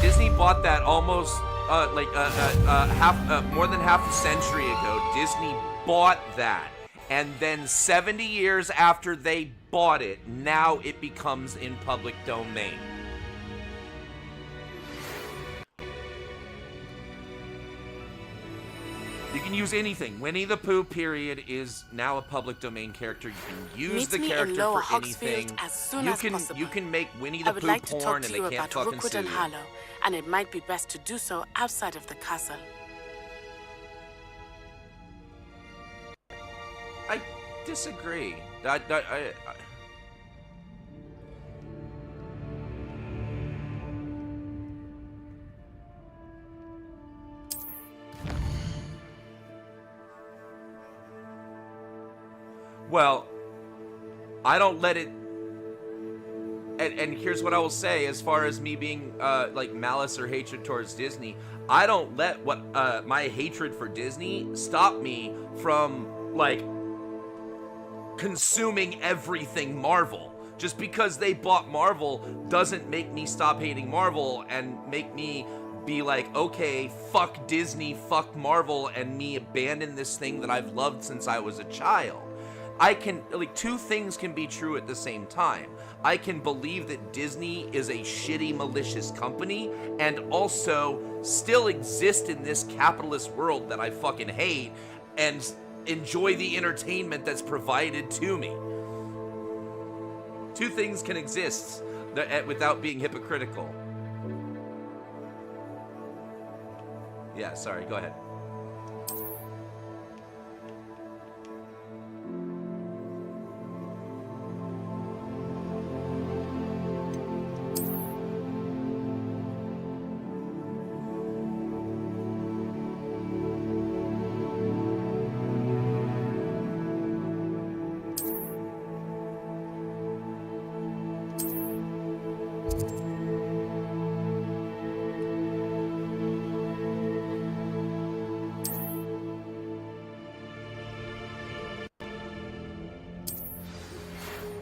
Speaker 1: Disney bought that almost more than half a century ago. Disney bought that. And then 70 years after they bought it, now it becomes in public domain. You can use anything. Winnie the Pooh, period, is now a public domain character. You can use the character for anything. You can make Winnie the Pooh porn and they can't fucking sue you.
Speaker 10: And it might be best to do so outside of the castle.
Speaker 1: I disagree. Well, I don't let it... And here's what I will say as far as me being, like, malice or hatred towards Disney. I don't let my hatred for Disney stop me from, like, consuming everything Marvel. Just because they bought Marvel doesn't make me stop hating Marvel and make me be like, okay, fuck Disney, fuck Marvel, and me abandon this thing that I've loved since I was a child. I can, like, two things can be true at the same time. I can believe that Disney is a shitty, malicious company and also still exist in this capitalist world that I fucking hate and enjoy the entertainment that's provided to me. Two things can exist without being hypocritical. Yeah, sorry, go ahead.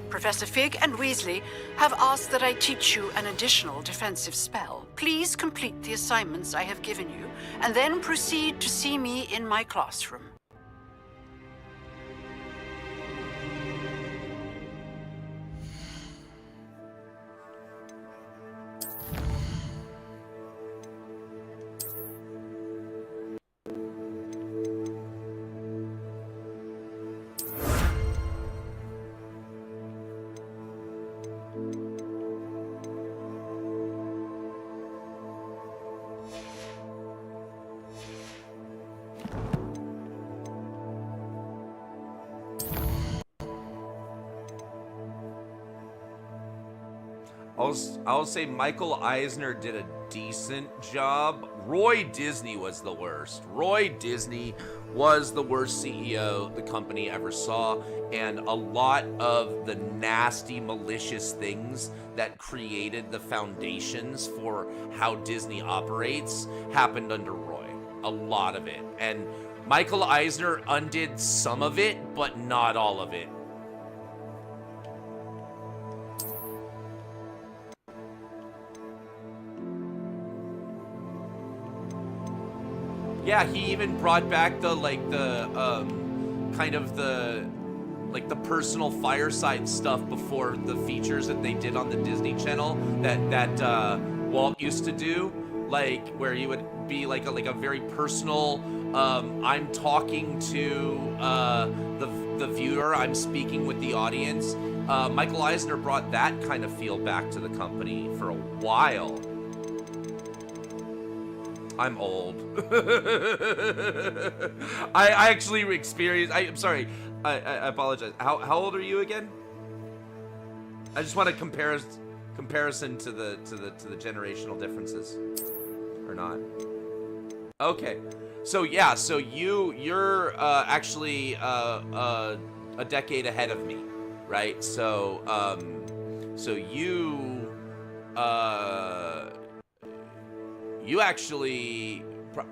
Speaker 15: Professor Fig and Weasley have asked that I teach you an additional defensive spell. Please complete the assignments I have given you, and then proceed to see me in my classroom.
Speaker 1: I'll say Michael Eisner did a decent job. Roy Disney was the worst. Roy Disney was the worst CEO the company ever saw, and a lot of the nasty, malicious things that created the foundations for how Disney operates happened under Roy. A lot of it. And Michael Eisner undid some of it, but not all of it. Yeah, he even brought back the personal fireside stuff before the features that they did on the Disney Channel that Walt used to do, like where he would be like a very personal. I'm talking to the viewer. I'm speaking with the audience. Michael Eisner brought that kind of feel back to the company for a while. I'm old. I actually experienced. I'm sorry. I apologize. How old are you again? I just want a comparison to the generational differences, or not. Okay. So yeah. So you're actually a decade ahead of me, right? So you actually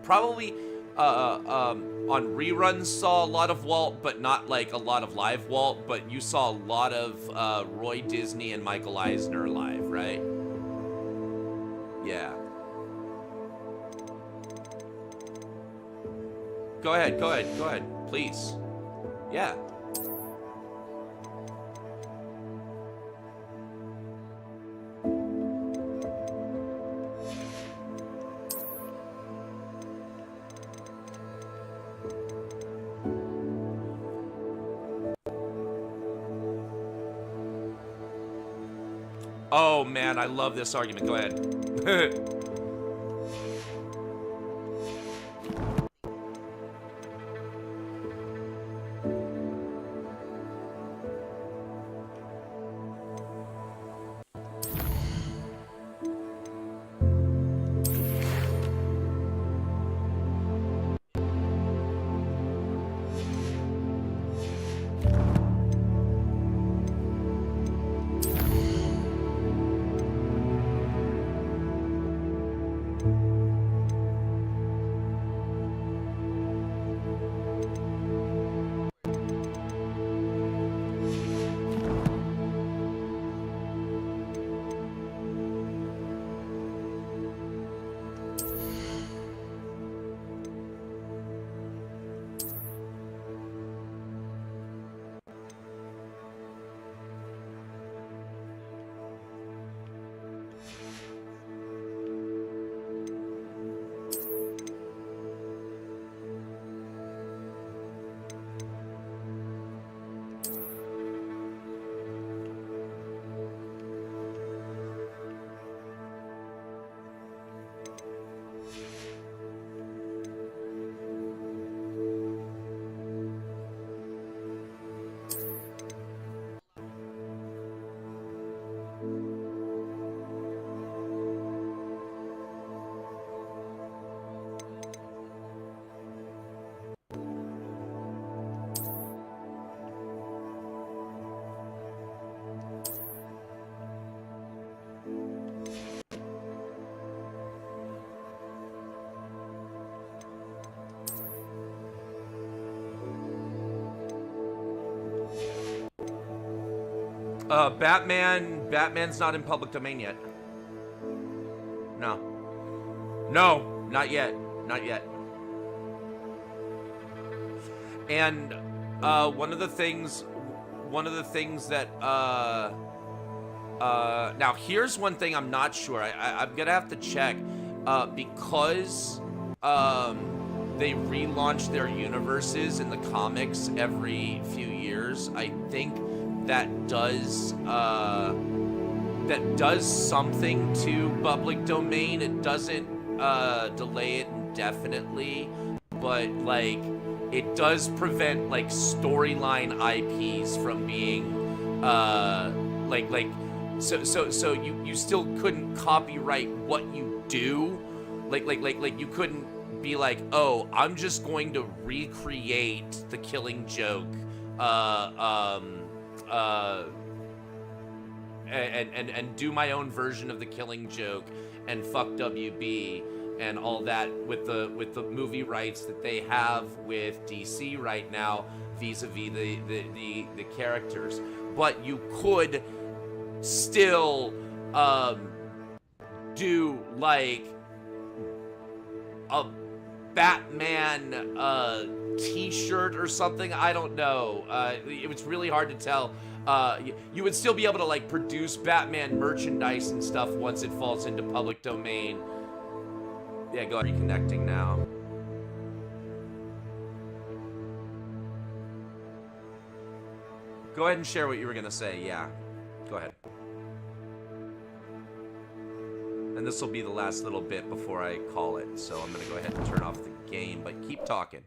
Speaker 1: probably on reruns saw a lot of Walt, but not like a lot of live Walt, but you saw a lot of Roy Disney and Michael Eisner live, right? Yeah. Go ahead, please. Yeah. Oh man, I love this argument. Go ahead. Batman's not in public domain yet. No, not yet. And one of the things that now here's one thing I'm not sure. I'm gonna have to check because they relaunch their universes in the comics every few years. I think that does something to public domain. It doesn't delay it indefinitely, but like it does prevent like storyline IPs from being like So you still couldn't copyright what you do, like you couldn't be like, oh, I'm just going to recreate the Killing Joke, and do my own version of the Killing Joke and fuck WB and all that with the movie rights that they have with DC right now vis-a-vis the characters. But you could still do like a Batman t-shirt or something. I don't know. It was really hard to tell. You would still be able to like produce Batman merchandise and stuff once it falls into public domain. Yeah, go ahead. Reconnecting now. Go ahead and share what you were gonna say. Yeah, go ahead. And this will be the last little bit before I call it. So I'm gonna go ahead and turn off the game, but keep talking.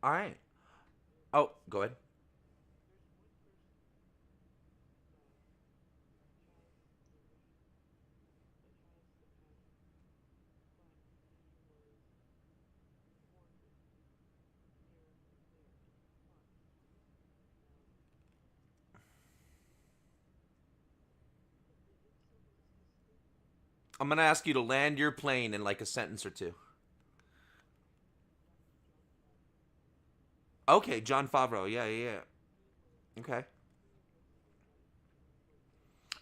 Speaker 1: All right. Oh, go ahead. I'm gonna ask you to land your plane in like a sentence or two. Okay, John Favreau. Yeah. Okay.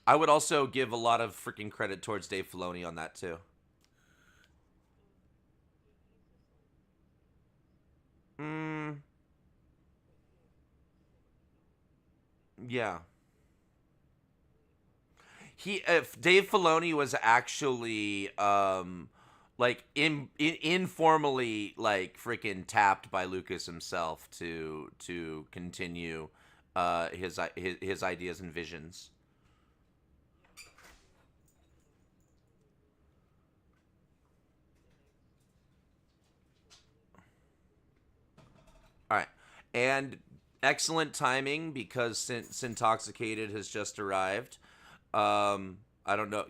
Speaker 1: I would also give a lot of freaking credit towards Dave Filoni on that too. Yeah. Dave Filoni was actually like informally like freaking tapped by Lucas himself to continue his ideas and visions. All right. And excellent timing because Syntoxicated has just arrived. I don't know.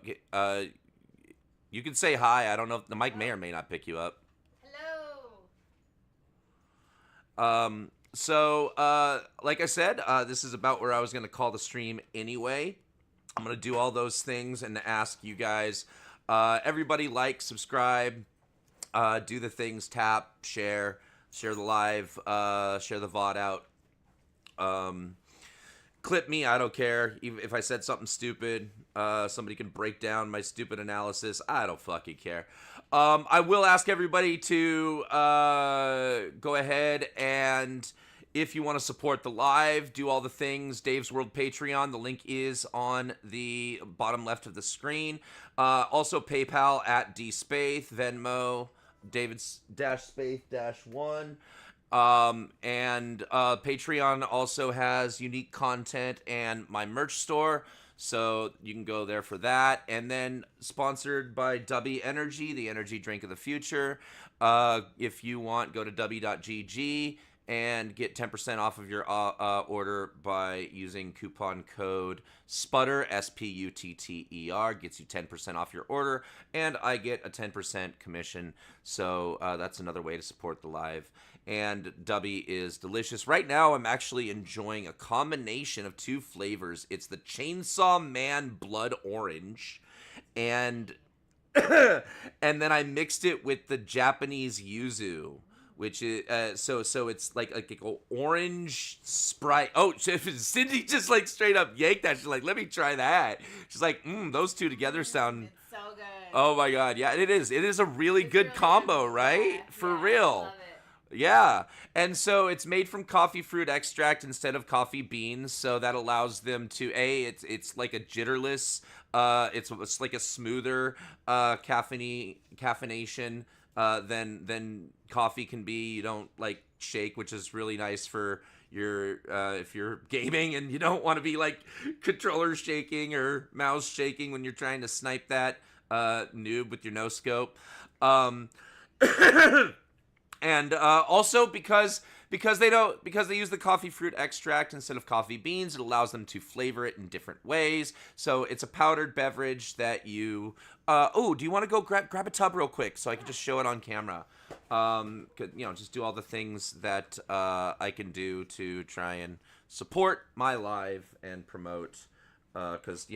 Speaker 1: You can say hi. I don't know if the mic may or may not pick you up. Like I said, this is about where I was going to call the stream anyway. I'm going to do all those things and ask you guys, everybody like, subscribe, do the things, tap, share the live, share the VOD out. Clip me, I don't care. Even if I said something stupid, somebody can break down my stupid analysis. I don't fucking care. I will ask everybody to go ahead and, if you want to support the live, do all the things. Dave's World Patreon, the link is on the bottom left of the screen. Also PayPal at DSpaith, Venmo, David-Space-1. And Patreon also has unique content and my merch store, so you can go there for that. And then sponsored by Dubby Energy, the energy drink of the future. If you want, go to dubby.gg and get 10% off of your order by using coupon code SPUTTER, SPUTTER, gets you 10% off your order, and I get a 10% commission, so that's another way to support the live. And Dubby is delicious. Right now, I'm actually enjoying a combination of two flavors. It's the Chainsaw Man Blood Orange, and and then I mixed it with the Japanese yuzu, which is so it's like an orange Sprite. Oh, Cindy just like straight up yanked that. She's like, let me try that. She's like, those two together sound
Speaker 16: so good.
Speaker 1: Oh my god, yeah, it is. It is a really good
Speaker 16: really
Speaker 1: combo,
Speaker 16: good.
Speaker 1: right?
Speaker 16: Yeah,
Speaker 1: For
Speaker 16: yeah,
Speaker 1: real.
Speaker 16: I love it.
Speaker 1: Yeah, and so it's made from coffee fruit extract instead of coffee beans, so that allows them to it's like a jitterless, it's like a smoother caffeination than coffee can be. You don't like shake, which is really nice for your if you're gaming and you don't want to be like controller shaking or mouse shaking when you're trying to snipe that noob with your no scope. And also because they use the coffee fruit extract instead of coffee beans, it allows them to flavor it in different ways. So it's a powdered beverage that you do you want to go grab a tub real quick so I can just show it on camera? Just do all the things that I can do to try and support my live and promote, because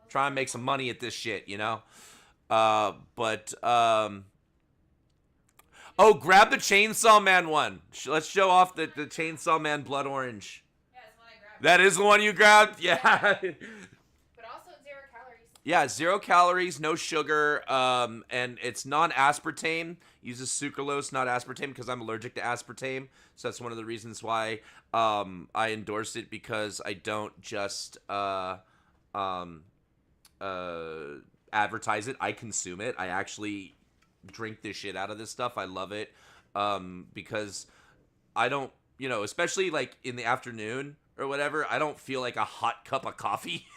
Speaker 1: try and make some money at this shit, Oh, grab the Chainsaw Man one. Let's show off the Chainsaw Man Blood Orange.
Speaker 16: Yeah, it's one I grabbed.
Speaker 1: That is the one you grabbed? Yeah.
Speaker 16: But also 0 calories.
Speaker 1: Yeah, 0 calories, no sugar, and it's non-aspartame. Uses sucralose, not aspartame, because I'm allergic to aspartame. So that's one of the reasons why I endorse it, because I don't just advertise it. I consume it. I actually drink the shit out of this stuff. I love it, because I don't, especially like in the afternoon or whatever, I don't feel like a hot cup of coffee.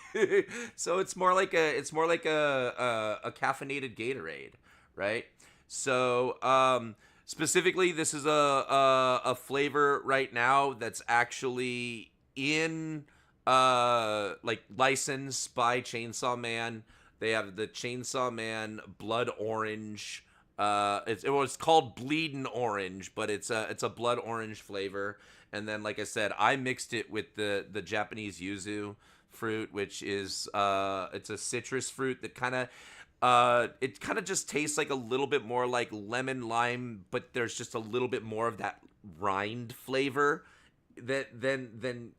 Speaker 1: So it's more like a caffeinated Gatorade, right? So specifically, this is a flavor right now that's actually in like licensed by Chainsaw Man. They have the Chainsaw Man Blood Orange. It was called Bleedin' Orange, but it's a blood orange flavor. And then, like I said, I mixed it with the Japanese yuzu fruit, which is it's a citrus fruit that kind of just tastes like a little bit more like lemon lime, but there's just a little bit more of that rind flavor than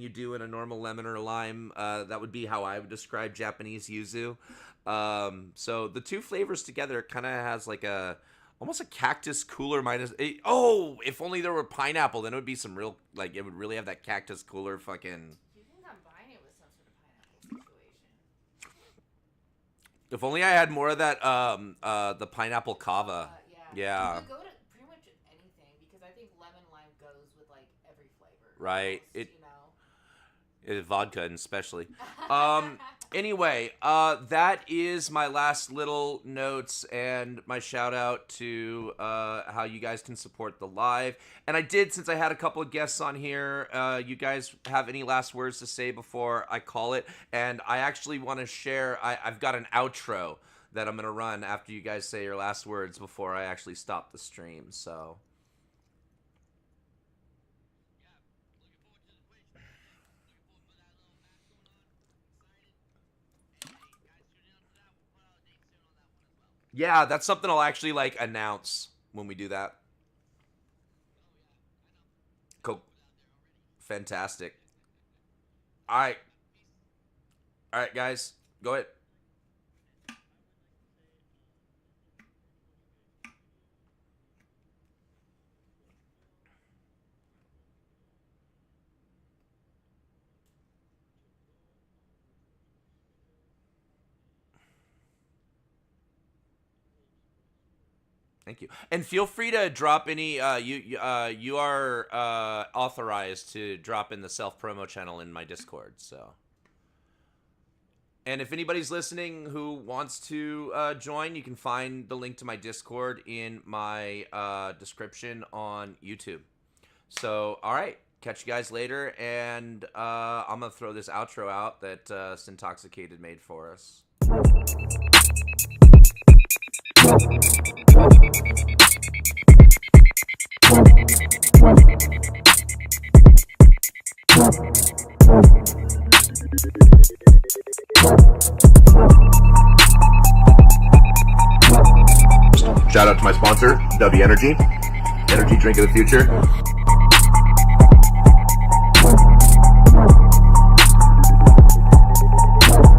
Speaker 1: you do in a normal lemon or lime. That would be how I would describe Japanese yuzu. So the two flavors together kind of has like almost a cactus cooler minus. If only there were pineapple, then it would be some real, like, it would really have that cactus cooler fucking.
Speaker 16: You can combine it with some sort of pineapple situation.
Speaker 1: If only I had more of that the pineapple kava. Yeah.
Speaker 16: You could go to pretty much anything, because I think lemon lime goes with like every flavor.
Speaker 1: Right.
Speaker 16: Almost,
Speaker 1: Vodka especially. Anyway, that is my last little notes and my shout out to how you guys can support the live. And I did, since I had a couple of guests on here, you guys have any last words to say before I call it? And I actually want to share, I've got an outro that I'm going to run after you guys say your last words before I actually stop the stream, so. Yeah, that's something I'll actually like announce when we do that. Cool. Fantastic. All right. All right, guys. Go ahead. Thank you. And feel free to drop any. You are authorized to drop in the self-promo channel in my Discord. So, and if anybody's listening who wants to join, you can find the link to my Discord in my description on YouTube. So, all right, catch you guys later, and I'm gonna throw this outro out that Syntoxicated made for us.
Speaker 4: Shout out to my sponsor, W Energy drink of the future.